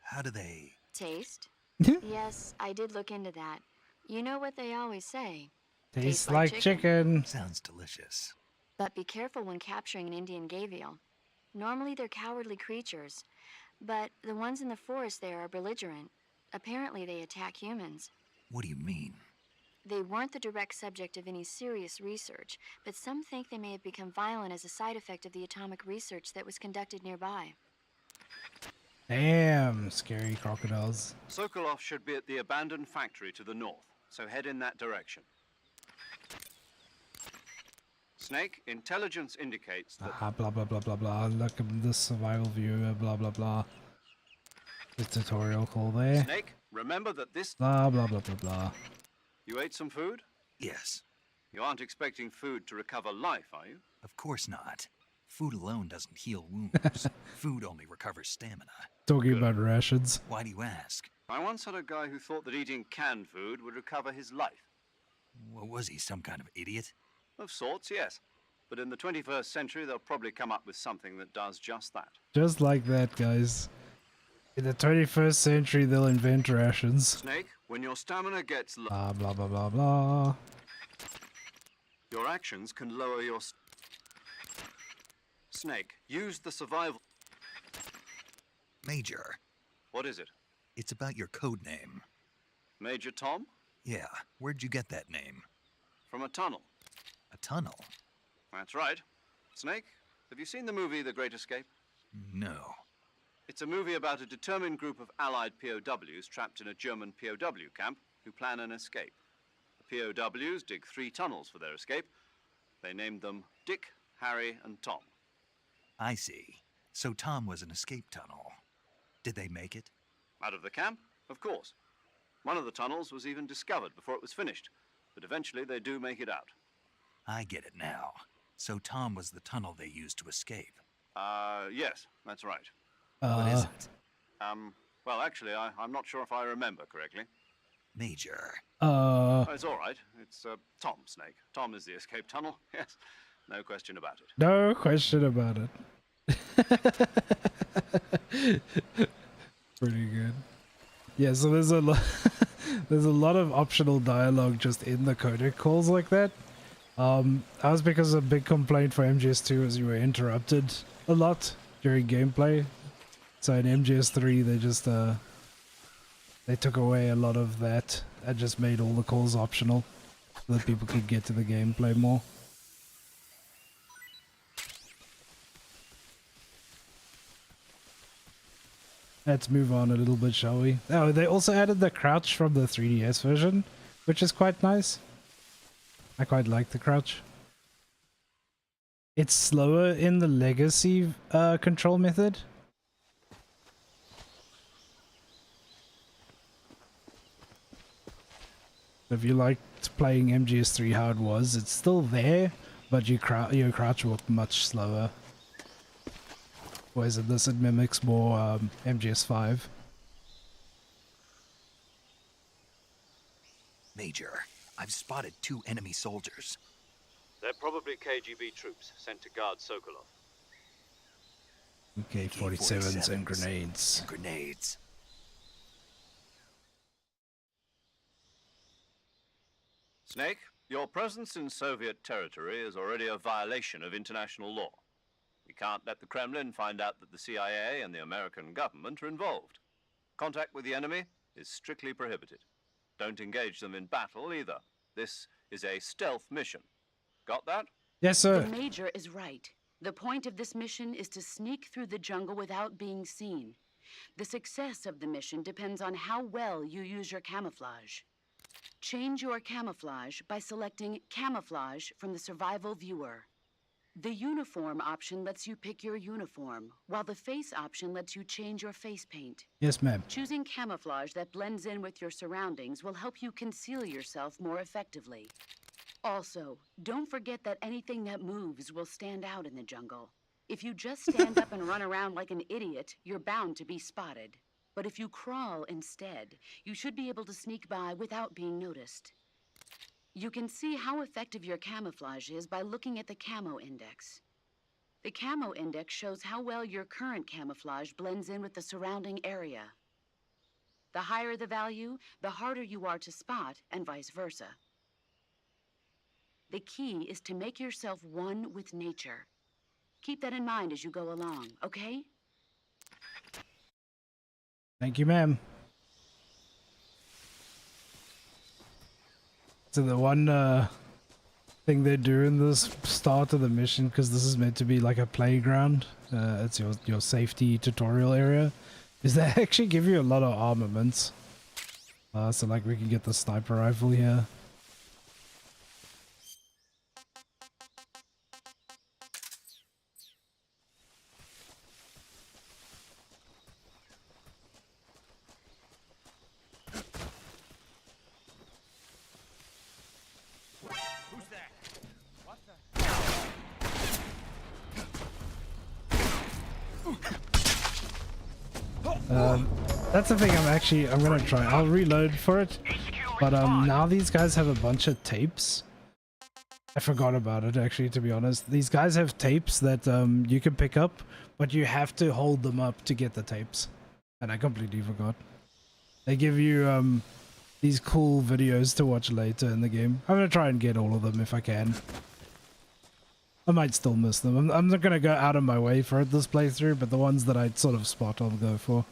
how do they... Taste? Yes, I did look into that. You know what they always say. Tastes like chicken. Sounds delicious. But be careful when capturing an Indian gavial. Normally they're cowardly creatures, but the ones in the forest there are belligerent. Apparently they attack humans. What do you mean? They weren't the direct subject of any serious research, but some think they may have become violent as a side effect of the atomic research that was conducted nearby. Damn, scary crocodiles. Sokolov should be at the abandoned factory to the north, so head in that direction. Snake, intelligence indicates that... Blah blah blah blah blah. Look at the survival viewer, blah blah blah. The tutorial call there. Snake, remember that this... Blah blah blah blah blah. You ate some food? Yes. You aren't expecting food to recover life, are you? Of course not. Food alone doesn't heal wounds. Food only recovers stamina. Talking about rations. Why do you ask? I once had a guy who thought that eating canned food would recover his life. What was he, some kind of idiot? Of sorts, yes. But in the 21st century, they'll probably come up with something that does just that. Just like that, guys. In the 21st century, they'll invent rations. Snake, when your stamina gets low... Blah blah blah blah blah. Your actions can lower your... Snake, use the survival... Major. What is it? It's about your code name. Major Tom? Yeah, where'd you get that name? From a tunnel. A tunnel? That's right. Snake, have you seen the movie The Great Escape? No. It's a movie about a determined group of Allied POWs trapped in a German POW camp who plan an escape. The POWs dig 3 tunnels for their escape. They named them Dick, Harry, and Tom. I see. So Tom was an escape tunnel. Did they make it? Out of the camp? Of course. One of the tunnels was even discovered before it was finished, but eventually they do make it out. I get it now. So Tom was the tunnel they used to escape. Yes, that's right. What is it? Well, actually, I'm not sure if I remember correctly. Major. It's all right. It's, Tom, Snake. Tom is the escape tunnel. Yes, no question about it. No question about it. Pretty good. Yeah, so there's a lot there's a lot of optional dialogue just in the codec calls like that. That was because a big complaint for MGS2 is you were interrupted a lot during gameplay. So in MGS3 they just they took away a lot of that and just made all the calls optional so that people could get to the gameplay more. Let's move on a little bit, shall we? Oh, they also added the crouch from the 3DS version, which is quite nice. I quite like the crouch. It's slower in the legacy control method. If you liked playing MGS3 how it was, it's still there, but your crouch will much slower. Whereas in this it mimics more MGS5. Major, I've spotted 2 enemy soldiers. They're probably KGB troops sent to guard Sokolov. AK-47s and grenades. Grenades. Snake, your presence in Soviet territory is already a violation of international law. We can't let the Kremlin find out that the CIA and the American government are involved. Contact with the enemy is strictly prohibited. Don't engage them in battle either. This is a stealth mission. Got that? Yes, sir. The Major is right. The point of this mission is to sneak through the jungle without being seen. The success of the mission depends on how well you use your camouflage. Change your camouflage by selecting Camouflage from the Survival Viewer. The Uniform option lets you pick your uniform, while the Face option lets you change your face paint. Yes, ma'am. Choosing camouflage that blends in with your surroundings will help you conceal yourself more effectively. Also, don't forget that anything that moves will stand out in the jungle. If you just stand up and run around like an idiot, you're bound to be spotted. But if you crawl instead, you should be able to sneak by without being noticed. You can see how effective your camouflage is by looking at the camo index. The camo index shows how well your current camouflage blends in with the surrounding area. The higher the value, the harder you are to spot, and vice versa. The key is to make yourself one with nature. Keep that in mind as you go along, okay? Thank you, ma'am. So the one thing they do in this start of the mission, because this is meant to be like a playground, it's your safety tutorial area, is they actually give you a lot of armaments. So like we can get the sniper rifle here. That's the thing I'm gonna try. I'll reload for it. But now these guys have a bunch of tapes. I forgot about it actually, to be honest. These guys have tapes that you can pick up, but you have to hold them up to get the tapes. And I completely forgot. They give you these cool videos to watch later in the game. I'm gonna try and get all of them if I can. I might still miss them. I'm not gonna go out of my way for it this playthrough, but the ones that I sort of spot I'll go for.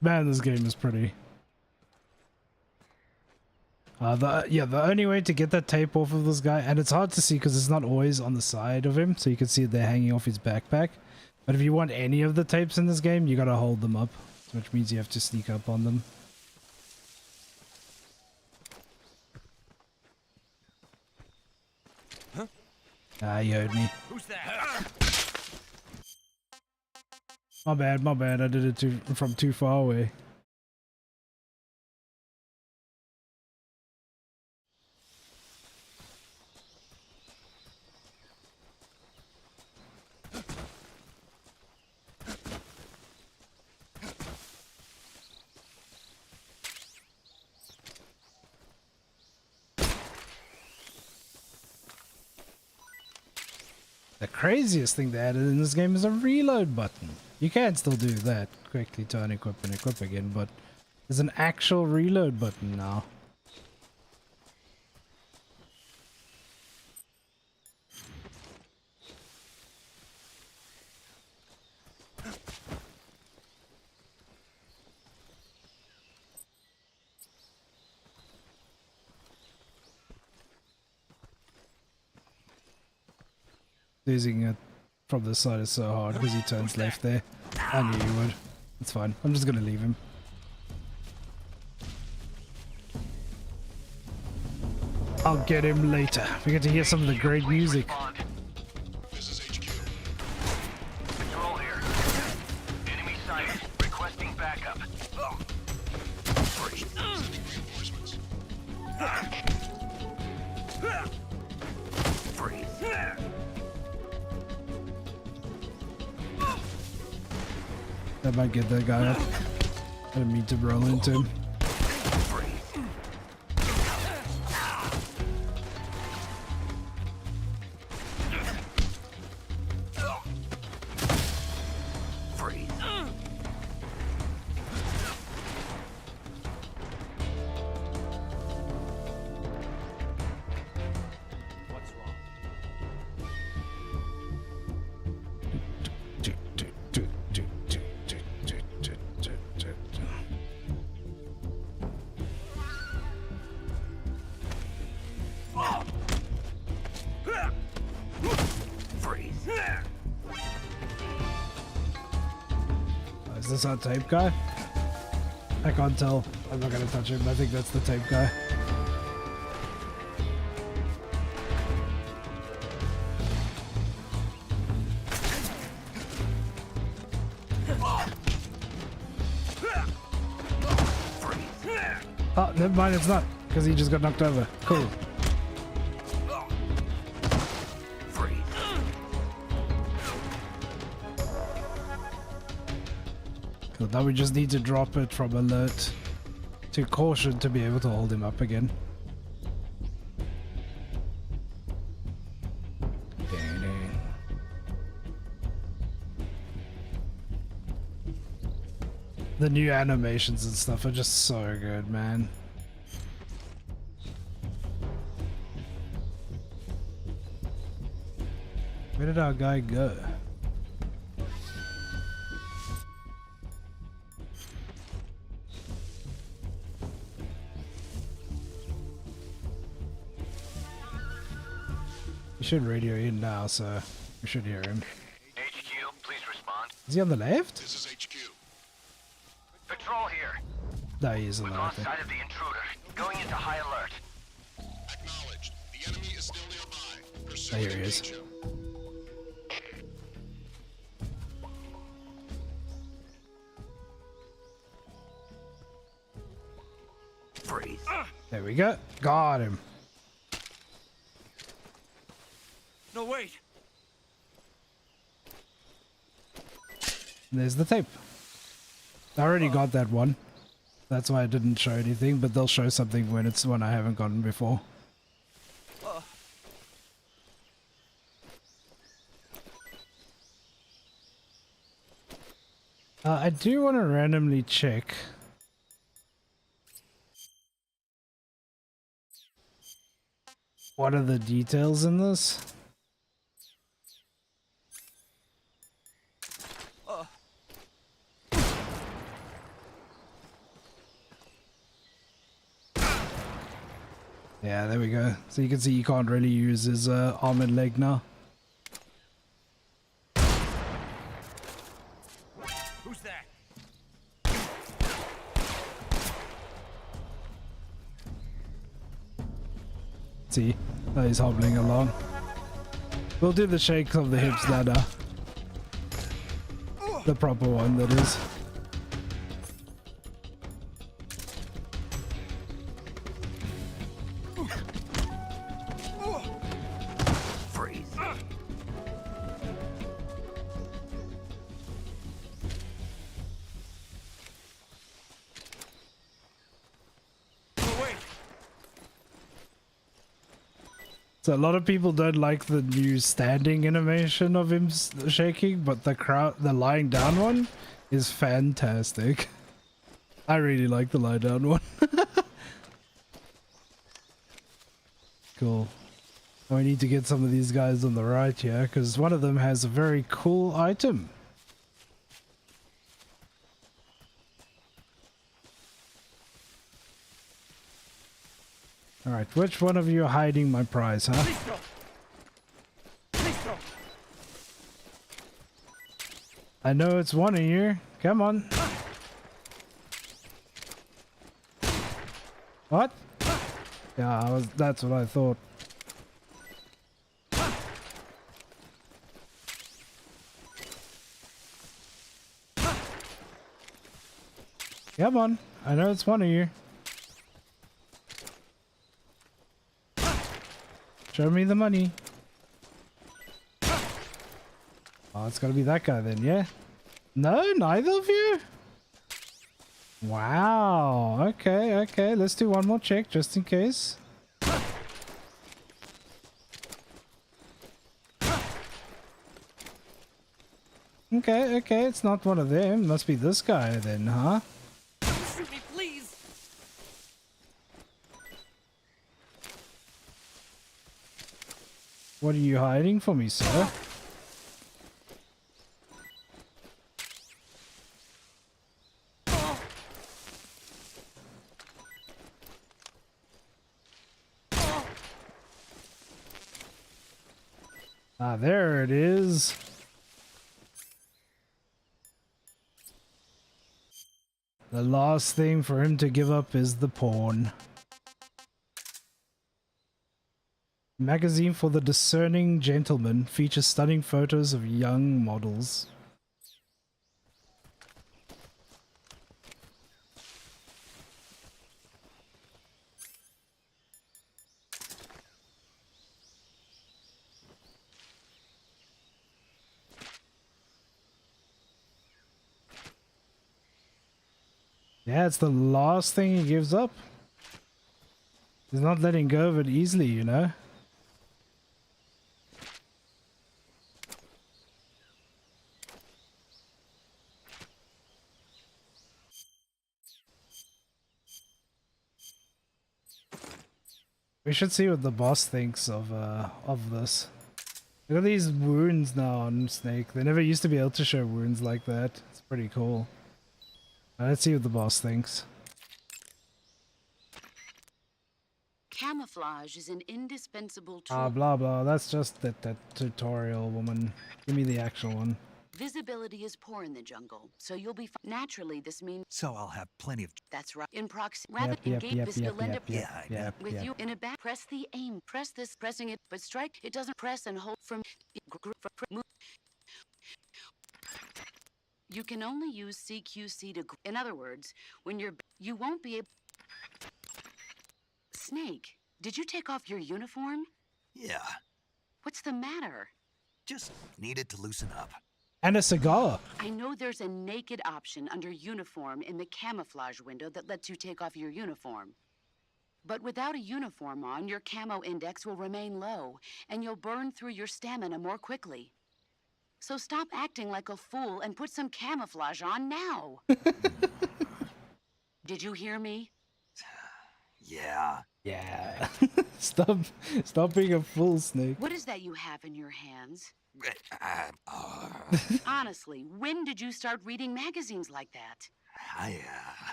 Man, this game is pretty. The only way to get that tape off of this guy, and it's hard to see because it's not always on the side of him, so you can see they're hanging off his backpack. But if you want any of the tapes in this game, you gotta hold them up, which means you have to sneak up on them. Huh? Ah, you heard me. Who's that? My bad, I did it from too far away. The craziest thing they added in this game is a reload button. You can still do that, quickly turn equip and equip again, but there's an actual reload button now. Losing it from this side is so hard because he turns left there. I knew you would. It's fine. I'm just gonna leave him. I'll get him later. We get to hear some of the great music. This is HQ. Control here. Enemy sighted. Requesting backup. Reinforcements. Freeze. That might get that guy up. I didn't mean to roll into him. Is this our tape guy? I can't tell. I'm not gonna touch him. I think that's the tape guy. Oh, never mind, it's not, because he just got knocked over. Cool. Cool, now we just need to drop it from alert to caution to be able to hold him up again. The new animations and stuff are just so good, man. Where did our guy go? He should radio in now, so we should hear him. HQ, please respond. Is he on the left? This is HQ. Patrol here. No, he is on We've the right. lost sight of the intruder. Going into high alert. Acknowledged. The enemy is still nearby. Oh, here he is. Freeze. There we go. Got him. No, wait. There's the tape. I already got that one. That's why I didn't show anything, but they'll show something when it's one I haven't gotten before. I do want to randomly check. What are the details in this? Yeah, there we go. So you can see he can't really use his armored leg now. Who's that? See, he's hobbling along. We'll do the shakes of the hips ladder. The proper one, that is. Freeze. So a lot of people don't like the new standing animation of him shaking, but the lying down one is fantastic. I really like the lie down one. Cool. We need to get some of these guys on the right here, because one of them has a very cool item. Alright, which one of you are hiding my prize, huh? I know it's one of you. Come on. What? Yeah, that's what I thought. Come on. I know it's one of you. Show me the money. Oh, it's gotta be that guy then, yeah? No, neither of you? Wow. Okay, okay. Let's do one more check just in case. Okay, okay. It's not one of them. Must be this guy then, huh? Shoot me, please. What are you hiding for me, sir? Ah, there it is. The last thing for him to give up is the porn. Magazine for the Discerning Gentleman features stunning photos of young models. Yeah, it's the last thing he gives up. He's not letting go of it easily, you know? We should see what the boss thinks of this. Look at these wounds now on Snake. They never used to be able to show wounds like that. It's pretty cool. Let's see what the boss thinks. Camouflage is an indispensable tool. Blah blah. That's just that tutorial, woman. Give me the actual one. Visibility is poor in the jungle, so you'll be naturally. This means so I'll have plenty of. That's right. In proximity, rather engage this you'll end up with you in a back. Press the aim. Press this, pressing it, but strike. It doesn't press and hold from. You can only use CQC to. In other words, when you won't be able. Snake, did you take off your uniform? Yeah. What's the matter? Just needed to loosen up. And a cigar. I know there's a naked option under uniform in the camouflage window that lets you take off your uniform. But without a uniform on, your camo index will remain low, and you'll burn through your stamina more quickly. So stop acting like a fool and put some camouflage on now. Did you hear me? Yeah. Yeah. Stop being a fool, Snake. What is that you have in your hands? Honestly, when did you start reading magazines like that?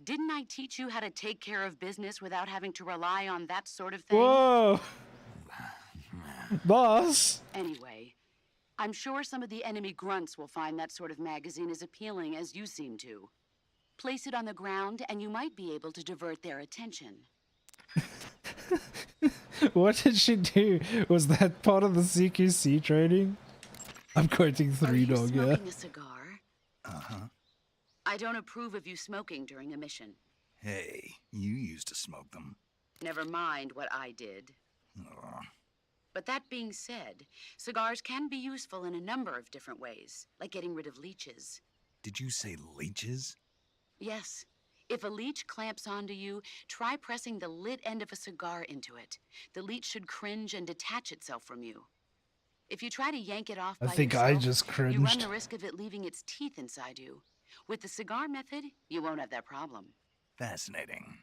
Didn't I teach you how to take care of business without having to rely on that sort of thing? Whoa! Boss! Anyway, I'm sure some of the enemy grunts will find that sort of magazine as appealing as you seem to. Place it on the ground and you might be able to divert their attention. What did she do? Was that part of the CQC training? I'm quoting Three Dog, yeah. Smoking a cigar? Uh-huh. I don't approve of you smoking during a mission. Hey, you used to smoke them. Never mind what I did. But that being said, cigars can be useful in a number of different ways, like getting rid of leeches. Did you say leeches? Yes. If a leech clamps onto you, try pressing the lit end of a cigar into it. The leech should cringe and detach itself from you. If you try to yank it off by yourself, I just cringed. You run the risk of it leaving its teeth inside you. With the cigar method, you won't have that problem. Fascinating.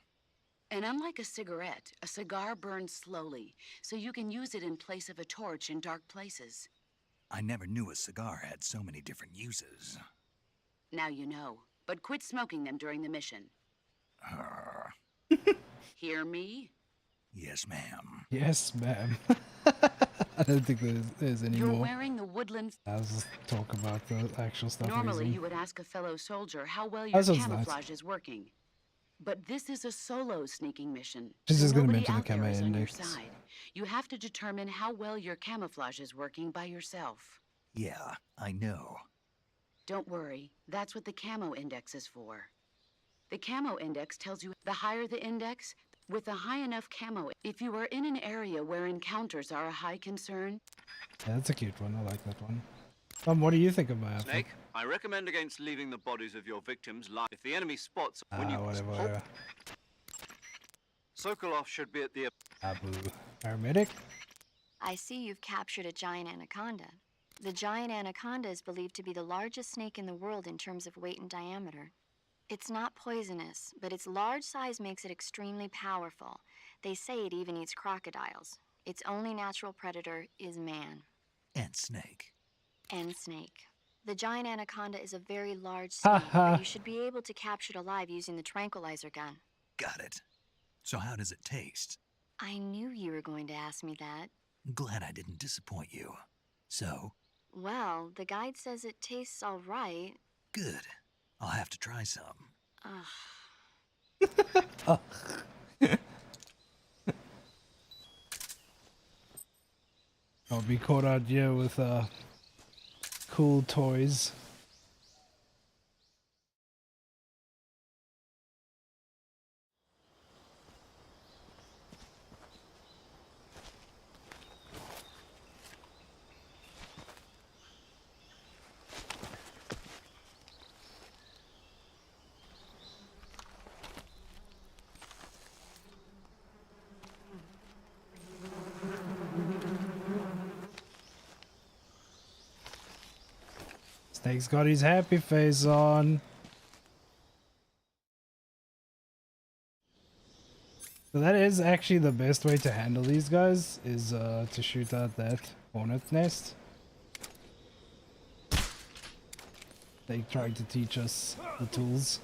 And unlike a cigarette, a cigar burns slowly, so you can use it in place of a torch in dark places. I never knew a cigar had so many different uses. Now you know, but quit smoking them during the mission. Hear me? Yes, ma'am. Yes, ma'am. I don't think there's any You're more. wearing the woodland. Let's just talk about the actual stuff. Normally, you would ask a fellow soldier how well your camouflage is working. But this is a solo sneaking mission. She's just going to Nobody mention the out there camo is on your index. side. You have to determine how well your camouflage is working by yourself. Yeah, I know. Don't worry, that's what the camo index is for. The camo index tells you the higher the index, with a high enough camo. If you are in an area where encounters are a high concern. Yeah, that's a cute one. I like that one. What do you think of my outfit? Snake, I recommend against leaving the bodies of your victims live. If the enemy spots when you whatever. Sokolov should be at the Abu paramedic. I see you've captured a giant anaconda. The giant anaconda is believed to be the largest snake in the world in terms of weight and diameter. It's not poisonous, but its large size makes it extremely powerful. They say it even eats crocodiles. Its only natural predator is man. And snake. And snake. The giant anaconda is a very large snake, but you should be able to capture it alive using the tranquilizer gun. Got it. So how does it taste? I knew you were going to ask me that. Glad I didn't disappoint you. So? Well, the guide says it tastes all right. Good. I'll have to try some. I'll be caught out here with cool toys. Snake's got his happy face on. So that is actually the best way to handle these guys, is to shoot out that hornet nest. They trying to teach us the tools.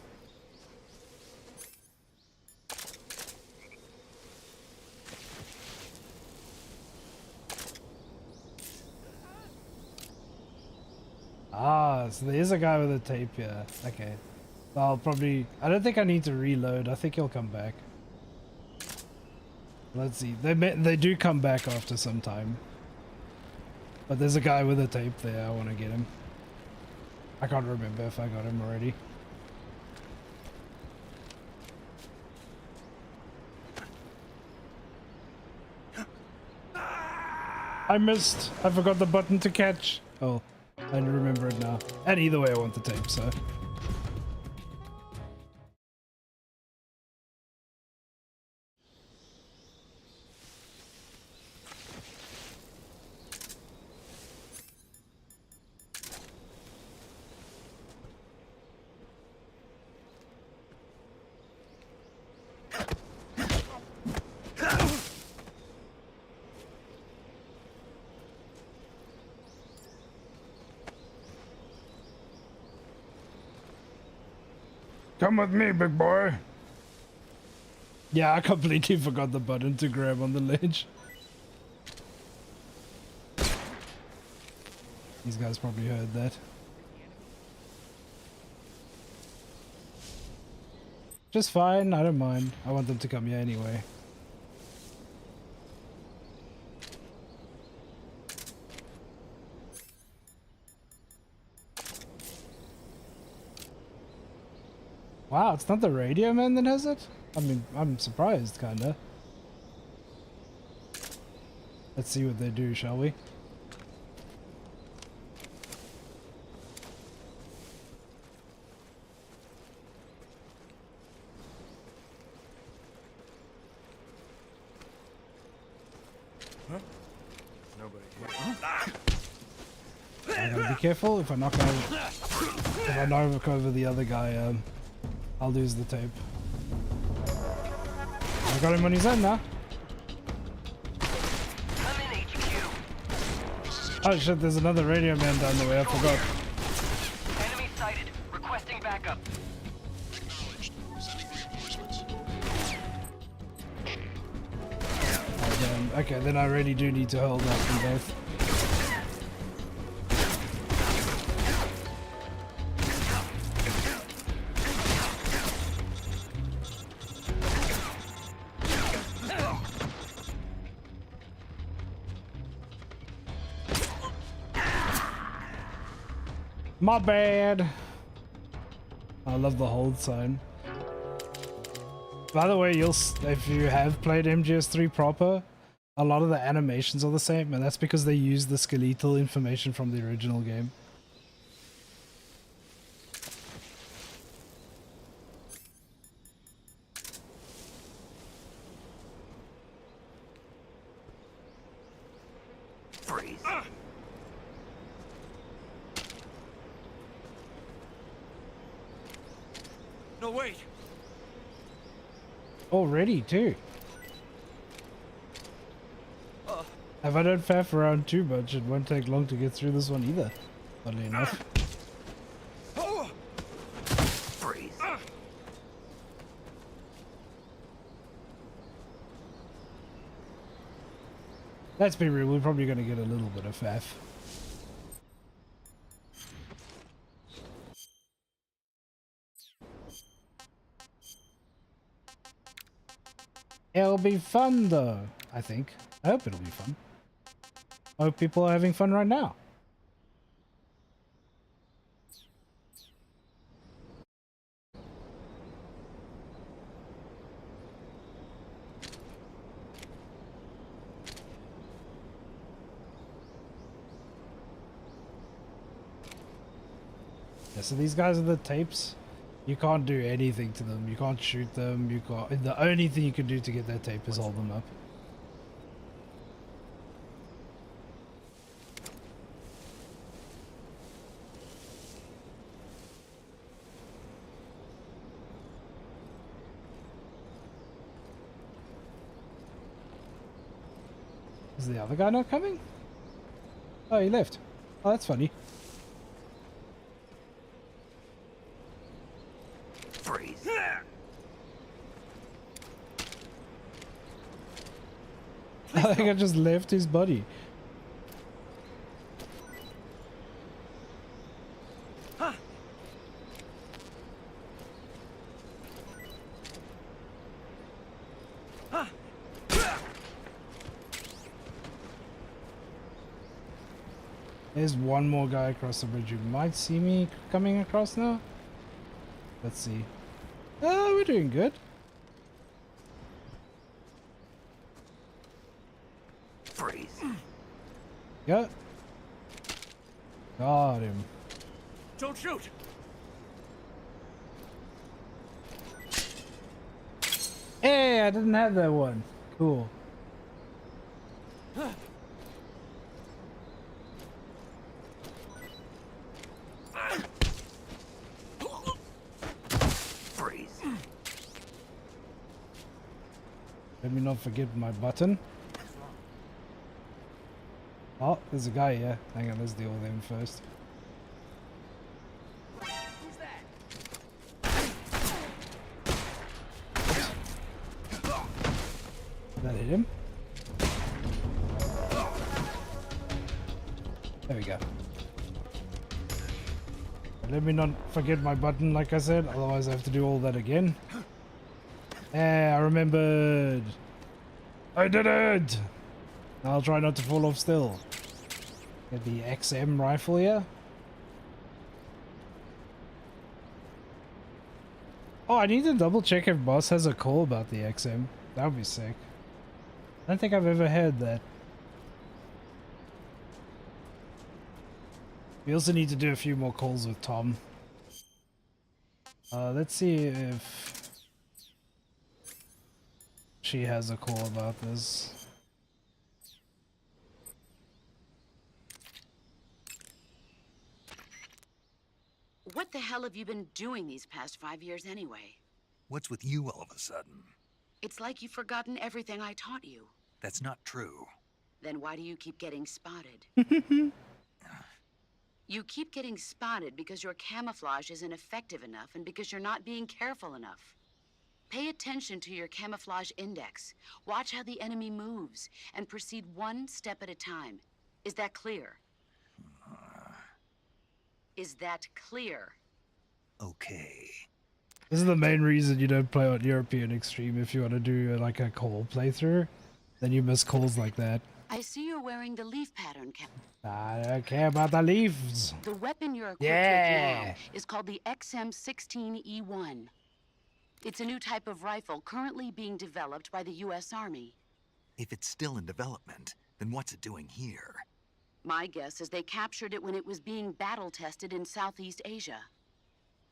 Ah, so there is a guy with a tape here. Okay. I'll probably... I don't think I need to reload. I think he'll come back. Let's see. They do come back after some time. But there's a guy with a tape there. I want to get him. I can't remember if I got him already. I missed. I forgot the button to catch. Oh. I remember it now. And either way I want the tape, so... Come with me, big boy. Yeah, I completely forgot the button to grab on the ledge. These guys probably heard that. Just fine, I don't mind. I want them to come here anyway. Wow, it's not the radio man that has it? I mean, I'm surprised, kinda. Let's see what they do, shall we? Huh? Nobody here. I gotta be careful. If I knock over the other guy, I'll lose the tape. I got him on his own now. Oh shit, there's another radio man down the way, I forgot. Enemy sighted. Requesting backup. Oh, damn. Okay, then I really do need to hold up them both. My bad. I love the hold sign. By the way, if you have played MGS3 proper, a lot of the animations are the same, and that's because they use the skeletal information from the original game. Freeze. No, wait. Already, too. If I don't faff around too much, it won't take long to get through this one either, oddly enough. Freeze. Let's be real, we're probably going to get a little bit of faff. It'll be fun though, I think. I hope it'll be fun. I hope people are having fun right now. Yeah, so these guys are the tapes. You can't do anything to them. You can't shoot them. You can't. The only thing you can do to get their tape is hold them up. Is the other guy not coming? Oh, he left. Oh, that's funny. Freeze. I think I just left his body. There's one more guy across the bridge. You might see me coming across now. Let's see. Oh, we're doing good. Freeze. Yeah. Got him. Don't shoot. Hey, I didn't have that one. Cool. Freeze. Let me not forget my button. Oh, there's a guy here. Hang on, let's deal with him first. Did that hit him? There we go. Let me not forget my button, like I said, otherwise I have to do all that again. Hey, I remembered. I did it! I'll try not to fall off still. Get the XM rifle here. Oh, I need to double check if Boss has a call about the XM. That would be sick. I don't think I've ever heard that. We also need to do a few more calls with Tom. Let's see if she has a call about this. What the hell have you been doing these past 5 years anyway? What's with you all of a sudden? It's like you've forgotten everything I taught you. That's not true. Then why do you keep getting spotted? You keep getting spotted because your camouflage isn't effective enough and because you're not being careful enough. Pay attention to your camouflage index. Watch how the enemy moves and proceed one step at a time. Is that clear? Is that clear? Okay. This is the main reason you don't play on European Extreme if you want to do like a call playthrough. Then you miss calls like that. I see you're wearing the leaf pattern cap. I don't care about the leaves. The weapon you're equipped with now is called the XM-16E1. It's a new type of rifle currently being developed by the U.S. Army. If it's still in development, then what's it doing here? My guess is they captured it when it was being battle-tested in Southeast Asia.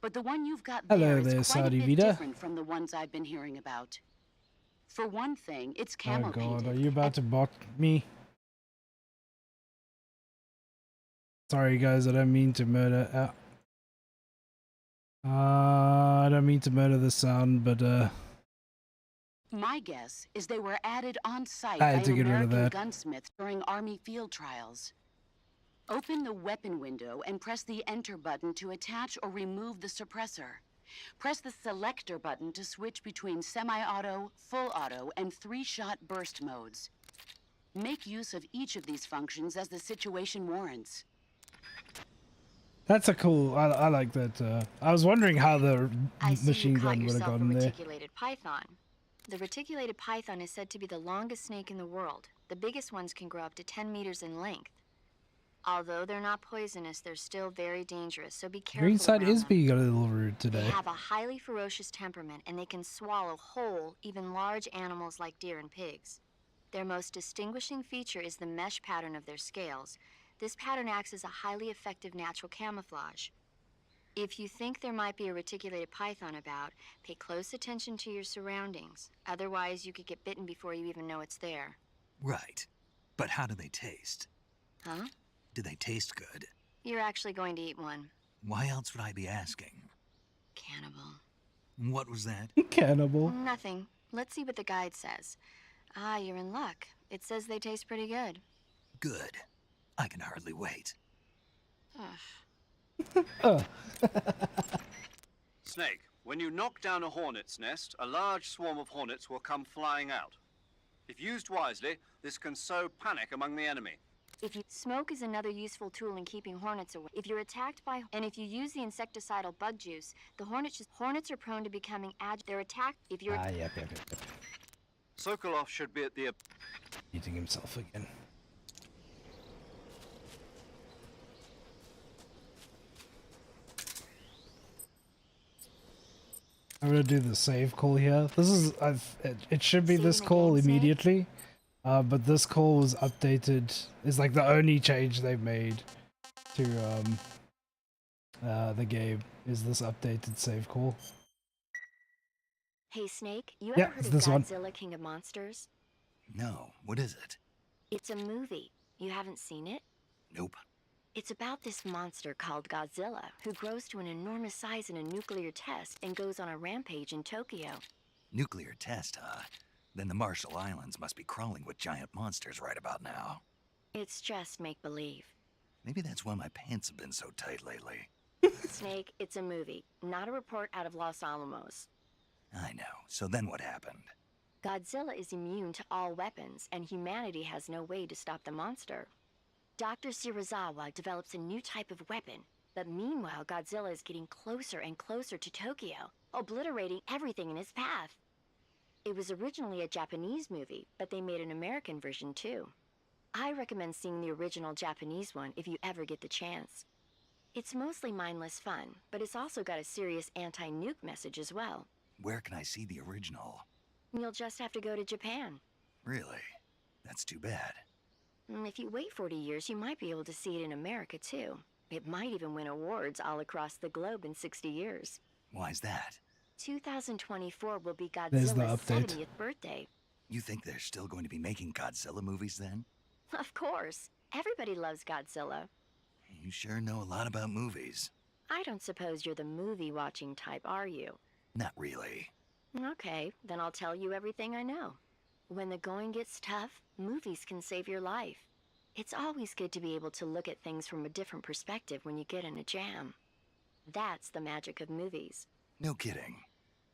But the one you've got there is quite a bit different from the ones I've been hearing about. For one thing, it's camo painted. Oh god, are you about to bot me? Sorry guys, I don't mean to murder. I don't mean to murder the sound, but My guess is they were added on site I by had to an get rid of American that. gunsmith during Army field trials. Open the weapon window and press the Enter button to attach or remove the suppressor. Press the Selector button to switch between semi-auto, full auto, and 3-shot burst modes. Make use of each of these functions as the situation warrants. that's a cool. I like that. I was wondering how the I see machine you caught gun would have yourself a gotten there. reticulated python. The reticulated python is said to be the longest snake in the world. The biggest ones can grow up to 10 meters in length. Although they're not poisonous, they're still very dangerous, so be careful. Greenside around is them. being a little rude They today. have a highly ferocious temperament, and they can swallow whole, even large animals like deer and pigs. Their most distinguishing feature is the mesh pattern of their scales. This pattern acts as a highly effective natural camouflage. If you think there might be a reticulated python about, pay close attention to your surroundings. Otherwise, you could get bitten before you even know it's there. Right. But how do they taste? Huh? Do they taste good? You're actually going to eat one. Why else would I be asking? Cannibal. What was that? Cannibal. Nothing. Let's see what the guide says. Ah, you're in luck. It says they taste pretty good. Good. I can hardly wait. Snake, when you knock down a hornet's nest, a large swarm of hornets will come flying out. If used wisely, this can sow panic among the enemy. Smoke is another useful tool in keeping hornets away. If you're attacked by, and if you use the insecticidal bug juice, the hornets are prone to becoming They're attacked if you're. Yep. Sokolov should be at the. Eating himself again. I'm gonna do the save call here. This is it should be this call immediately, but this call was updated. Is like the only change they've made to the game is this updated save call. Hey Snake, you Yeah, ever heard it's of this one. Godzilla King of Monsters? No, what is it? It's a movie. You haven't seen it? Nope. It's about this monster called Godzilla, who grows to an enormous size in a nuclear test and goes on a rampage in Tokyo. Nuclear test, huh? Then the Marshall Islands must be crawling with giant monsters right about now. It's just make-believe. Maybe that's why my pants have been so tight lately. Snake, it's a movie, not a report out of Los Alamos. I know. So then what happened? Godzilla is immune to all weapons, and humanity has no way to stop the monster. Dr. Shirazawa develops a new type of weapon, but meanwhile Godzilla is getting closer and closer to Tokyo, obliterating everything in his path. It was originally a Japanese movie, but they made an American version too. I recommend seeing the original Japanese one if you ever get the chance. It's mostly mindless fun, but it's also got a serious anti-nuke message as well. Where can I see the original? You'll just have to go to Japan. Really? That's too bad. If you wait 40 years, you might be able to see it in America too. It might even win awards all across the globe in 60 years. Why's that? 2024 will be There's the Godzilla's update. 70th birthday. You think they're still going to be making Godzilla movies then? Of course. Everybody loves Godzilla. You sure know a lot about movies. I don't suppose you're the movie-watching type, are you? Not really. Okay, then I'll tell you everything I know. When the going gets tough, movies can save your life. It's always good to be able to look at things from a different perspective when you get in a jam. That's the magic of movies. No kidding.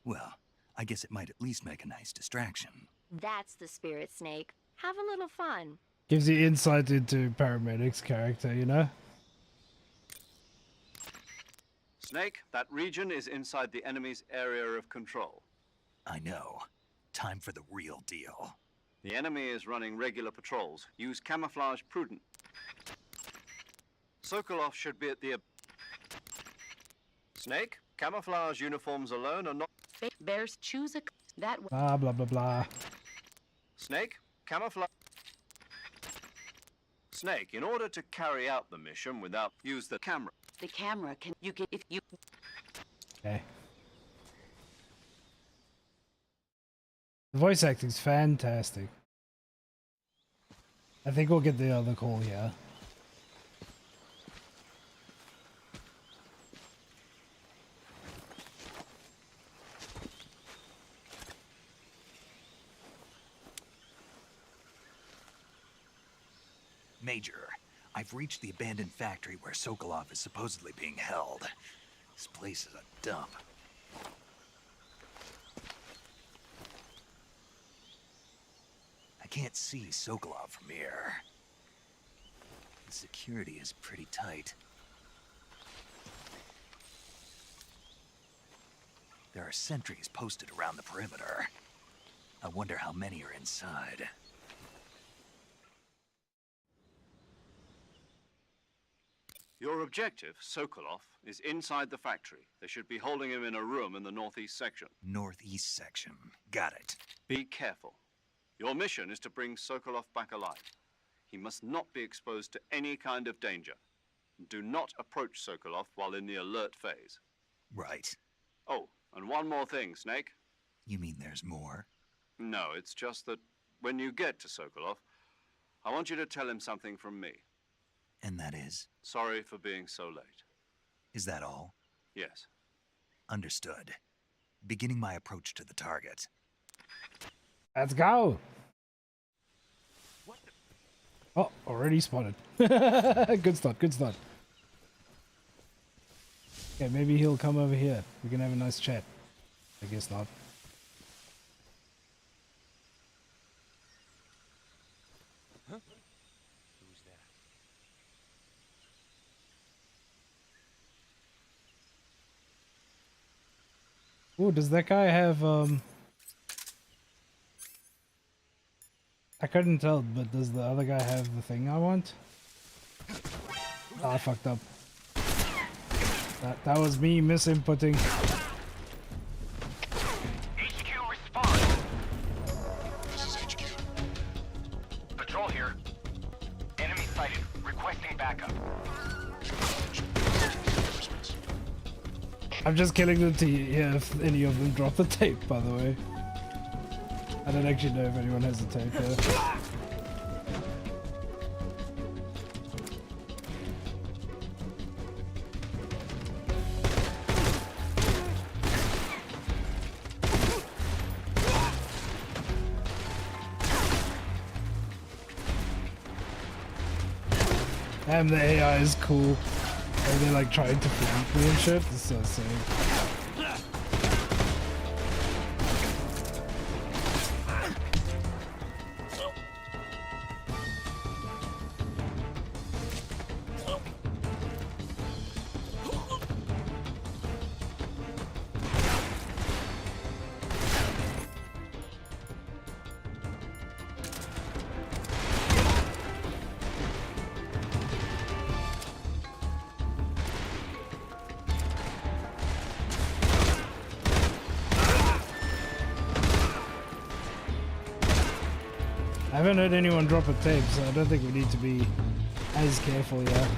Well, I guess it might at least make a nice distraction. That's the spirit, Snake. Have a little fun. Gives you insight into paramedic's character, you know? Snake, that region is inside the enemy's area of control. I know. Time for the real deal. The enemy is running regular patrols. Use camouflage prudent. Sokolov should be at the... Snake, camouflage uniforms alone are not... Bears choose a... That... Blah, blah, blah, blah. Snake, camouflage... Snake, in order to carry out the mission without... Use the camera. The camera can... You get... If you... Okay. The voice acting's fantastic. I think we'll get the other call here. Major, I've reached the abandoned factory where Sokolov is supposedly being held. This place is a dump. I can't see Sokolov from here. The security is pretty tight. There are sentries posted around the perimeter. I wonder how many are inside. Your objective, Sokolov, is inside the factory. They should be holding him in a room in the northeast section. Northeast section. Got it. Be careful. Your mission is to bring Sokolov back alive. He must not be exposed to any kind of danger. Do not approach Sokolov while in the alert phase. Right. Oh, and one more thing, Snake. You mean there's more? No, it's just that when you get to Sokolov, I want you to tell him something from me. And that is? Sorry for being so late. Is that all? Yes. Understood. Beginning my approach to the target. Let's go. Oh, already spotted. Good start, good start. Okay, maybe he'll come over here. We can have a nice chat. I guess not. Huh? Who's that? Oh, does that guy have I couldn't tell, but does the other guy have the thing I want? Oh, I fucked up. That was me misinputting. HQ respond. This is HQ. Patrol here. Enemy sighted. Requesting backup. I'm just killing them to hear if any of them drop the tape, by the way. I don't actually know if anyone has a tape here. Damn, the AI is cool. And they're like trying to flank me and shit. It's so sick. I haven't heard anyone drop a tape, so I don't think we need to be as careful yet.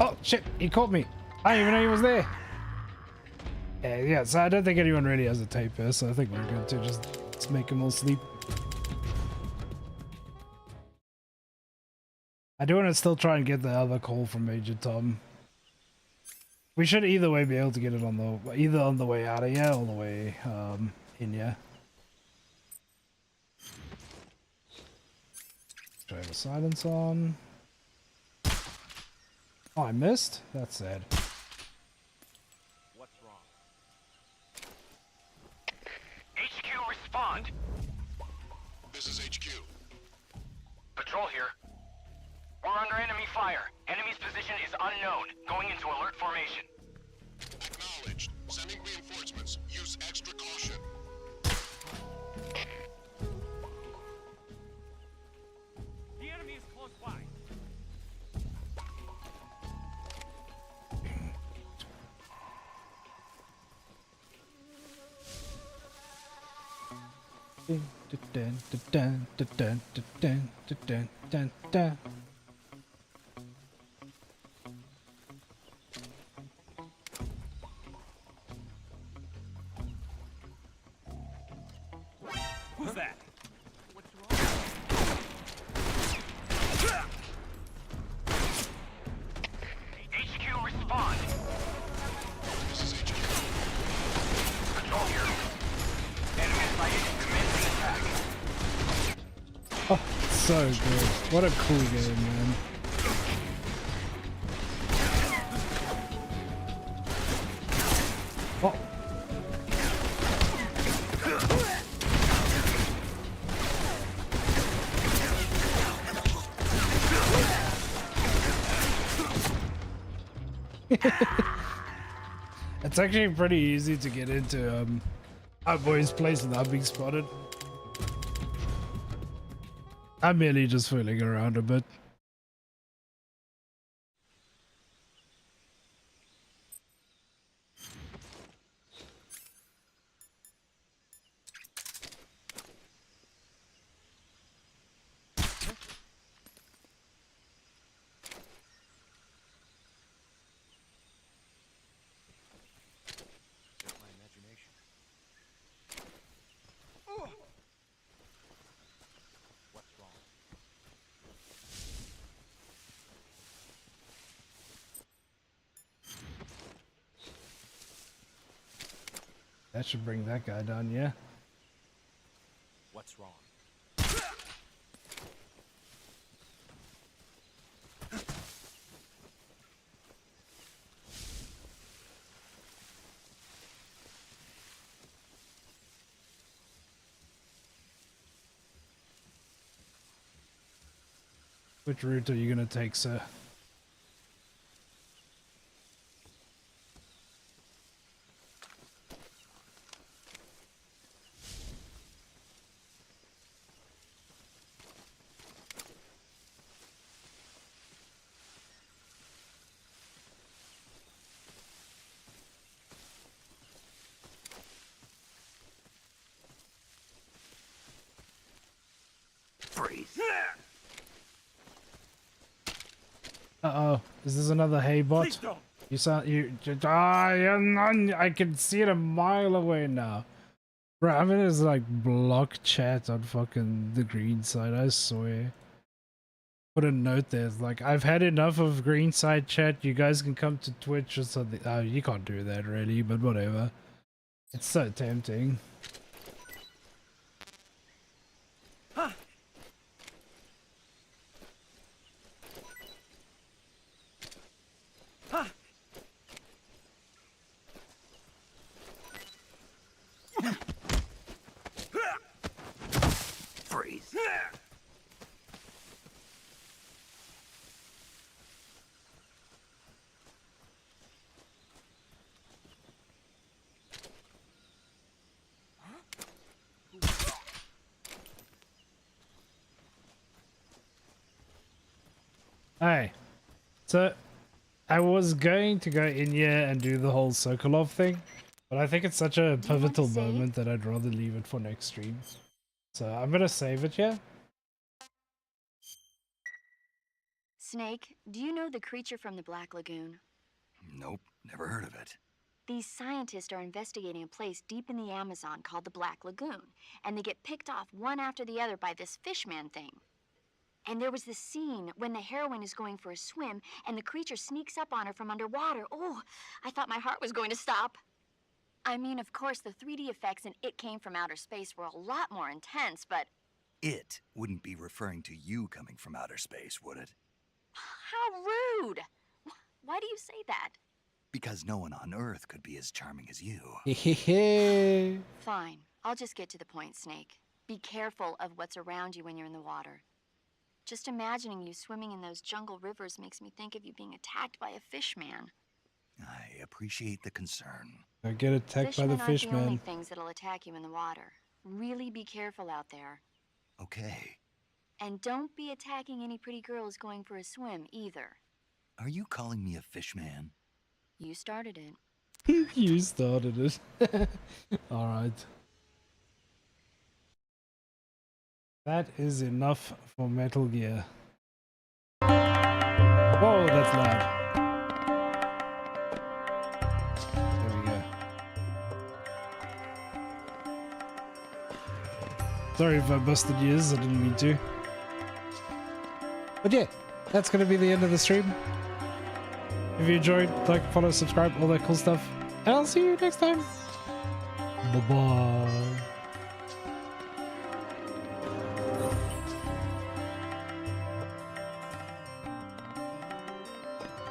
Oh shit, he caught me. I didn't even know he was there. Yeah, so I don't think anyone really has a tape here, so I think we're good to just make them all sleep. I do want to still try and get the other call from Major Tom. We should either way be able to get it on the way out of here or the way in here. Do I have a silence on? Oh, I missed? That's sad. What's wrong? HQ respond. This is HQ. Patrol here. We're under enemy fire. Enemy's position is unknown. Going into alert formation. Acknowledged. Sending reinforcements. Use extra caution. The enemy is close by. Who's that? What's wrong? so good. What a cool game, man. Oh. It's actually pretty easy to get into our boy's place without being spotted. I'm merely just fooling around a bit. That should bring that guy down, yeah? What's wrong? Which route are you gonna take, sir? Uh-oh. Is this another hay bot? You sound I can see it a mile away now. Bro, I mean it's like block chat on fucking the green side, I swear. Put a note there, it's like I've had enough of green side chat, you guys can come to Twitch or something. Oh, you can't do that really, but whatever. It's so tempting. Freeze. Hey, so I was going to go in here and do the whole Sokolov thing, but I think it's such a pivotal moment that I'd rather leave it for next stream. So I'm gonna save it here. Snake, do you know the creature from the Black Lagoon? Nope, never heard of it. These scientists are investigating a place deep in the Amazon called the Black Lagoon, and they get picked off one after the other by this fishman thing. And there was this scene when the heroine is going for a swim, and the creature sneaks up on her from underwater. Oh, I thought my heart was going to stop. I mean, of course, the 3D effects in It Came from Outer Space were a lot more intense, but... It wouldn't be referring to you coming from outer space, would it? How rude! Why do you say that? Because no one on Earth could be as charming as you. Fine. I'll just get to the point, Snake. Be careful of what's around you when you're in the water. Just imagining you swimming in those jungle rivers makes me think of you being attacked by a fishman. I appreciate the concern. I get attacked by the Fishmen aren't the fishman. only things that'll attack you in the water. Really be careful out there. Okay. And don't be attacking any pretty girls going for a swim, either. Are you calling me a fishman? You started it. You started it. Alright. That is enough for Metal Gear. Whoa, that's loud. There we go. Sorry if I busted yours, I didn't mean to. But yeah, that's going to be the end of the stream. If you enjoyed, like, follow, subscribe, all that cool stuff. And I'll see you next time. Bye-bye.